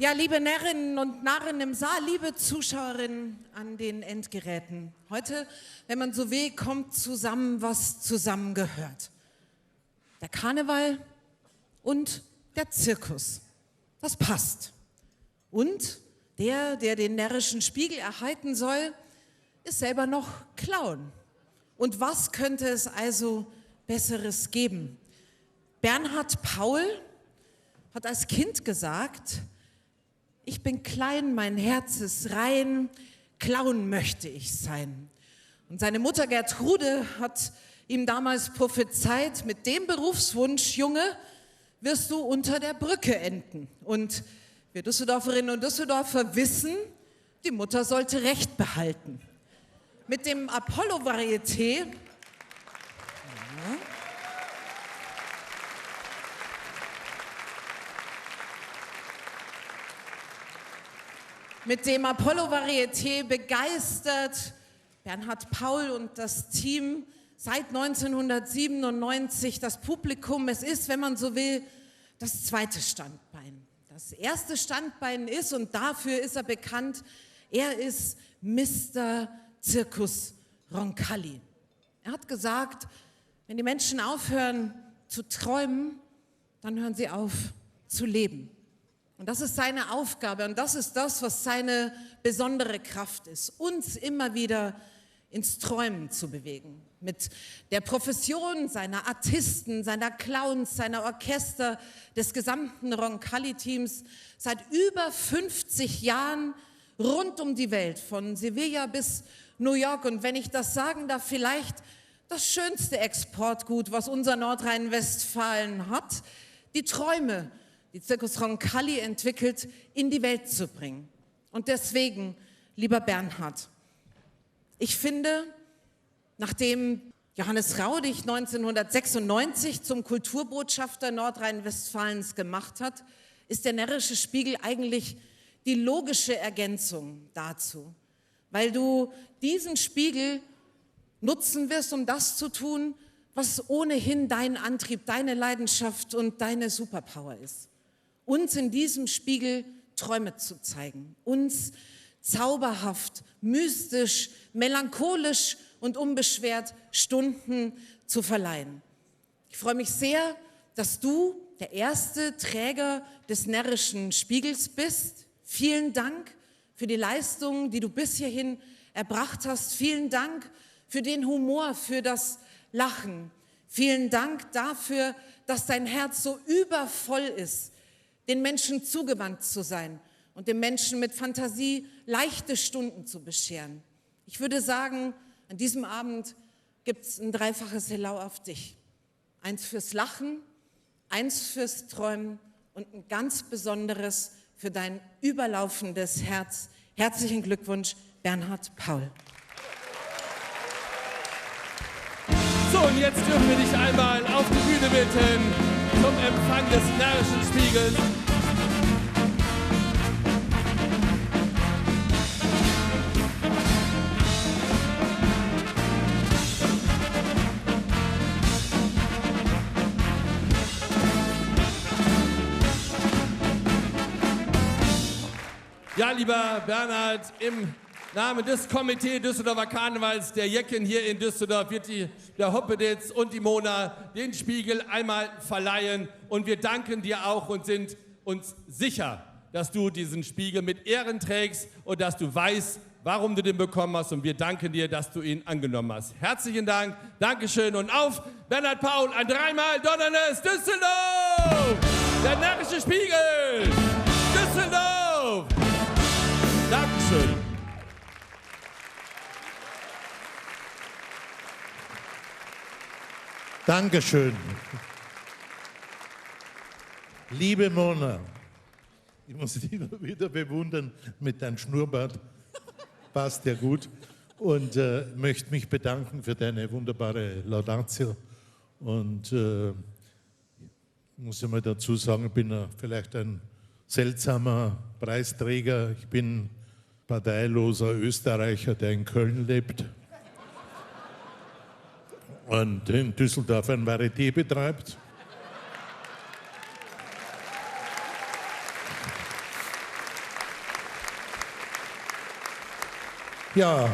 Ja, liebe Närrinnen und Narren im Saal, liebe Zuschauerinnen an den Endgeräten. Heute, wenn man so will, kommt zusammen, was zusammengehört. Der Karneval und der Zirkus. Das passt. Und der den Närrischen Spiegel erhalten soll, ist selber noch Clown. Und was könnte es also Besseres geben? Bernhard Paul hat als Kind gesagt: Ich bin klein, mein Herz ist rein, Clown möchte ich sein. Und seine Mutter Gertrude hat ihm damals prophezeit, mit dem Berufswunsch, Junge, wirst du unter der Brücke enden. Und wir Düsseldorferinnen und Düsseldorfer wissen, die Mutter sollte Recht behalten. Mit dem Apollo-Varieté mit dem Apollo-Varieté begeistert Bernhard Paul und das Team seit 1997 das Publikum. Es ist, wenn man so will, das zweite Standbein. Das erste Standbein ist, und dafür ist er bekannt, er ist Mr. Zirkus Roncalli. Er hat gesagt, wenn die Menschen aufhören zu träumen, dann hören sie auf zu leben. Und das ist seine Aufgabe und das ist das, was seine besondere Kraft ist, uns immer wieder ins Träumen zu bewegen. Mit der Profession seiner Artisten, seiner Clowns, seiner Orchester, des gesamten Roncalli-Teams seit über 50 Jahren rund um die Welt, von Sevilla bis New York. Und wenn ich das sagen darf, vielleicht das schönste Exportgut, was unser Nordrhein-Westfalen hat, die Träume, die Zirkus Roncalli entwickelt, in die Welt zu bringen. Und deswegen, lieber Bernhard, ich finde, nachdem Johannes Raudig 1996 zum Kulturbotschafter Nordrhein-Westfalens gemacht hat, ist der Närrische Spiegel eigentlich die logische Ergänzung dazu, weil du diesen Spiegel nutzen wirst, um das zu tun, was ohnehin dein Antrieb, deine Leidenschaft und deine Superpower ist. Uns in diesem Spiegel Träume zu zeigen, uns zauberhaft, mystisch, melancholisch und unbeschwert Stunden zu verleihen. Ich freue mich sehr, dass du der erste Träger des Närrischen Spiegels bist. Vielen Dank für die Leistungen, die du bis hierhin erbracht hast. Vielen Dank für den Humor, für das Lachen. Vielen Dank dafür, dass dein Herz so übervoll ist, den Menschen zugewandt zu sein und den Menschen mit Fantasie leichte Stunden zu bescheren. Ich würde sagen, an diesem Abend gibt es ein dreifaches Hello auf dich. Eins fürs Lachen, eins fürs Träumen und ein ganz besonderes für dein überlaufendes Herz. Herzlichen Glückwunsch, Bernhard Paul. So, und jetzt dürfen wir dich einmal auf die Bühne bitten zum Empfang des Närrischen Spiegels. Ja, lieber Bernhard, im Namen des Komitee Düsseldorfer Karnevals der Jecken hier in Düsseldorf wird der Hoppeditz und die Mona den Spiegel einmal verleihen. Und wir danken dir auch und sind uns sicher, dass du diesen Spiegel mit Ehren trägst und dass du weißt, warum du den bekommen hast. Und wir danken dir, dass du ihn angenommen hast. Herzlichen Dank, Dankeschön und auf Bernhard Paul, ein dreimal donnerndes Düsseldorf! Der Närrische Spiegel! Düsseldorf! Dankeschön. Dankeschön. Liebe Mona, ich muss dich immer wieder bewundern mit deinem Schnurrbart. Passt ja gut. Und möchte mich bedanken für deine wunderbare Laudatio. Und muss ich mal dazu sagen, ich bin vielleicht ein seltsamer Preisträger. Ich bin parteiloser Österreicher, der in Köln lebt und in Düsseldorf ein Varieté betreibt. Ja,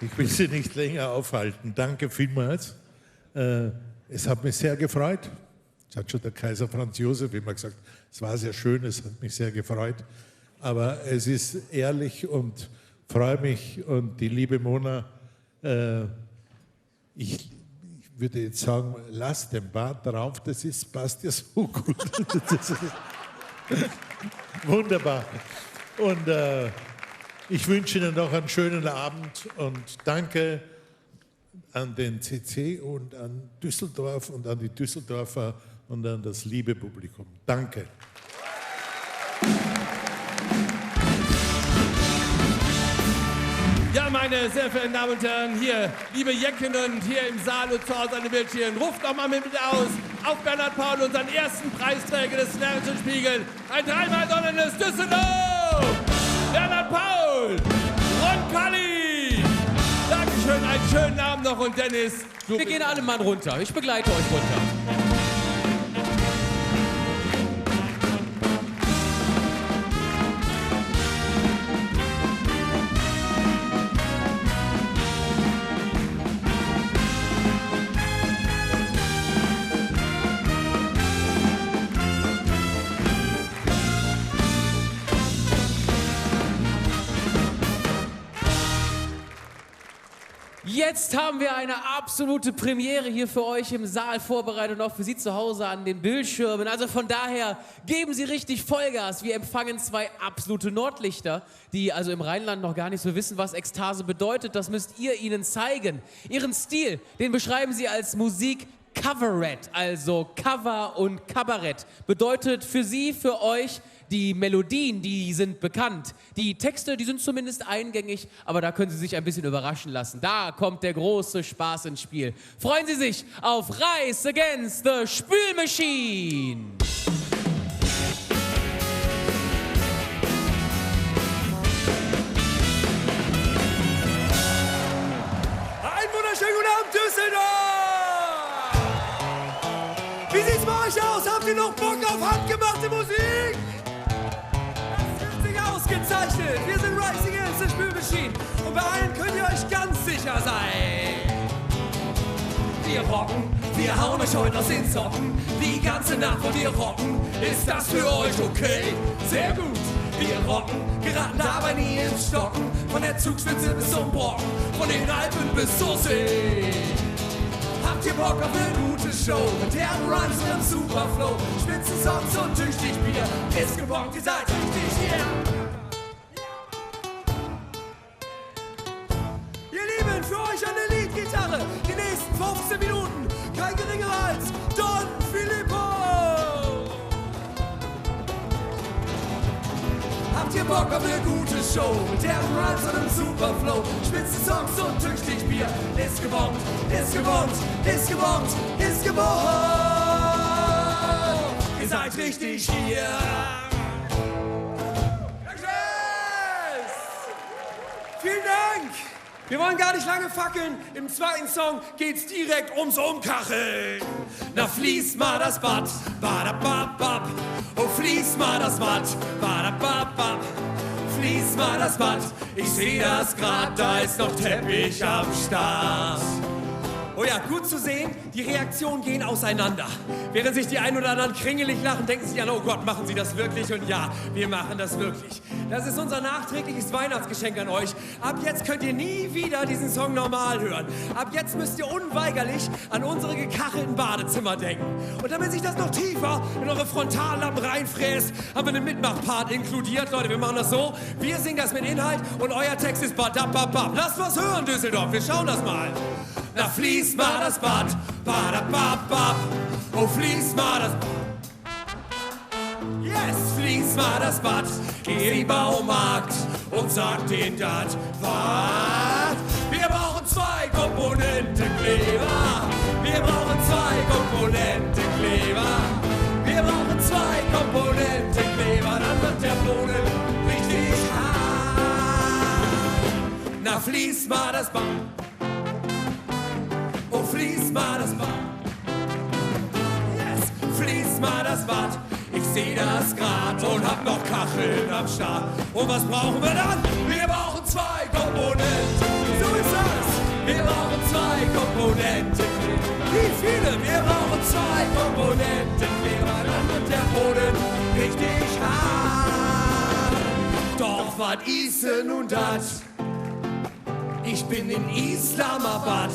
ich will Sie nicht länger aufhalten. Danke vielmals. Es hat mich sehr gefreut. Das hat schon der Kaiser Franz Josef immer gesagt. Es war sehr schön, es hat mich sehr gefreut. Aber es ist ehrlich und freue mich. Und die liebe Mona, ich würde jetzt sagen, lass den Bart drauf, passt ja so gut. Das ist wunderbar. Und ich wünsche Ihnen noch einen schönen Abend und danke an den CC und an Düsseldorf und an die Düsseldorfer und an das liebe Publikum. Danke. Ja, meine sehr verehrten Damen und Herren, hier, liebe Jecken und hier im Saal und zu Hause an den Bildschirmen, ruft doch mal mit aus auf Bernhard Paul, unseren ersten Preisträger des Närrischen Spiegel. Ein dreimal donnerndes Düsseldorf! Bernhard Paul, Ron Kalli. Dankeschön, einen schönen Abend noch und Dennis. Wir gehen alle mal runter. Ich begleite euch runter. Jetzt haben wir eine absolute Premiere hier für euch im Saal vorbereitet und auch für Sie zu Hause an den Bildschirmen. Also von daher geben Sie richtig Vollgas. Wir empfangen zwei absolute Nordlichter, die also im Rheinland noch gar nicht so wissen, was Ekstase bedeutet. Das müsst ihr ihnen zeigen. Ihren Stil, den beschreiben Sie als Musik Coverett, also Cover und Kabarett. Bedeutet für Sie, für euch, die Melodien, die sind bekannt. Die Texte, die sind zumindest eingängig, aber da können Sie sich ein bisschen überraschen lassen. Da kommt der große Spaß ins Spiel. Freuen Sie sich auf Rise Against the Spülmaschine. Einen wunderschönen guten Abend, Düsseldorf! Wie sieht's bei euch aus? Habt ihr noch Bock auf handgemachte Musik? Ausgezeichnet! Wir sind Rising Against the Spülmaschine und bei allen könnt ihr euch ganz sicher sein. Wir rocken, wir hauen euch heute aus den Socken. Die ganze Nacht und wir rocken. Ist das für euch okay? Sehr gut! Wir rocken, geraten dabei nie ins Stocken. Von der Zugspitze bis zum Brocken, von den Alpen bis zur See. Habt ihr Bock auf eine gute Show? Mit herben Runs und einem Superflow. Spitzen Songs und tüchtig Bier. Ist gebongt, ihr seid richtig hier. Für euch eine Leadgitarre, die nächsten 15 Minuten, kein geringerer als Don Filippo. Habt ihr Bock auf eine gute Show, mit der Runs und einem Superflow, spitze Songs und tüchtig Bier, ist gebongt, ist gebongt, ist gebongt, ist gebongt. Ihr seid richtig hier. Vielen Dank. Wir wollen gar nicht lange fackeln. Im zweiten Song geht's direkt ums Umkacheln. Na fließ mal das Bad, badababab. Oh fließ mal das Bad, badababab. Fließ mal das Bad. Ich seh das grad, da ist noch Teppich am Start. Oh ja, gut zu sehen, die Reaktionen gehen auseinander. Während sich die einen oder anderen kringelig lachen, denken sich an, oh Gott, machen sie das wirklich? Und ja, wir machen das wirklich. Das ist unser nachträgliches Weihnachtsgeschenk an euch. Ab jetzt könnt ihr nie wieder diesen Song normal hören. Ab jetzt müsst ihr unweigerlich an unsere gekachelten Badezimmer denken. Und damit sich das noch tiefer in eure Frontallappen reinfräst, haben wir einen Mitmachpart inkludiert. Leute, wir machen das so, wir singen das mit Inhalt und euer Text ist badababab. Lasst was hören, Düsseldorf, wir schauen das mal. Na fließ mal das Bad, badababab. Oh fließ mal das... Yes, fließ mal das Bad. Geh in den Baumarkt und sag den dat. Was? Wir brauchen zwei Komponenten Kleber. Wir brauchen zwei Komponenten Kleber. Wir brauchen zwei Komponenten Kleber. Dann wird der Boden richtig hart. Na fließ mal das Bad. Oh, fließ mal das Bad. Yes, fließ mal das Bad. Ich seh das grad und hab noch Kacheln am Start. Und was brauchen wir dann? Wir brauchen zwei Komponenten. So ist das. Wir brauchen zwei Komponenten. Wie viele? Wir brauchen zwei Komponenten. Dann wird der Boden richtig hart. Doch was ist nun das? Ich bin in Islamabad.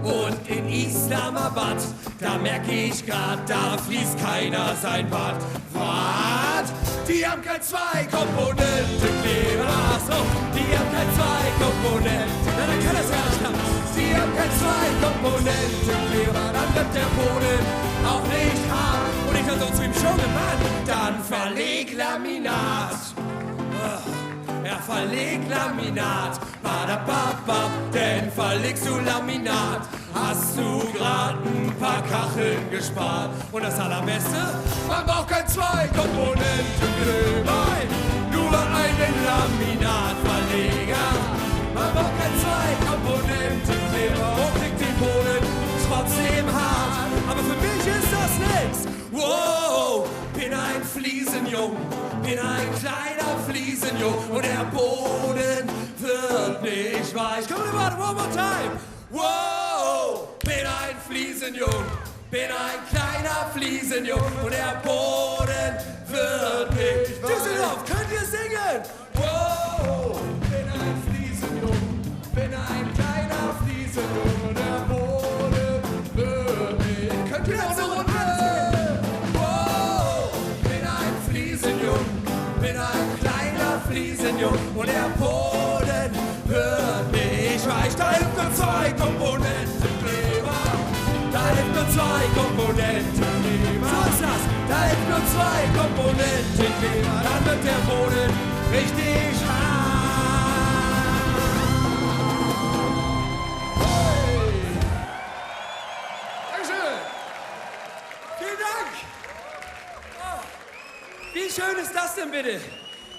Und in Islamabad, da merke ich grad, da fließt keiner sein Bad. Was? Die haben kein Zwei-Komponenten-Kleber. So, die haben kein Zwei-Komponenten. Na, dann kann das gar nicht klappen. Die haben kein Zwei-Komponenten-Kleber. Dann wird der Boden auch nicht hart. Und ich kann so zu ihm schon Mann, dann verleg Laminat. Er verlegt Laminat, badababab, denn verlegst du Laminat, hast du grad ein paar Kacheln gespart. Und das Allerbeste, man braucht kein Zwei-Komponenten-Kleber, nur Laminatverleger. Man braucht kein Zwei-Komponenten-Kleber und kriegt den Boden trotzdem hart. Aber für mich ist das nix. Wow, bin ein Fliesenjung, bin ein kleiner Fliesenjung und der Boden wird nicht weich. Komm, warte, one more time. Wow, bin ein Fliesenjung, bin ein kleiner Fliesenjung und der Boden wird nicht weich. Düsseldorf, könnt ihr singen? Wow, bin ein Fliesenjung, bin ein kleiner Fliesenjung und der Boden wird nicht weich. Könnt ihr das so runter? Bin ein kleiner Fliesenjung und der Boden wird nicht weich. Da hilft nur zwei Komponenten Kleber. Da hilft nur zwei Komponenten Kleber. So ist das. Da hilft nur zwei Komponenten Kleber. Dann wird der Boden richtig hart. Hey. Dankeschön. Vielen Dank. Wie schön ist das denn bitte?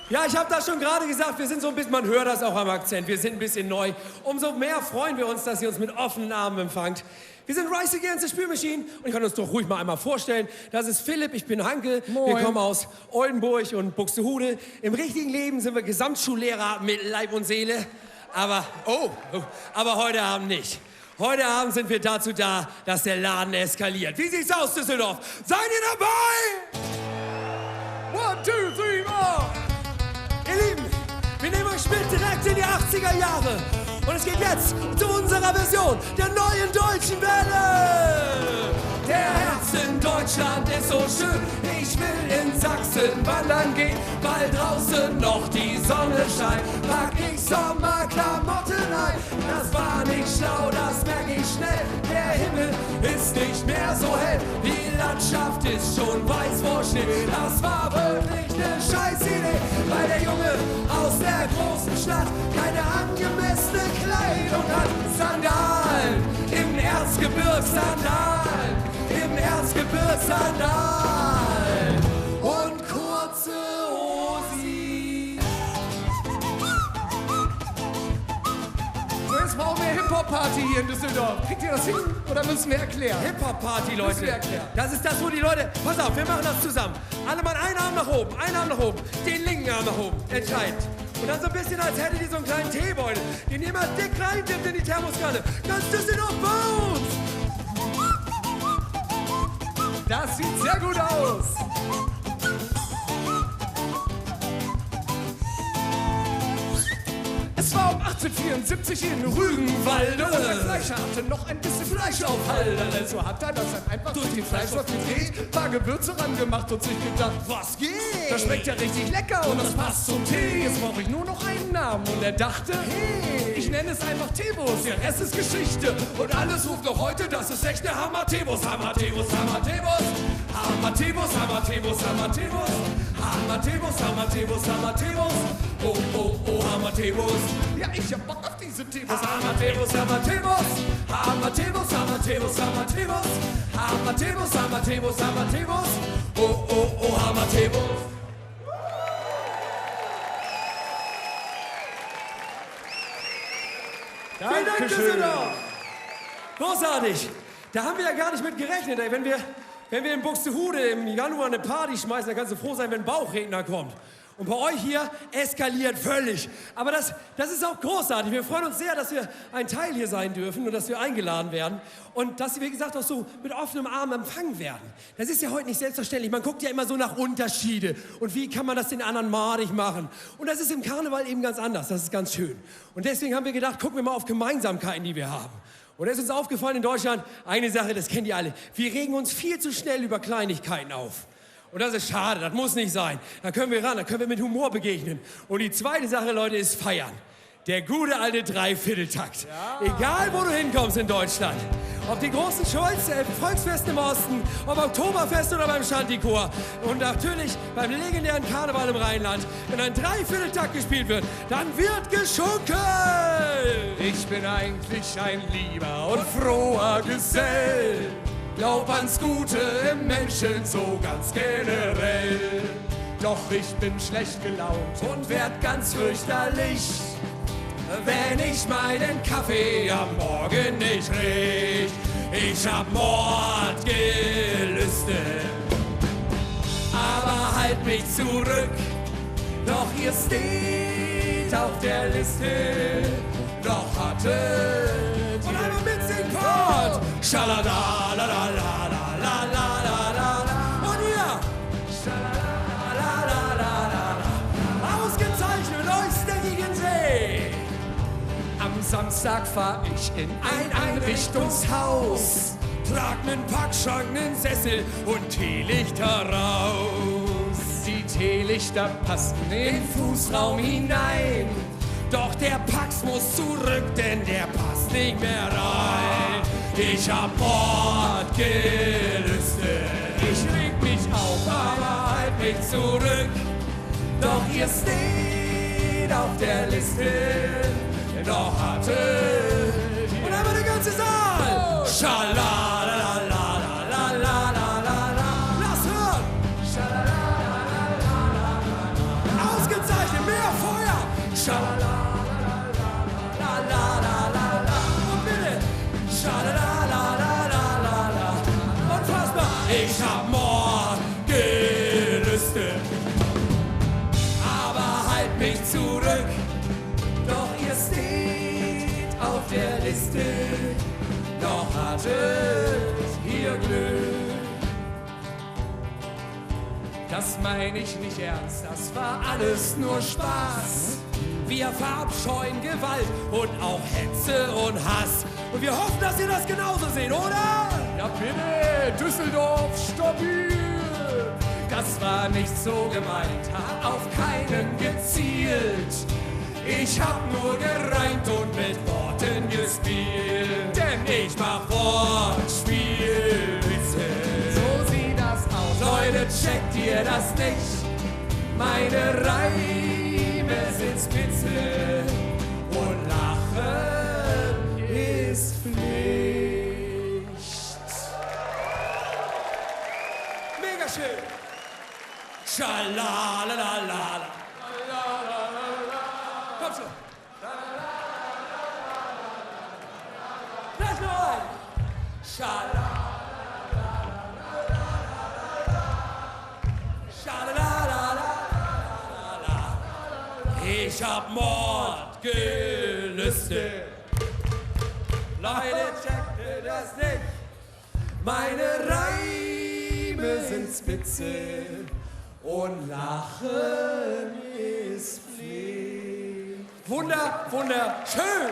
Ja, ich habe das schon gerade gesagt, wir sind so ein bisschen, man hört das auch am Akzent, wir sind ein bisschen neu. Umso mehr freuen wir uns, dass ihr uns mit offenen Armen empfangt. Wir sind Rise Against the Spülmaschine und ich kann uns doch ruhig mal einmal vorstellen. Das ist Philipp, ich bin Hanke, Moin. wir kommen aus Oldenburg und Buxtehude. Im richtigen Leben sind wir Gesamtschullehrer mit Leib und Seele, aber heute Abend nicht. Heute Abend sind wir dazu da, dass der Laden eskaliert. Wie sieht's aus, Düsseldorf? Seid ihr dabei? 1, 2, 3, 4. Ihr Lieben, wir nehmen euch mit direkt in die 80er Jahre. Und es geht jetzt zu unserer Version der neuen deutschen Welle. Der Herbst in Deutschland ist so schön. Ich will in Sachsen wandern gehen, weil draußen noch die Sonne scheint. Pack ich Sommerklamotten ein. Das war nicht schlau, das merke ich schnell. Der Himmel ist nicht mehr so hell. Die Landschaft ist schon weiß vor Schnee. Das war wirklich eine Scheißidee, weil der Junge aus der großen Stadt keine angemessene Kleidung hat. Sandalen im Erzgebirg, Sandalen im Erzgebirg, Sandalen und kurze Hosen. So, jetzt brauchen wir Hip-Hop-Party hier in Düsseldorf. Kriegt ihr das hin oder müssen wir erklären? Hip-Hop-Party, Müssen Leute. wir erklären. Das ist das, wo die Leute... Pass auf, wir machen das zusammen. Alle mal einen Arm nach oben, einen Arm nach oben. Den linken Arm nach oben. Entscheidend. Und dann so ein bisschen, als hättet ihr so einen kleinen Teebeutel, den ihr mal dick reintippt in die Thermoskanne. Ganz Düsseldorf Bones! Das sieht sehr gut aus. Es war um 1874 in Rügenwalde. Und der Fleischer hatte noch ein bisschen Fleisch auf Halde. Also hat er das dann einfach durch den Fleischwolf gedreht, paar Gewürze rangemacht und sich gedacht, was geht? Das schmeckt ja richtig lecker und das passt zum Tee. Jetzt brauche ich nur noch einen Namen. Und er dachte, hey, ich nenne es einfach Teewurst. Der Rest ist Geschichte. Und alles ruft noch heute, das ist echt der Hammer Teewurst. Hammer Teewurst, Hammer Teewurst. Hammer Teewurst, Hammer Teewurst, Hammer Teewurst. Hammer Teewurst, Hammer Teewurst, Hammer Teewurst. Oh, oh, oh, Hammer Teewurst. Ja, ich hab Bock auf diese Teewurst. Hammer Teewurst, Hammer Teewurst. Hammer Teewurst, Hammer Teewurst, Hammer Teewurst. Hammer Teewurst, Hammer Teewurst, Hammer Teewurst. Oh, oh, oh, Hammer Teewurst. Vielen Dank, Düsseldorf. Großartig. Da haben wir ja gar nicht mit gerechnet, ey. Wenn wir in Buxtehude im Januar eine Party schmeißen, dann kannst du froh sein, wenn ein Bauchredner kommt. Und bei euch hier eskaliert völlig. Aber das ist auch großartig. Wir freuen uns sehr, dass wir ein Teil hier sein dürfen und dass wir eingeladen werden. Und dass wir, wie gesagt, auch so mit offenem Arm empfangen werden. Das ist ja heute nicht selbstverständlich. Man guckt ja immer so nach Unterschiede. Und wie kann man das den anderen madig machen? Und das ist im Karneval eben ganz anders. Das ist ganz schön. Und deswegen haben wir gedacht, gucken wir mal auf Gemeinsamkeiten, die wir haben. Und da ist uns aufgefallen in Deutschland, eine Sache, das kennt ihr alle. Wir regen uns viel zu schnell über Kleinigkeiten auf. Und das ist schade, das muss nicht sein. Da können wir ran, da können wir mit Humor begegnen. Und die zweite Sache, Leute, ist feiern. Der gute alte Dreivierteltakt. Ja. Egal, wo du hinkommst in Deutschland. Ob die großen Volksfesten im Osten, ob Oktoberfest oder beim Shantychor. Und natürlich beim legendären Karneval im Rheinland. Wenn ein Dreivierteltakt gespielt wird, dann wird geschunken. Ich bin eigentlich ein lieber und froher Gesell. Glaub ans Gute im Menschen so ganz generell. Doch ich bin schlecht gelaunt und werd ganz fürchterlich, wenn ich meinen Kaffee am Morgen nicht riech. Ich hab Mordgelüste, aber halt mich zurück. Doch ihr steht auf der Liste, doch hattet und einmal mitsingen Chord. Schalala, la la la la la la la la. Und ihr Schalala, la la la la. Ausgezeichnet euch deckigen See. Am Samstag fahr ich in ein Einrichtungshaus, trag nen Packschrank, nen Sessel und Teelichter raus. Die Teelichter passen in den Fußraum hinein, doch der Pax muss zurück, denn der passt nicht mehr rein. Ich hab Mordgelüste, ich reg mich auf, aber halt mich zurück. Doch ihr steht auf der Liste, doch hattet und einmal der ganze Saal. Schalalalalalalalala. Lass hören. Schalalalalala. Ausgezeichnet, mehr Feuer. Schalalalalalalalala. Und bitte. Schalalalalala. Unfassbar. Ich hab Mordgelüste, aber halt mich zurück. Doch ihr steht auf der Liste, doch hattet ihr Glück. Das meine ich nicht ernst, das war alles nur Spaß. Wir verabscheuen Gewalt und auch Hetze und Hass. Und wir hoffen, dass ihr das genauso seht, oder? Ja bitte, Düsseldorf, stabil. Das war nicht so gemeint, hat auf keinen gezielt. Ich hab nur gereimt und mit Worten gespielt, denn ich mach Wortspielwitze. So sieht das aus. Leute, checkt ihr das nicht? Meine Reime sind spitze und Lachen ist Pflicht. Mega schön. Schalalalala. Komm schon. Lass noch ein. Ich hab Mordgelüste. Leute, checkt ihr das nicht? Meine Reime sind spitze und Lachen ist Pflicht. Wunderschön.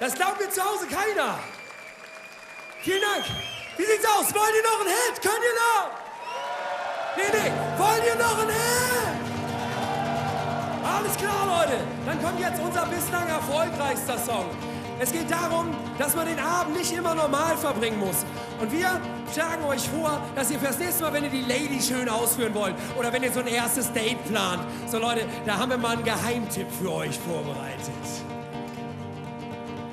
Das glaubt mir zu Hause keiner. Vielen Dank. Wie sieht's aus? Wollt ihr noch einen Hit? Könnt ihr noch? Nee. Wollt ihr noch einen Hit? Alles klar, Leute. Dann kommt jetzt unser bislang erfolgreichster Song. Es geht darum, dass man den Abend nicht immer normal verbringen muss. Und wir schlagen euch vor, dass ihr fürs nächste Mal, wenn ihr die Lady schön ausführen wollt oder wenn ihr so ein erstes Date plant, so Leute, da haben wir mal einen Geheimtipp für euch vorbereitet.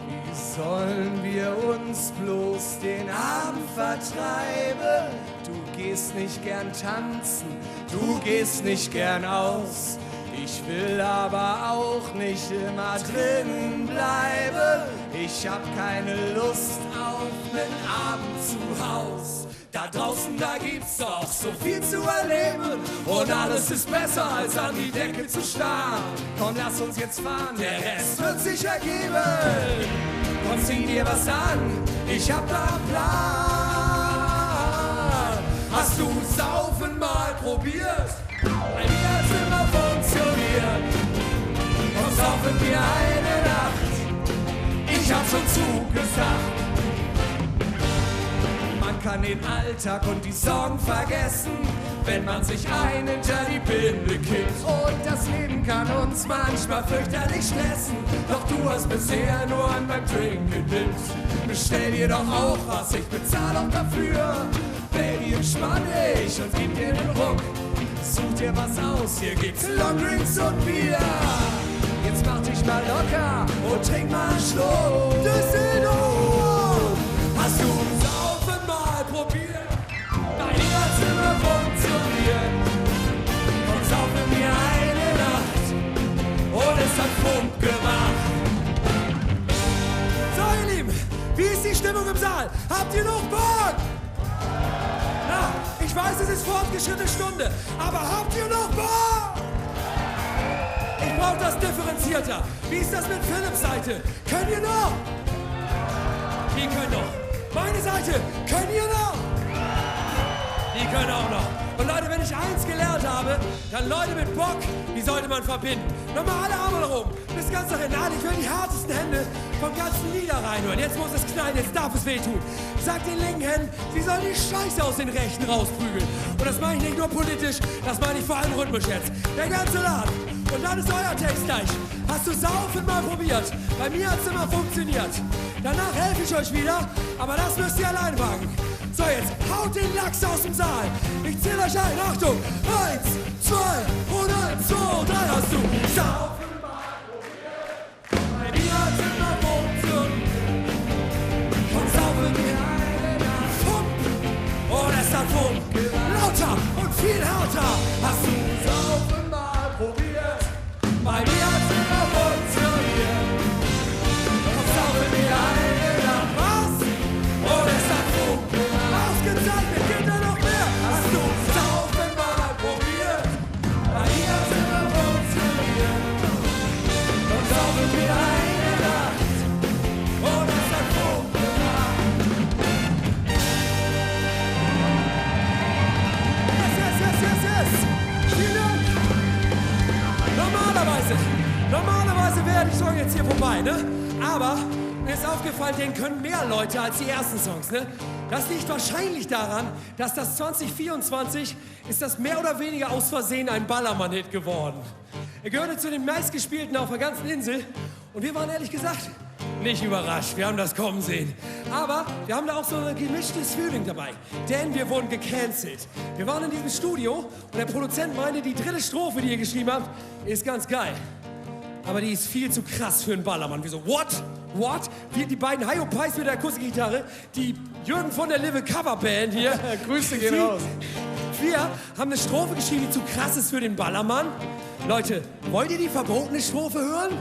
Wie sollen wir uns bloß den Abend vertreiben? Du gehst nicht gern tanzen, du gehst nicht gern aus. Ich will aber auch nicht immer drinnen bleiben. Ich hab keine Lust auf nen Abend zu Haus. Da draußen, da gibt's doch so viel zu erleben. Und alles ist besser, als an die Decke zu starren. Komm, lass uns jetzt fahren, der Rest wird sich ergeben. Komm, zieh dir was an, ich hab da einen Plan. Hast du Saufen mal probiert? Bei mir hat's immer funktioniert. Komm, saufen wir eine Nacht. Ich hab schon zugesagt. Man kann den Alltag und die Sorgen vergessen, wenn man sich ein hinter die Binde kippt. Und das Leben kann uns manchmal fürchterlich stressen. Doch du hast bisher nur an beim Trinken gedippt. Bestell dir doch auch was, ich bezahl auch dafür. Baby, entspann dich und gib dir den Ruck. Such dir was aus, hier gibt's Longdrinks und Bier. Jetzt mach dich mal locker und trink mal einen Schluck. Düsseldorf, hast du Saufen mal probiert? Bei dir hat's immer funktioniert. Habt ihr noch Bock? Na, ich weiß, es ist fortgeschrittene Stunde, aber habt ihr noch Bock? Ich brauche das differenzierter. Wie ist das mit Philipps Seite? Könnt ihr noch? Die können noch. Meine Seite, könnt ihr noch? Die können auch noch. Und Leute, wenn ich eins gelernt habe, dann Leute mit Bock, die sollte man verbinden. Nochmal alle Arme nach oben. Bis ganz nach hinten. Ich will die härtesten Hände vom ganzen Lieder reinhören. Jetzt muss es knallen, jetzt darf es wehtun. Sagt den linken Händen, sie sollen die Scheiße aus den rechten rausprügeln. Und das meine ich nicht nur politisch, das meine ich vor allem rhythmisch jetzt. Der ganze Laden. Und dann ist euer Text gleich. Hast du Saufen mal probiert? Bei mir hat's immer funktioniert. Danach helfe ich euch wieder, aber das müsst ihr allein wagen. So, jetzt haut den Lachs aus dem Saal. Ich zähl euch ein. Achtung. 1, 2 und 1, 2, 3 hast du. Saufen mal probiert. Bei mir hat's immer funktioniert. Und saufen wir eine Nacht. Fump. Und es hat Fump. Lauter und viel härter. Hast du Saufen mal probiert? Bei mir hat's immer funktioniert. Und saufen wir eine Nacht. Was? Und es hat Fump. Ausgezeichnet, geht da noch mehr? Hast du Saufen mal probiert? Bei mir hat's immer funktioniert. Und saufen wir eine Nacht. Und es hat Fump gemacht. Yes. Vielen Dank. Normalerweise wäre die Song jetzt hier vorbei, ne? Aber mir ist aufgefallen, den können mehr Leute als die ersten Songs, ne? Das liegt wahrscheinlich daran, dass das 2024 ist das mehr oder weniger aus Versehen ein Ballermann-Hit geworden. Er gehörte zu den meistgespielten auf der ganzen Insel und wir waren ehrlich gesagt nicht überrascht. Wir haben das kommen sehen. Aber wir haben da auch so ein gemischtes Feeling dabei, denn wir wurden gecancelt. Wir waren in diesem Studio und der Produzent meinte, die dritte Strophe, die ihr geschrieben habt, ist ganz geil. Aber die ist viel zu krass für einen Ballermann. Wir so, what? Wir, die beiden Hyopies mit der Akustikgitarre, die Jürgen von der Live Coverband hier. Grüße gehen raus. Wir haben eine Strophe geschrieben, die zu krass ist für den Ballermann. Leute, wollt ihr die verbotene Strophe hören?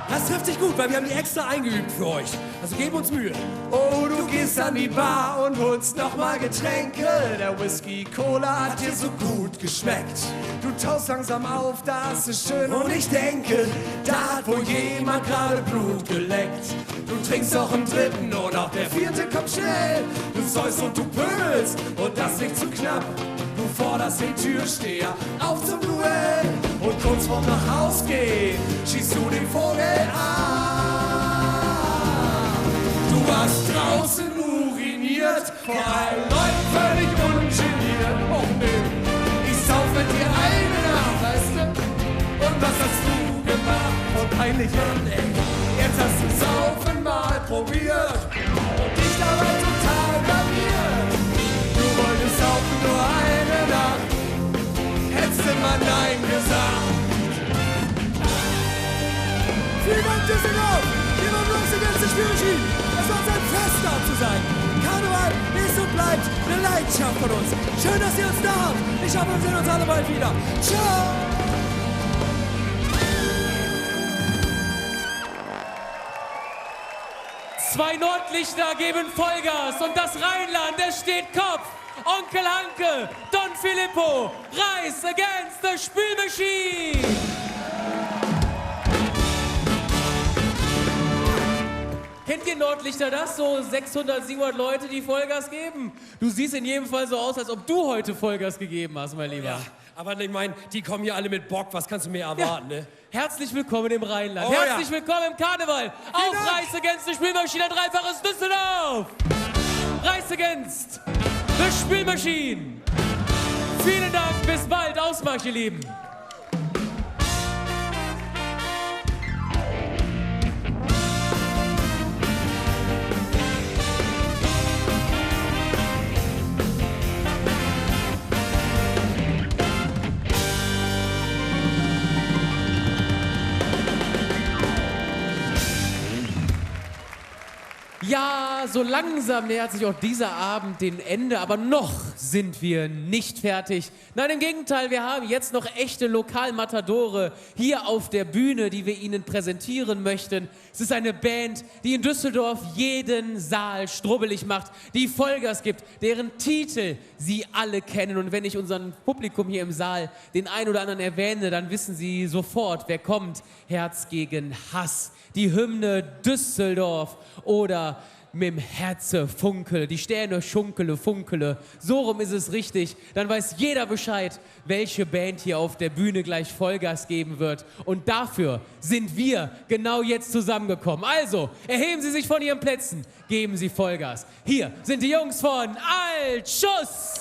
Das trifft sich gut, weil wir haben die extra eingeübt für euch. Also gebt uns Mühe. Oh, du gehst an die Bar und holst nochmal Getränke. Der Whisky Cola hat dir so gut geschmeckt. Du taust langsam auf, das ist schön und ich denke, da hat wohl jemand gerade Blut geleckt. Du trinkst auch einen dritten und auch der vierte kommt schnell. Du säust und du pöbelst und das nicht zu knapp. Du forderst den Türsteher auf zum Duell. Und kurz vorm nach Haus gehen, schießt du den Vogel an. Du hast draußen uriniert, vor allen Leuten völlig ungeniert. Oh nee, ich sauf mit dir eine Nacht, weißt du? Und was hast du gemacht? Oh peinlich, Mann, ey. Jetzt hast du Saufen mal probiert und dich dabei total blamiert. Du wolltest saufen nur eine Nacht, hättest du mal Nein gesagt. Vielen Dank, Düsseldorf! Wir waren Race Against the Spirit. Es war uns ein Fest, da zu sein. Karneval ist und bleibt eine Leidenschaft von uns. Schön, dass ihr uns da habt. Ich hoffe, wir sehen uns alle bald wieder. Ciao! Zwei Nordlichter geben Vollgas und das Rheinland, es steht Kopf. Onkel Hanke, Don Filippo, Rise Against the Spülmaschine. Kennt ihr Nordlichter das? So 600, 700 Leute, die Vollgas geben? Du siehst in jedem Fall so aus, als ob du heute Vollgas gegeben hast, mein Lieber. Ja, aber ich meine, die kommen hier alle mit Bock. Was kannst du mehr erwarten, ne? Herzlich willkommen im Rheinland. Oh, Herzlich willkommen im Karneval. Auf Rise Against the Spülmaschine, ein dreifaches Düsseldorf. Rise Against the Spülmaschine. Vielen Dank, bis bald. Ausmarsch, ihr Lieben. Ja, Ja, so langsam nähert sich auch dieser Abend dem Ende, aber noch sind wir nicht fertig. Nein, im Gegenteil, wir haben jetzt noch echte Lokalmatadore hier auf der Bühne, die wir Ihnen präsentieren möchten. Es ist eine Band, die in Düsseldorf jeden Saal strubbelig macht, die Vollgas gibt, deren Titel Sie alle kennen. Und wenn ich unserem Publikum hier im Saal den einen oder anderen erwähne, dann wissen Sie sofort, wer kommt. Herz gegen Hass, die Hymne Düsseldorf oder mit dem Herze funkele, die Sterne schunkele, funkele. So rum ist es richtig. Dann weiß jeder Bescheid, welche Band hier auf der Bühne gleich Vollgas geben wird. Und dafür sind wir genau jetzt zusammengekommen. Also, erheben Sie sich von Ihren Plätzen, geben Sie Vollgas. Hier sind die Jungs von Altschuss!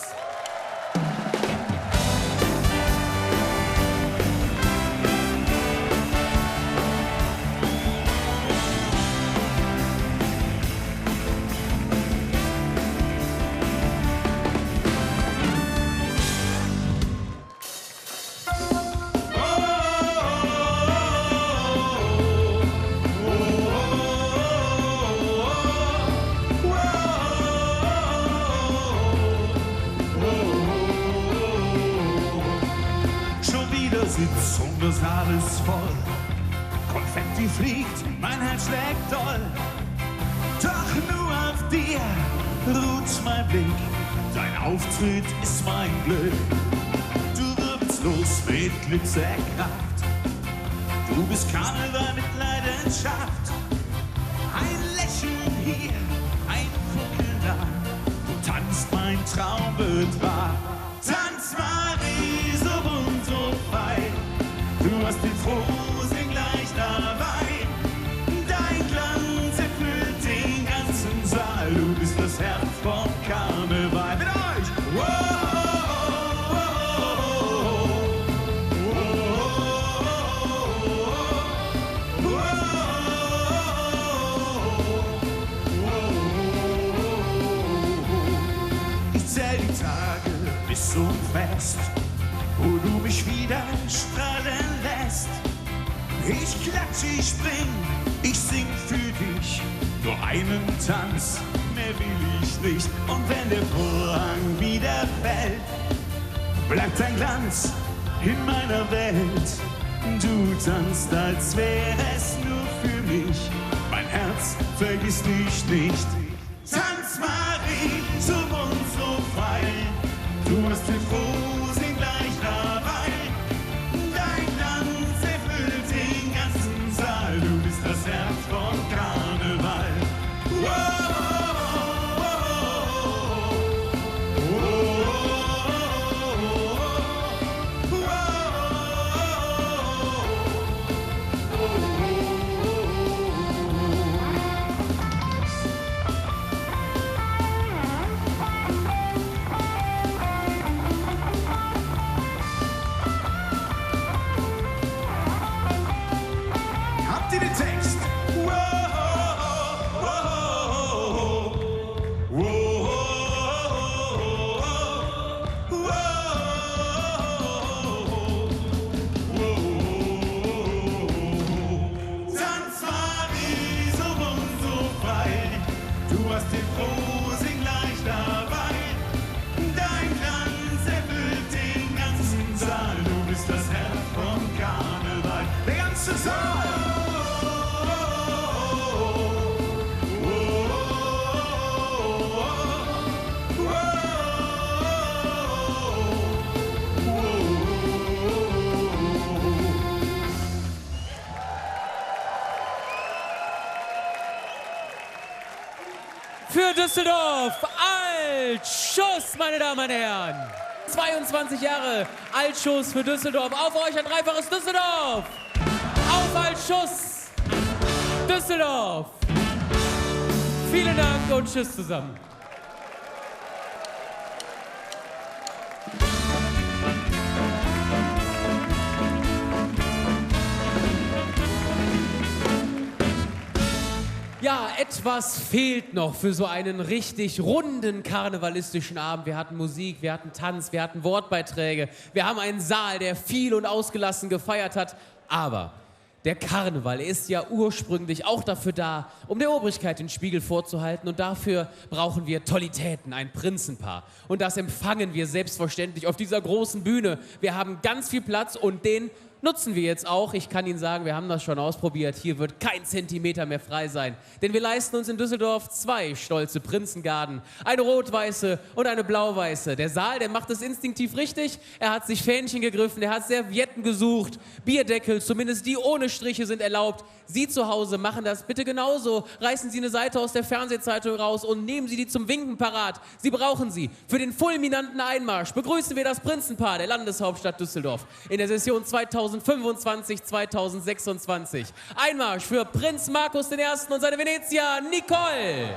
Sitzung, der Saal ist voll. Konfetti fliegt, mein Herz schlägt doll. Doch nur auf dir ruht mein Blick. Dein Auftritt ist mein Glück. Du wirbst los mit Glitzerkraft. Du bist Karneval mit Leidenschaft. Ein Lächeln hier, ein Funkeln da. Du tanzt, mein Traum wird wahr. Tanz, Marie, so bunt, so frei. Du hast den Frohsinn gleich dabei. Dein Glanz erfüllt den ganzen Saal. Du bist das Herz vom Karneval. Mit euch! Ich zähl die Tage bis zum Fest, wo du mich wieder strahlen lässt. Ich klatsch, ich spring, ich sing für dich. Nur einen Tanz, mehr will ich nicht. Und wenn der Vorhang wieder fällt, bleibt dein Glanz in meiner Welt. Du tanzt, als wäre es nur für mich. Mein Herz vergisst dich nicht. Tanz, Marie, so bunt, so frei. Du hast den Frohsinn gleich dabei. Dein Glanz erfüllt den ganzen Saal. Du bist das Herz von Karneval. Habt ihr den Text? Tanz, Marie, so bunt, so frei. Du hast den Frohsinn gleich dabei. Dein Glanz erfüllt den ganzen Saal. Du bist das Herz vom Karneval. Der ganze Saal. Für Düsseldorf, Altschuss, meine Damen und Herren. 22 Jahre Altschuss für Düsseldorf. Auf euch ein dreifaches Düsseldorf. Auf Altschuss, Düsseldorf. Vielen Dank und tschüss zusammen. Ja, etwas fehlt noch für so einen richtig runden karnevalistischen Abend. Wir hatten Musik, wir hatten Tanz, wir hatten Wortbeiträge. Wir haben einen Saal, der viel und ausgelassen gefeiert hat. Aber Der Karneval ist ja ursprünglich auch dafür da, um der Obrigkeit den Spiegel vorzuhalten. Und dafür brauchen wir Tollitäten, ein Prinzenpaar. Und das empfangen wir selbstverständlich auf dieser großen Bühne. Wir haben ganz viel Platz und den nutzen wir jetzt auch. Ich kann Ihnen sagen, wir haben das schon ausprobiert. Hier wird kein Zentimeter mehr frei sein. Denn wir leisten uns in Düsseldorf 2 stolze Prinzengarden. Eine rot-weiße und eine blau-weiße. Der Saal, der macht es instinktiv richtig. Er hat sich Fähnchen gegriffen, er hat Servietten gesucht. Bierdeckel, zumindest die ohne Striche, sind erlaubt. Sie zu Hause machen das bitte genauso. Reißen Sie eine Seite aus der Fernsehzeitung raus und nehmen Sie die zum Winken parat. Sie brauchen sie. Für den fulminanten Einmarsch begrüßen wir das Prinzenpaar der Landeshauptstadt Düsseldorf in der Session 2025-2026. Einmarsch für Prinz Markus I. und seine Venezia Nicole.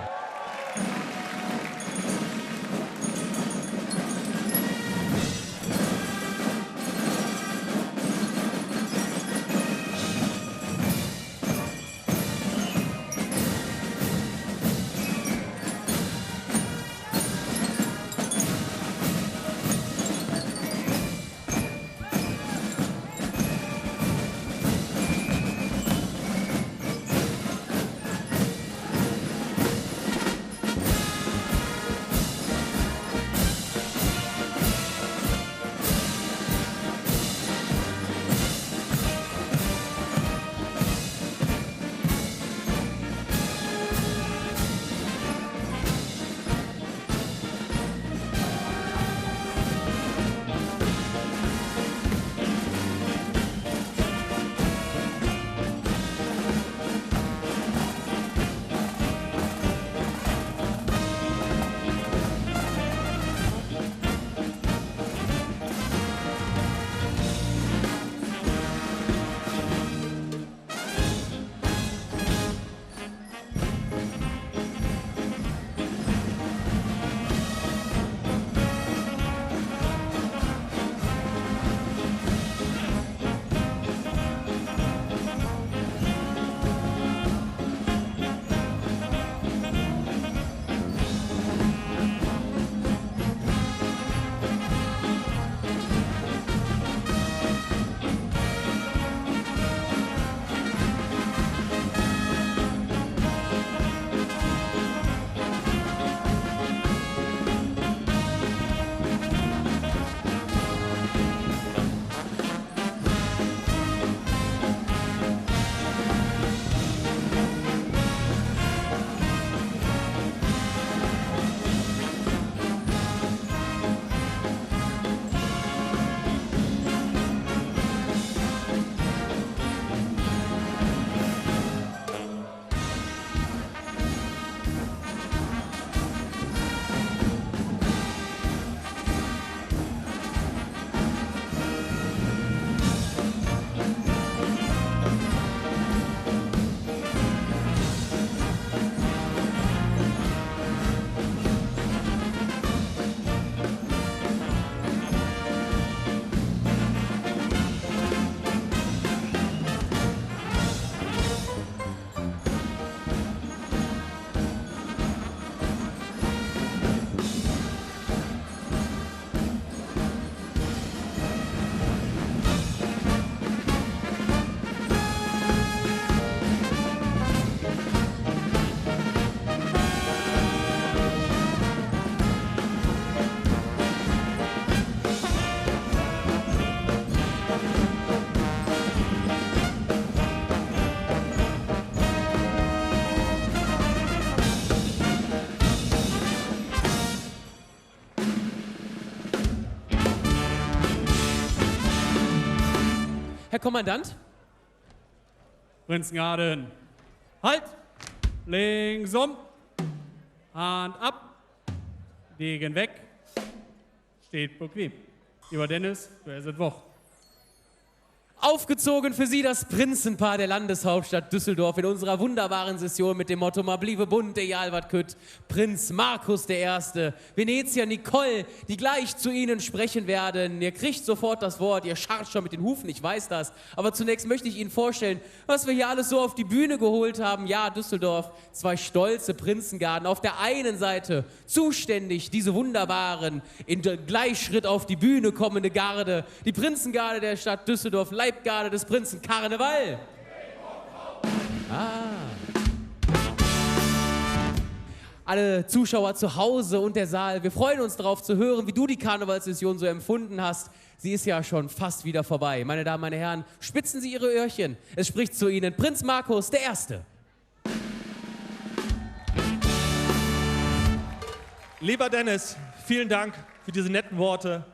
Herr Kommandant? Prinzengarden. Halt! Links um. Hand ab. Degen weg. Steht bequem. Lieber Dennis, du hast es Woch. Aufgezogen für Sie das Prinzenpaar der Landeshauptstadt Düsseldorf in unserer wunderbaren Session mit dem Motto "Ma bliebe bunt, egal wat kütt". Prinz Markus I., Venezia Nicole, die gleich zu Ihnen sprechen werden. Ihr kriegt sofort das Wort, ihr scharrt schon mit den Hufen, ich weiß das. Aber zunächst möchte ich Ihnen vorstellen, was wir hier alles so auf die Bühne geholt haben. Ja, Düsseldorf, 2 stolze Prinzengarden. Auf der einen Seite zuständig diese wunderbaren, in Gleichschritt auf die Bühne kommende Garde, die Prinzengarde der Stadt Düsseldorf, Leibgarde des Prinzen Karneval. Alle Zuschauer zu Hause und der Saal, wir freuen uns darauf zu hören, wie du die Karnevalssession so empfunden hast. Sie ist ja schon fast wieder vorbei. Meine Damen, meine Herren, spitzen Sie Ihre Öhrchen. Es spricht zu Ihnen Prinz Markus der Erste. Lieber Dennis, vielen Dank für diese netten Worte.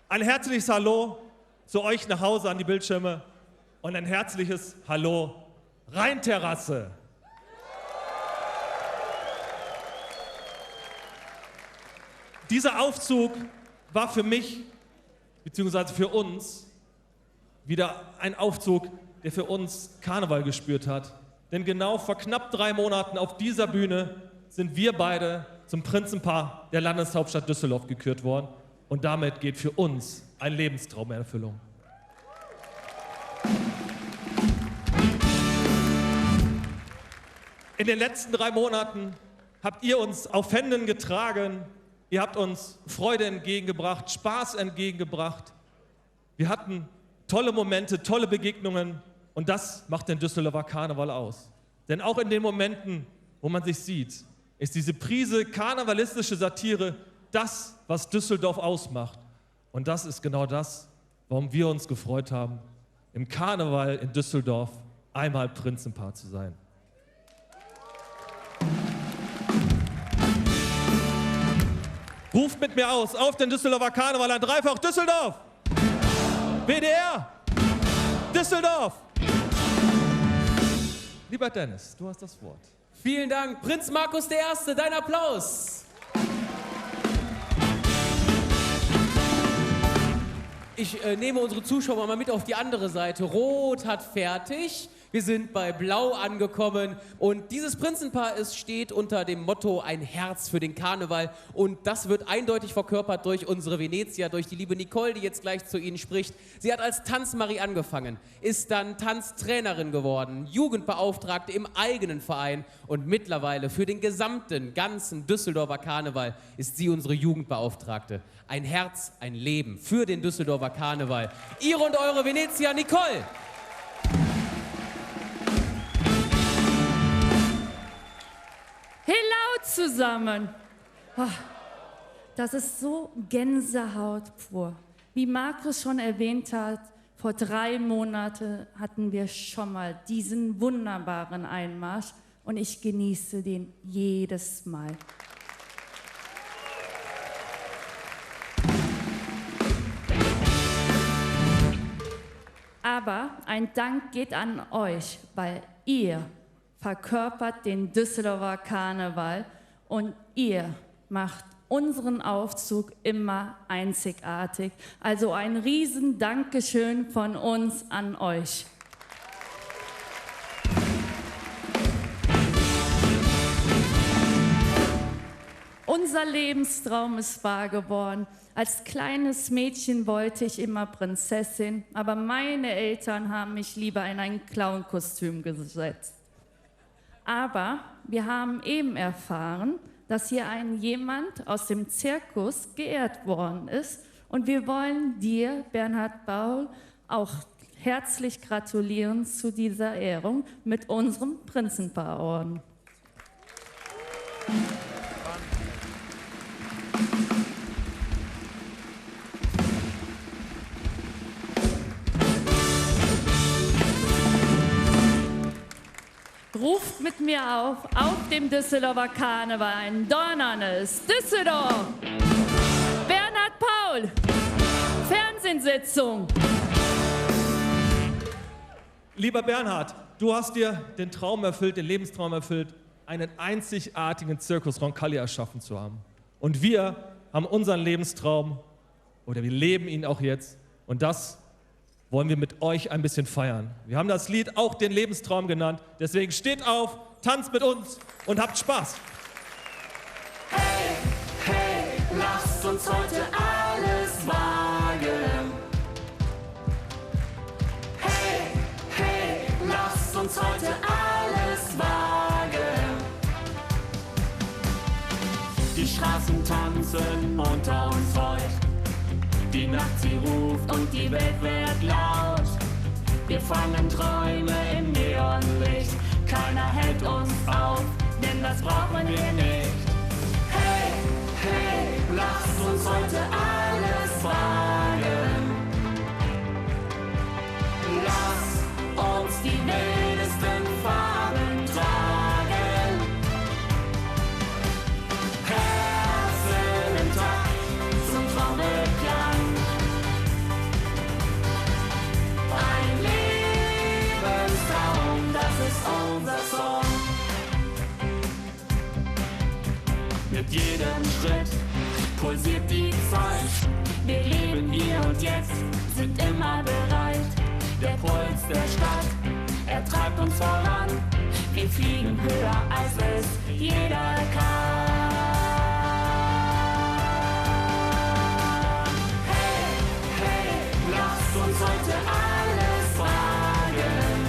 Ein herzliches Hallo zu euch nach Hause an die Bildschirme und ein herzliches Hallo Rheinterrasse. Dieser Aufzug war für mich, beziehungsweise für uns, wieder ein Aufzug, der für uns Karneval gespürt hat. Denn genau vor knapp 3 Monaten auf dieser Bühne sind wir beide zum Prinzenpaar der Landeshauptstadt Düsseldorf gekürt worden. Und damit geht für uns ein Lebenstraum in Erfüllung. In den letzten 3 Monaten habt ihr uns auf Händen getragen. Ihr habt uns Freude entgegengebracht, Spaß entgegengebracht. Wir hatten tolle Momente, tolle Begegnungen und das macht den Düsseldorfer Karneval aus. Denn auch in den Momenten, wo man sich sieht, ist diese Prise karnevalistische Satire das, was Düsseldorf ausmacht. Und das ist genau das, warum wir uns gefreut haben, im Karneval in Düsseldorf einmal Prinzenpaar zu sein. Ruft mit mir aus, auf den Düsseldorfer Karneval, ein Dreifach Düsseldorf! WDR! Düsseldorf! Lieber Dennis, du hast das Wort. Vielen Dank, Prinz Markus der Erste, dein Applaus. Ich nehme unsere Zuschauer mal mit auf die andere Seite. Rot hat fertig. Wir sind bei Blau angekommen und dieses Prinzenpaar steht unter dem Motto ein Herz für den Karneval und das wird eindeutig verkörpert durch unsere Venezia, durch die liebe Nicole, die jetzt gleich zu Ihnen spricht. Sie hat als Tanzmarie angefangen, ist dann Tanztrainerin geworden, Jugendbeauftragte im eigenen Verein und mittlerweile für den ganzen Düsseldorfer Karneval ist sie unsere Jugendbeauftragte. Ein Herz, ein Leben für den Düsseldorfer Karneval. Ihre und eure Venezia, Nicole! Hello zusammen! Das ist so Gänsehaut pur. Wie Markus schon erwähnt hat, vor 3 Monaten hatten wir schon mal diesen wunderbaren Einmarsch und ich genieße den jedes Mal. Aber ein Dank geht an euch, weil ihr verkörpert den Düsseldorfer Karneval und ihr macht unseren Aufzug immer einzigartig. Also ein riesen Dankeschön von uns an euch. Unser Lebenstraum ist wahr geworden. Als kleines Mädchen wollte ich immer Prinzessin, aber meine Eltern haben mich lieber in ein Clownkostüm gesetzt. Aber wir haben eben erfahren, dass hier jemand aus dem Zirkus geehrt worden ist. Und wir wollen dir, Bernhard Paul, auch herzlich gratulieren zu dieser Ehrung mit unserem Prinzenpaarorden. Ruft mit mir auf dem Düsseldorfer Karneval ein donnerndes Düsseldorf. Bernhard Paul, Fernsehsitzung. Lieber Bernhard, du hast dir den Traum erfüllt, den Lebenstraum erfüllt, einen einzigartigen Zirkus Roncalli erschaffen zu haben. Und wir haben unseren Lebenstraum, oder wir leben ihn auch jetzt, und das wollen wir mit euch ein bisschen feiern. Wir haben das Lied auch den Lebenstraum genannt. Deswegen steht auf, tanzt mit uns und habt Spaß. Hey, hey, lasst uns heute alles wagen. Hey, hey, lasst uns heute alles wagen. Die Straßen tanzen unter uns heute. Die Nacht, sie ruft und die Welt wird laut. Wir fangen Träume im Neonlicht, keiner hält uns auf, denn das brauchen wir nicht. Hey, hey, lasst uns heute alles wagen. Lass uns die wildesten Farben tragen. Herzen im Takt zum Trommelklang. Ein Lebenstraum, das ist unser Song. Mit jedem Schritt pulsiert die Zeit. Wir leben hier und jetzt, sind immer bereit. Der Puls der Stadt, er treibt uns voran. Wir fliegen höher, als es jeder kann. Hey, hey, lasst uns heute alles wagen.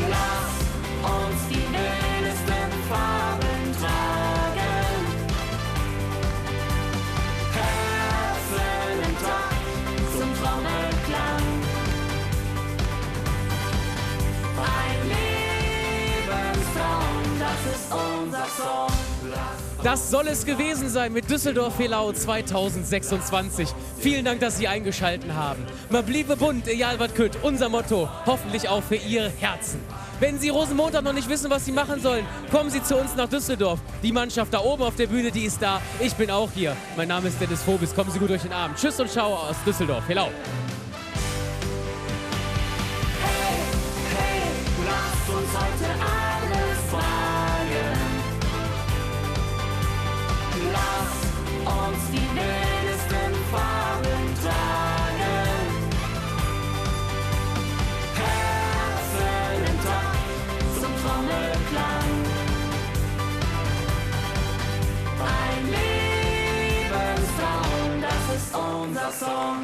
Lasst uns die wildesten Farben tragen. Herzen im Takt zum Trommelklang. Ein Lebenstraum, das ist unser Song. Das soll es gewesen sein mit Düsseldorf-Helau 2026. Vielen Dank, dass Sie eingeschaltet haben. Man bliebe bunt, egal was kütt. Unser Motto, hoffentlich auch für Ihr Herzen. Wenn Sie Rosenmontag noch nicht wissen, was Sie machen sollen, kommen Sie zu uns nach Düsseldorf. Die Mannschaft da oben auf der Bühne, die ist da. Ich bin auch hier. Mein Name ist Dennis Vobis. Kommen Sie gut durch den Abend. Tschüss und ciao aus Düsseldorf-Helau. Lasst uns heute alles wagen. Lasst uns die wildesten Farben tragen. Herzen im Takt zum Trommelklang. Ein Lebenstraum, das ist unser Song.